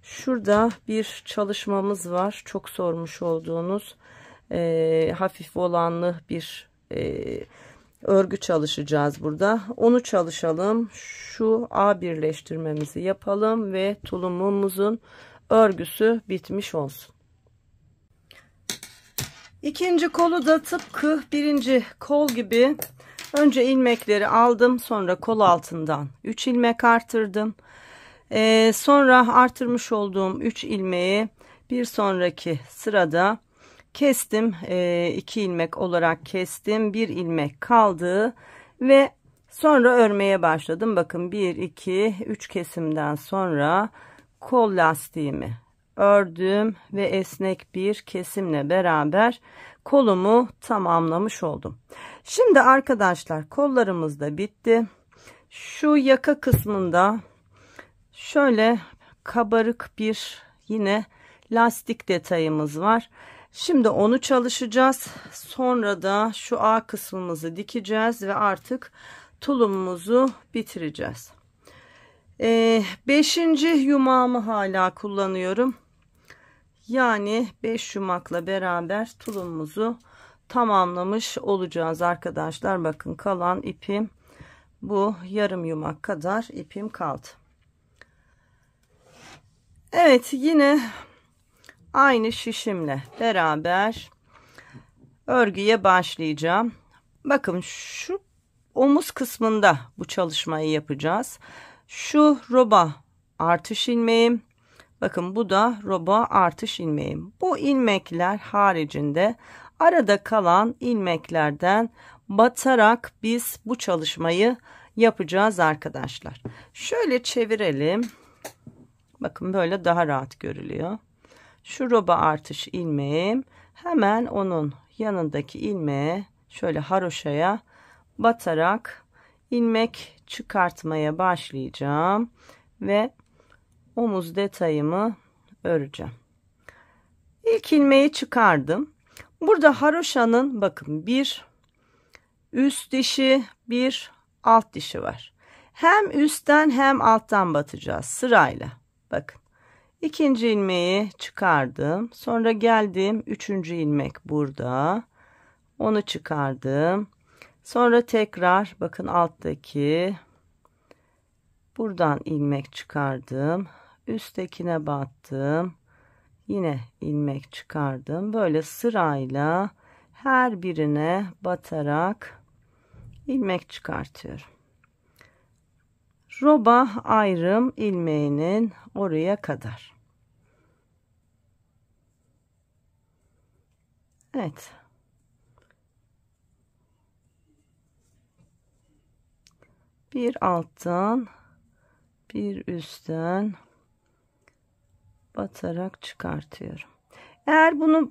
şurada bir çalışmamız var. Çok sormuş olduğunuz hafif volanlı bir örgü çalışacağız burada. Onu çalışalım. Şu A birleştirmemizi yapalım ve tulumumuzun örgüsü bitmiş olsun. İkinci kolu da tıpkı birinci kol gibi önce ilmekleri aldım, sonra kol altından 3 ilmek artırdım. Sonra artırmış olduğum 3 ilmeği bir sonraki sırada kestim. 2 ilmek olarak kestim. 1 ilmek kaldı ve sonra örmeye başladım. Bakın 1 2 3 kesimden sonra kol lastiğimi ördüm ve esnek bir kesimle beraber kolumu tamamlamış oldum. Şimdi arkadaşlar kollarımız da bitti. Şu yaka kısmında şöyle kabarık bir yine lastik detayımız var. Şimdi onu çalışacağız. Sonra da şu A kısmımızı dikeceğiz ve artık tulumumuzu bitireceğiz. 5. yumağımı hala kullanıyorum. Yani 5 yumakla beraber tulumumuzu tamamlamış olacağız arkadaşlar. Bakın kalan ipim bu, yarım yumak kadar ipim kaldı. Evet, yine aynı şişimle beraber örgüye başlayacağım. Bakın şu omuz kısmında bu çalışmayı yapacağız. Şu roba artış ilmeğim. Bakın bu da roba artış ilmeğim. Bu ilmekler haricinde arada kalan ilmeklerden batarak biz bu çalışmayı yapacağız arkadaşlar. Şöyle çevirelim. Bakın böyle daha rahat görülüyor. Şu roba artış ilmeğim, hemen onun yanındaki ilmeğe şöyle haroşaya batarak ilmek çıkartmaya başlayacağım ve omuz detayımı öreceğim. İlk ilmeği çıkardım. Burada haroşanın bakın bir üst dişi, bir alt dişi var. Hem üstten hem alttan batacağız sırayla. Bakın. İkinci ilmeği çıkardım. Sonra geldim. Üçüncü ilmek burada. Onu çıkardım. Sonra tekrar bakın alttaki buradan ilmek çıkardım. Üsttekine battım. Yine ilmek çıkardım. Böyle sırayla her birine batarak ilmek çıkartıyorum. Roba ayrım ilmeğinin oraya kadar. Evet. bir alttan bir üstten batarak çıkartıyorum. Eğer bunu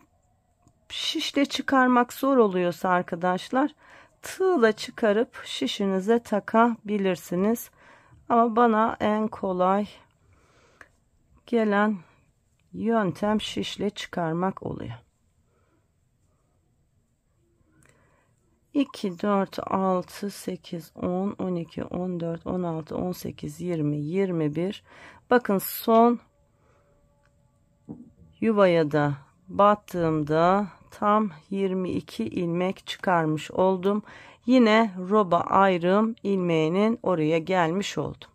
şişle çıkarmak zor oluyorsa arkadaşlar, tığla çıkarıp şişinize takabilirsiniz. Ama bana en kolay gelen yöntem şişle çıkarmak oluyor. 2, 4, 6, 8, 10, 12, 14, 16, 18, 20, 21. Bakın son yuvaya da battığımda tam 22 ilmek çıkarmış oldum. Yine roba ayrım ilmeğinin oraya gelmiş oldum.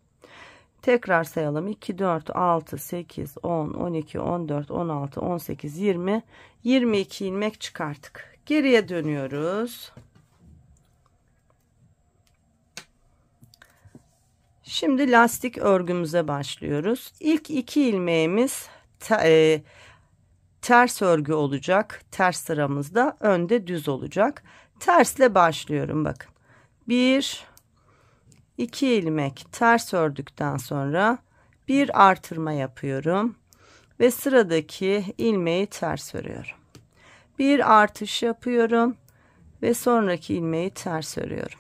Tekrar sayalım. 2, 4, 6, 8, 10, 12, 14, 16, 18, 20, 22 ilmek çıkarttık. Geriye dönüyoruz. Şimdi lastik örgümüze başlıyoruz. İlk 2 ilmeğimiz ters örgü olacak. Ters sıramızda önde düz olacak. Tersle başlıyorum bakın. 1 2 ilmek ters ördükten sonra bir artırma yapıyorum ve sıradaki ilmeği ters örüyorum. Bir artış yapıyorum ve sonraki ilmeği ters örüyorum.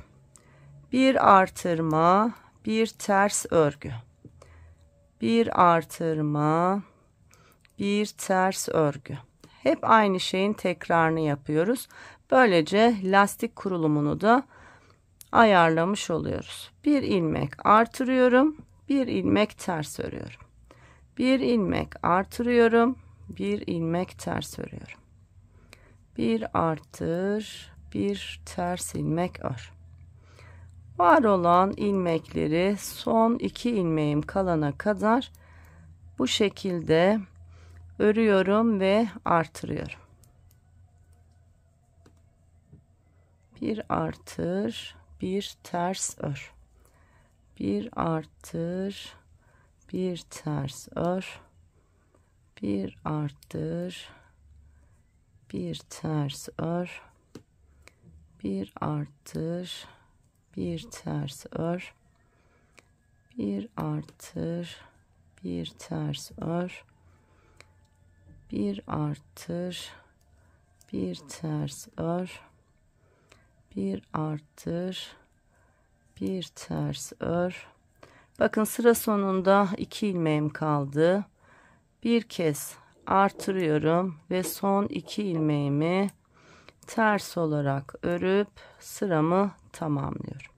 Bir artırma, bir ters örgü. Bir artırma, bir ters örgü. Hep aynı şeyin tekrarını yapıyoruz. Böylece lastik kurulumunu da ayarlamış oluyoruz. Bir ilmek artırıyorum, bir ilmek ters örüyorum. Bir ilmek artırıyorum, bir ilmek ters örüyorum. Bir artır, bir ters ilmek ör. Var olan ilmekleri son 2 ilmeğim kalana kadar bu şekilde örüyorum ve artırıyorum. Bir artır, bir ters ör. Bir artır, bir ters ör. Bir artır, bir ters ör. Bir artır, bir ters ör. Bir artır, bir ters ör. Bir artır, bir ters ör. Bir artır, bir ters ör. Bakın sıra sonunda 2 ilmeğim kaldı. Bir kez artırıyorum ve son 2 ilmeğimi ters olarak örüp sıramı tamamlıyorum.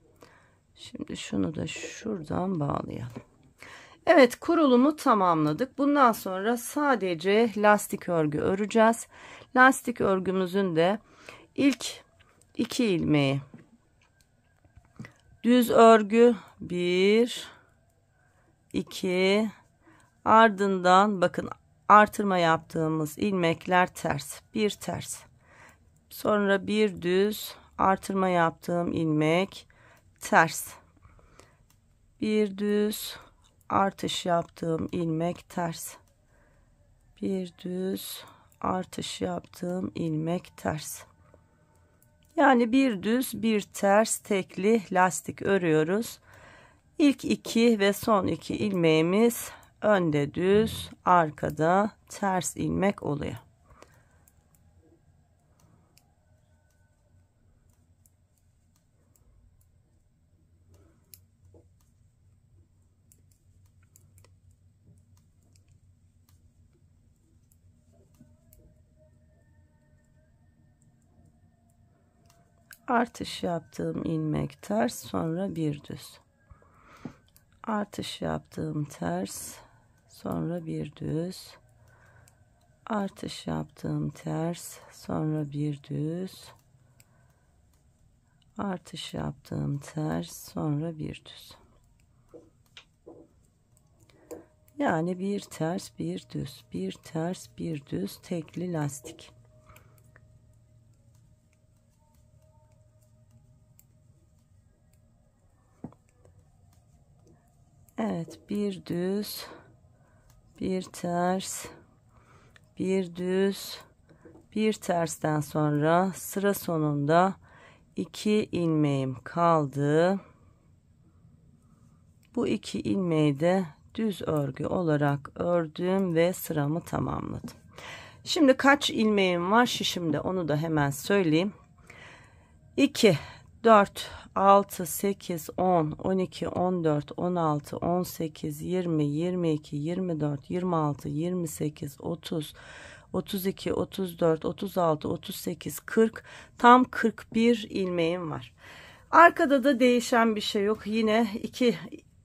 Şimdi şunu da şuradan bağlayalım. Evet, kurulumu tamamladık. Bundan sonra sadece lastik örgü öreceğiz. Lastik örgümüzün de ilk 2 ilmeği düz örgü, 1 2, ardından bakın artırma yaptığımız ilmekler ters, bir ters, sonra bir düz, artırma yaptığım ilmek ters, bir düz, artış yaptığım ilmek ters, bir düz, artış yaptığım ilmek ters. Yani bir düz, bir ters tekli lastik örüyoruz. İlk 2 ve son 2 ilmeğimiz önde düz, arkada ters ilmek oluyor. Artış yaptığım ilmek ters, sonra bir düz. Artış yaptığım ters, sonra bir düz. Artış yaptığım ters, sonra bir düz. Artış yaptığım ters, sonra bir düz. Yani bir ters, bir düz, bir ters, bir düz tekli lastik. Evet, bir düz, bir ters, bir düz, bir tersten sonra sıra sonunda 2 ilmeğim kaldı. bu 2 ilmeği de düz örgü olarak ördüm ve sıramı tamamladım. Şimdi kaç ilmeğim var şişimde, onu da hemen söyleyeyim. 2, 4, 6, 8, 10, 12, 14, 16, 18, 20, 22, 24, 26, 28, 30, 32, 34, 36, 38, 40, tam 41 ilmeğim var. Arkada da değişen bir şey yok. Yine 2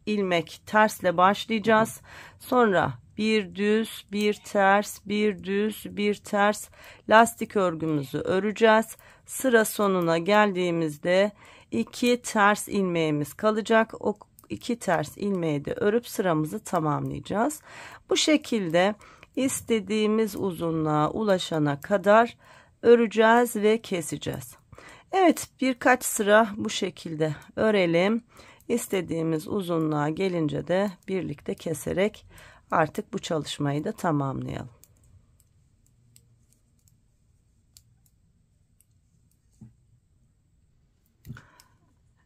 ilmek tersle başlayacağız. Sonra bir düz, bir ters, bir düz, bir ters lastik örgümüzü öreceğiz. Sıra sonuna geldiğimizde 2 ters ilmeğimiz kalacak. O 2 ters ilmeği de örüp sıramızı tamamlayacağız. Bu şekilde istediğimiz uzunluğa ulaşana kadar öreceğiz ve keseceğiz. Evet, birkaç sıra bu şekilde örelim. İstediğimiz uzunluğa gelince de birlikte keserek artık bu çalışmayı da tamamlayalım.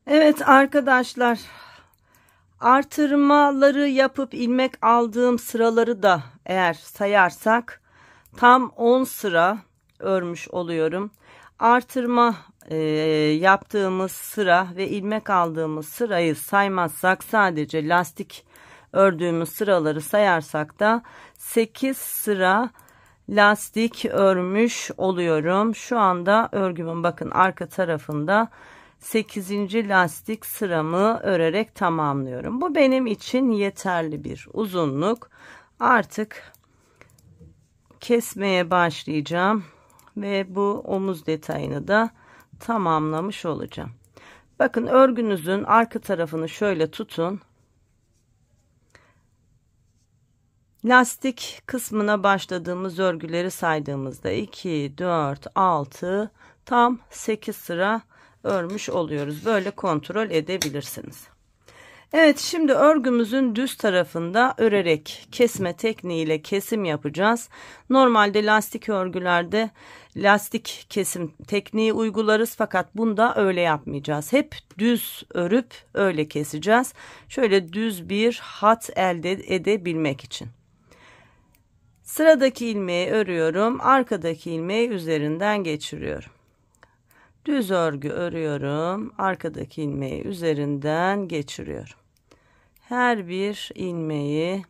Evet arkadaşlar, artırmaları yapıp ilmek aldığım sıraları da eğer sayarsak tam 10 sıra örmüş oluyorum. Artırma yaptığımız sıra ve ilmek aldığımız sırayı saymazsak, sadece lastik ördüğümüz sıraları sayarsak da 8 sıra lastik örmüş oluyorum. Şu anda örgümün bakın arka tarafında 8. lastik sıramı örerek tamamlıyorum. Bu benim için yeterli bir uzunluk. Artık kesmeye başlayacağım ve bu omuz detayını da tamamlamış olacağım. Bakın örgünüzün arka tarafını şöyle tutun. Lastik kısmına başladığımız örgüleri saydığımızda 2, 4, 6, tam 8 sıra örmüş oluyoruz. Böyle kontrol edebilirsiniz. Evet, şimdi örgümüzün düz tarafında örerek kesme tekniğiyle kesim yapacağız. Normalde lastik örgülerde lastik kesim tekniği uygularız, fakat bunda öyle yapmayacağız. Hep düz örüp öyle keseceğiz. Şöyle düz bir hat elde edebilmek için. Sıradaki ilmeği örüyorum. Arkadaki ilmeği üzerinden geçiriyorum. Düz örgü örüyorum. Arkadaki ilmeği üzerinden geçiriyorum. Her bir ilmeği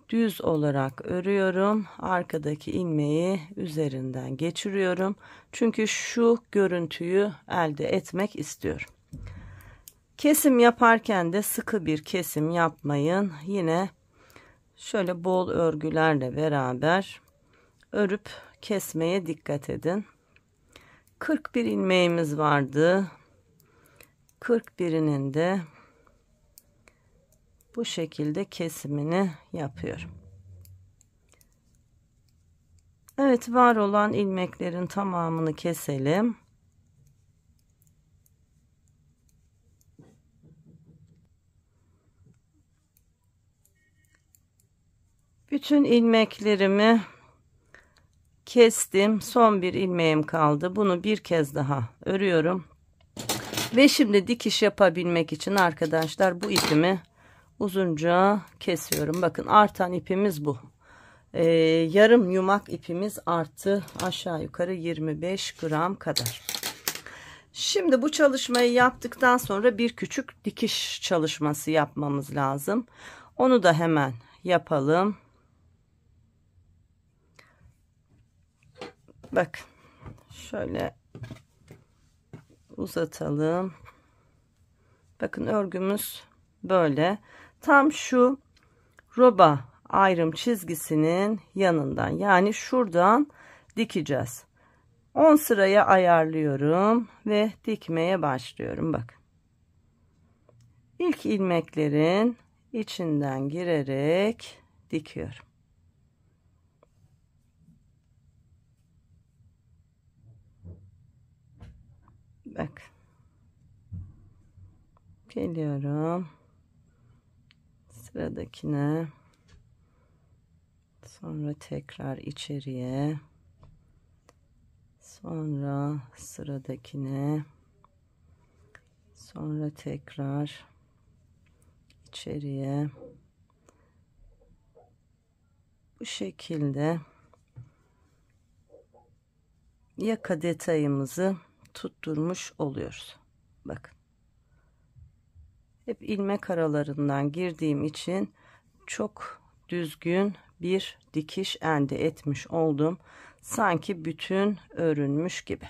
düz olarak örüyorum. Arkadaki ilmeği üzerinden geçiriyorum. Çünkü şu görüntüyü elde etmek istiyorum. Kesim yaparken de sıkı bir kesim yapmayın. Yine şöyle bol örgülerle beraber örüp kesmeye dikkat edin. 41 ilmeğimiz vardı. 41'inin de bu şekilde kesimini yapıyorum. Evet, var olan ilmeklerin tamamını keselim. Bütün ilmeklerimi kestim. Son bir ilmeğim kaldı. Bunu bir kez daha örüyorum. Ve şimdi dikiş yapabilmek için arkadaşlar bu ipimi uzunca kesiyorum. Bakın artan ipimiz bu. Yarım yumak ipimiz arttı. Aşağı yukarı 25 gram kadar. Şimdi bu çalışmayı yaptıktan sonra bir küçük dikiş çalışması yapmamız lazım. Onu da hemen yapalım. Bakın şöyle uzatalım. Bakın örgümüz böyle. Tam şu roba ayrım çizgisinin yanından, yani şuradan dikeceğiz. 10 sıraya ayarlıyorum ve dikmeye başlıyorum. Bak. İlk ilmeklerin içinden girerek dikiyorum. Bak. Geliyorum. Sıradakine. Sonra tekrar içeriye. Sonra sıradakine. Sonra tekrar içeriye bu şekilde yaka detayımızı tutturmuş oluyoruz. Bakın. Hep ilmek aralarından girdiğim için çok düzgün bir dikiş elde etmiş oldum. Sanki bütün örülmüş gibi.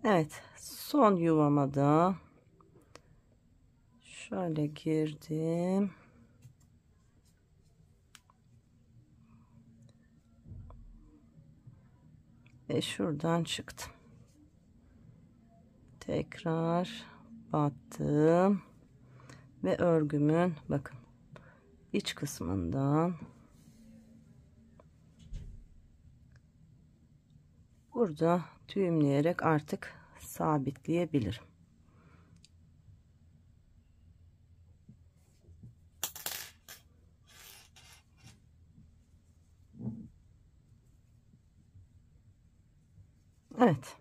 Evet, son yuvama da şöyle girdim. Ve şuradan çıktım. Tekrar battım ve örgümün bakın iç kısmından burada düğümleyerek artık sabitleyebilirim. Evet.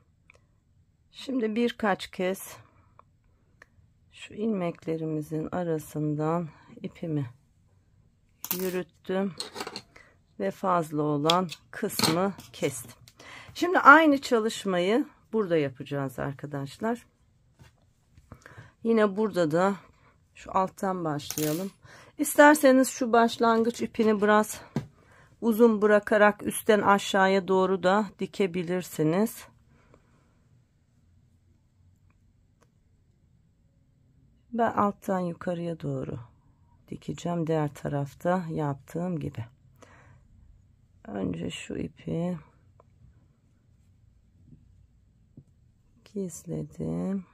Şimdi birkaç kez şu ilmeklerimizin arasından ipimi yürüttüm ve fazla olan kısmı kestim. Şimdi aynı çalışmayı burada yapacağız arkadaşlar. Yine burada da şu alttan başlayalım. İsterseniz şu başlangıç ipini biraz uzun bırakarak üstten aşağıya doğru da dikebilirsiniz. Ben alttan yukarıya doğru dikeceğim. Diğer tarafta yaptığım gibi. Önce şu ipi gizledim.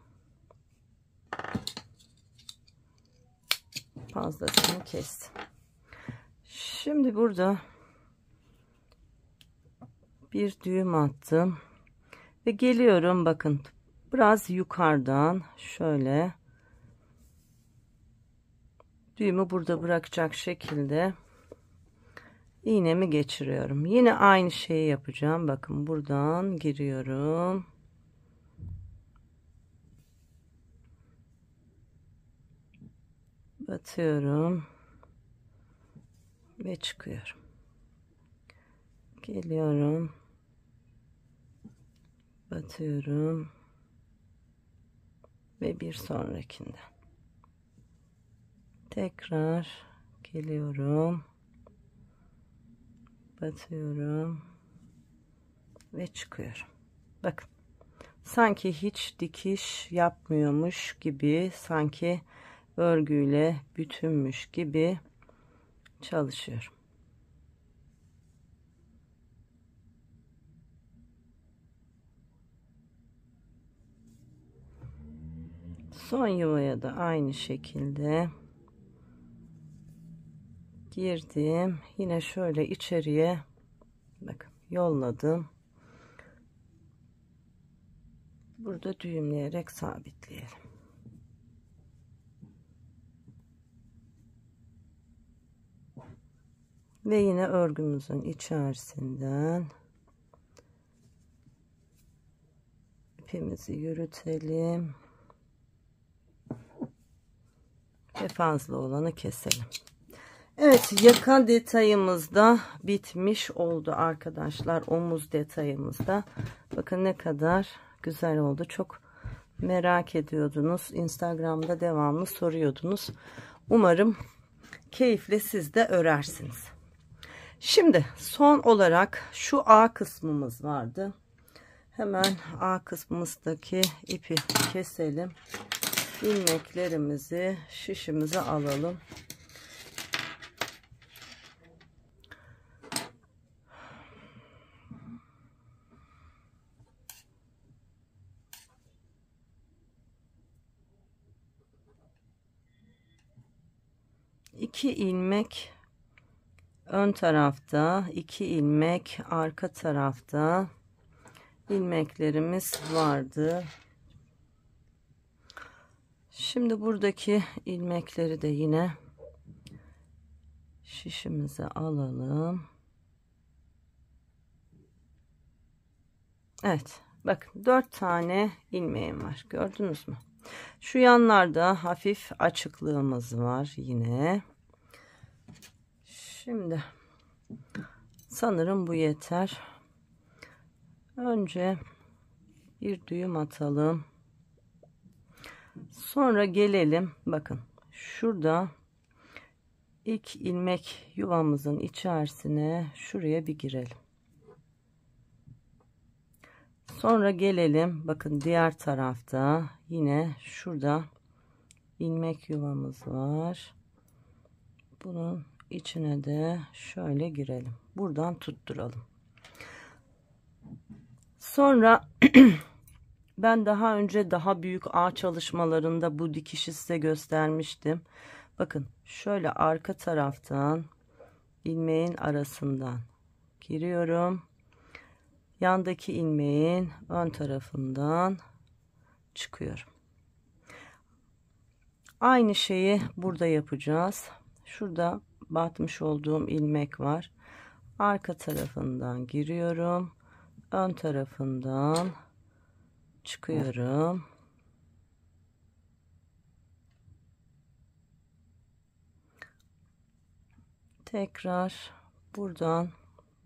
Fazlasını kestim. Şimdi burada bir düğüm attım ve geliyorum, bakın biraz yukarıdan şöyle düğümü burada bırakacak şekilde iğnemi geçiriyorum. Yine aynı şeyi yapacağım. Bakın buradan giriyorum. Batıyorum ve çıkıyorum. Geliyorum. Batıyorum ve bir sonrakinde tekrar geliyorum, batıyorum ve çıkıyorum. Bakın sanki hiç dikiş yapmıyormuş gibi, sanki örgüyle bütünmüş gibi çalışıyorum. Son yuvaya da aynı şekilde girdim. Yine şöyle içeriye bakın yolladım. Burada düğümleyerek sabitleyelim. Ve yine örgümüzün içerisinden ipimizi yürütelim ve fazla olanı keselim. Evet, yaka detayımız da bitmiş oldu arkadaşlar. Omuz detayımız da bakın ne kadar güzel oldu. Çok merak ediyordunuz, Instagram'da devamlı soruyordunuz. Umarım keyifle siz de örersiniz. Şimdi son olarak şu A kısmımız vardı. Hemen A kısmımızdaki ipi keselim. İlmeklerimizi şişimize alalım. İki ilmek ön tarafta, 2 ilmek arka tarafta ilmeklerimiz vardı. Şimdi buradaki ilmekleri de yine şişimize alalım. Evet, bakın 4 tane ilmeğim var, gördünüz mü? Şu yanlarda hafif açıklığımız var yine. Şimdi sanırım bu yeter. Önce bir düğüm atalım. Sonra gelelim. Bakın şurada ilk ilmek yuvamızın içerisine şuraya bir girelim. Sonra gelelim. Bakın diğer tarafta yine şurada ilmek yuvamız var. Bunun içine de şöyle girelim. Buradan tutturalım. Sonra ben daha önce daha büyük ağ çalışmalarında bu dikişi size göstermiştim. Bakın şöyle arka taraftan ilmeğin arasından giriyorum. Yandaki ilmeğin ön tarafından çıkıyorum. Aynı şeyi burada yapacağız. Şurada batmış olduğum ilmek var. Arka tarafından giriyorum. Ön tarafından çıkıyorum. Tekrar buradan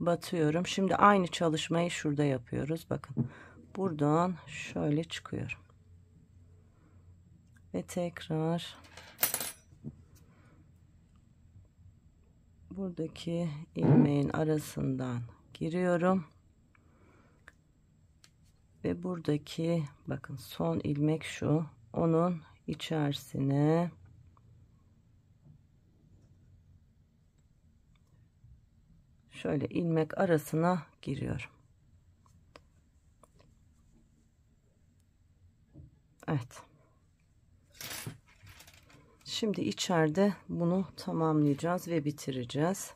batıyorum. Şimdi aynı çalışmayı şurada yapıyoruz. Bakın buradan şöyle çıkıyorum. Ve tekrar buradaki ilmeğin arasından giriyorum. Ve buradaki bakın son ilmek şu. Onun içerisine şöyle ilmek arasına giriyorum. Evet. Şimdi içeride bunu tamamlayacağız ve bitireceğiz.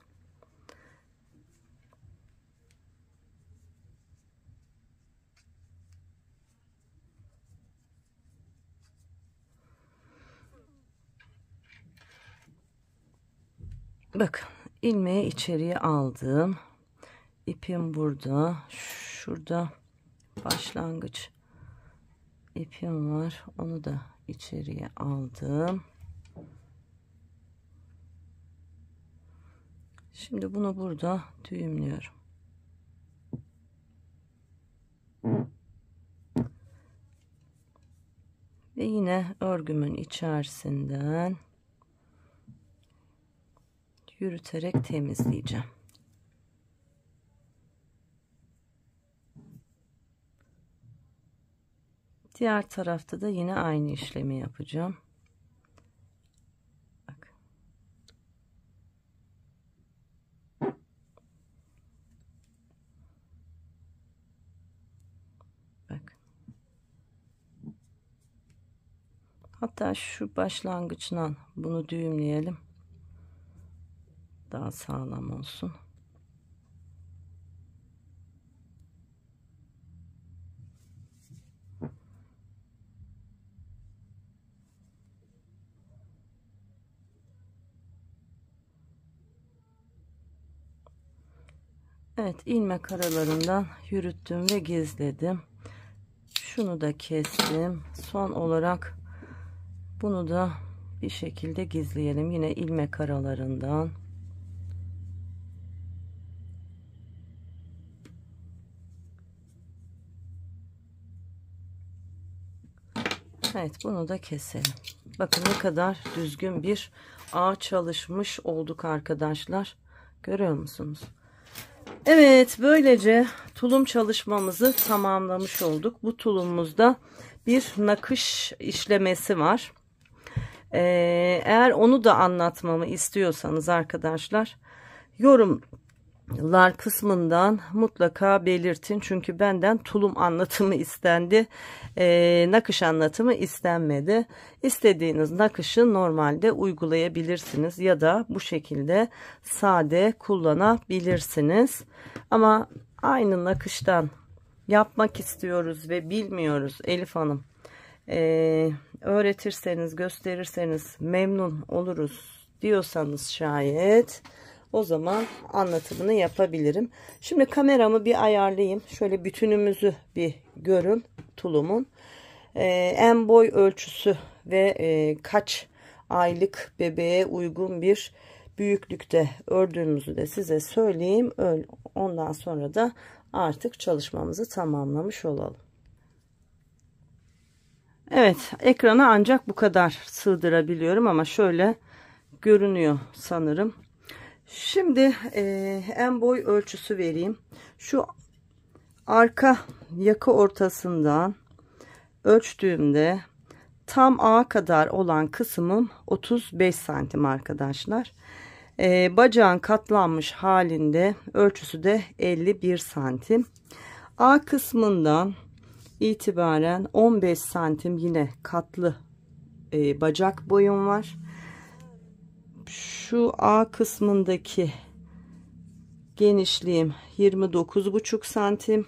Bakın ilmeği içeriye aldım. İpim burada. Şurada başlangıç ipim var. Onu da içeriye aldım. Şimdi bunu burada düğümlüyorum. Ve yine örgümün içerisinden yürüterek temizleyeceğim. Diğer tarafta da yine aynı işlemi yapacağım. Bak. Bak. Hatta şu başlangıçtan bunu düğümleyelim. Daha sağlam olsun. Evet, ilmek aralarından yürüttüm ve gizledim. Şunu da kestim. Son olarak bunu da bir şekilde gizleyelim. Yine ilmek aralarından. Evet, bunu da keselim. Bakın ne kadar düzgün bir ağ çalışmış olduk arkadaşlar. Görüyor musunuz? Evet, böylece tulum çalışmamızı tamamlamış olduk. Bu tulumumuzda bir nakış işlemesi var. Eğer onu da anlatmamı istiyorsanız arkadaşlar, yorumlar kısmından mutlaka belirtin. Çünkü benden tulum anlatımı istendi. Nakış anlatımı istenmedi. İstediğiniz nakışı normalde uygulayabilirsiniz ya da bu şekilde sade kullanabilirsiniz. Ama aynı nakıştan yapmak istiyoruz ve bilmiyoruz Elif Hanım. Öğretirseniz, gösterirseniz memnun oluruz diyorsanız şayet, o zaman anlatımını yapabilirim. Şimdi kameramı bir ayarlayayım. Şöyle bütünümüzü bir görün tulumun. En boy ölçüsü ve kaç aylık bebeğe uygun bir büyüklükte ördüğümüzü de size söyleyeyim. Ondan sonra da artık çalışmamızı tamamlamış olalım. Evet, ekrana ancak bu kadar sığdırabiliyorum ama şöyle görünüyor sanırım. Şimdi en boy ölçüsü vereyim. Şu arka yaka ortasından ölçtüğümde tam ağa kadar olan kısmım 35 santim arkadaşlar. Bacağın katlanmış halinde ölçüsü de 51 santim. A kısmından itibaren 15 santim yine katlı bacak boyum var. Şu A kısmındaki genişliğim 29,5 santim.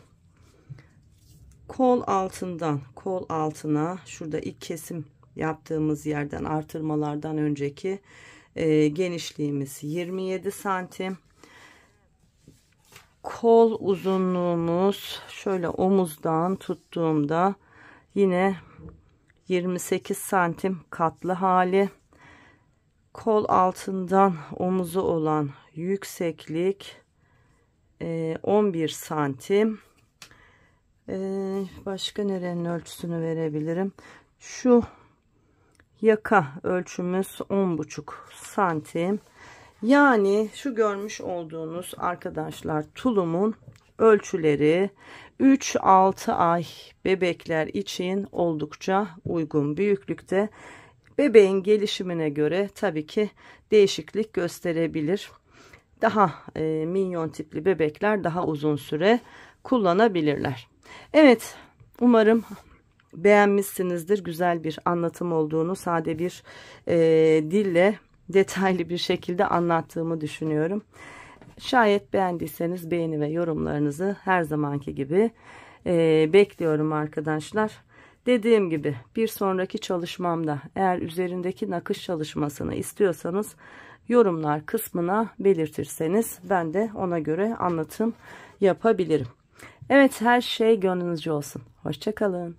Kol altından kol altına, şurada ilk kesim yaptığımız yerden artırmalardan önceki genişliğimiz 27 santim. Kol uzunluğumuz şöyle omuzdan tuttuğumda yine 28 santim katlı hali. Kol altından omuzu olan yükseklik 11 santim. Başka nerenin ölçüsünü verebilirim? Şu yaka ölçümüz 10,5 santim. Yani şu görmüş olduğunuz arkadaşlar tulumun ölçüleri 3-6 ay bebekler için oldukça uygun büyüklükte. Bebeğin gelişimine göre tabii ki değişiklik gösterebilir. Daha minyon tipli bebekler daha uzun süre kullanabilirler. Evet, umarım beğenmişsinizdir. Güzel bir anlatım olduğunu, sade bir dille detaylı bir şekilde anlattığımı düşünüyorum. Şayet beğendiyseniz beğeni ve yorumlarınızı her zamanki gibi bekliyorum arkadaşlar. Dediğim gibi bir sonraki çalışmamda eğer üzerindeki nakış çalışmasını istiyorsanız yorumlar kısmına belirtirseniz ben de ona göre anlatım yapabilirim. Evet, her şey gönlünüzce olsun. Hoşça kalın.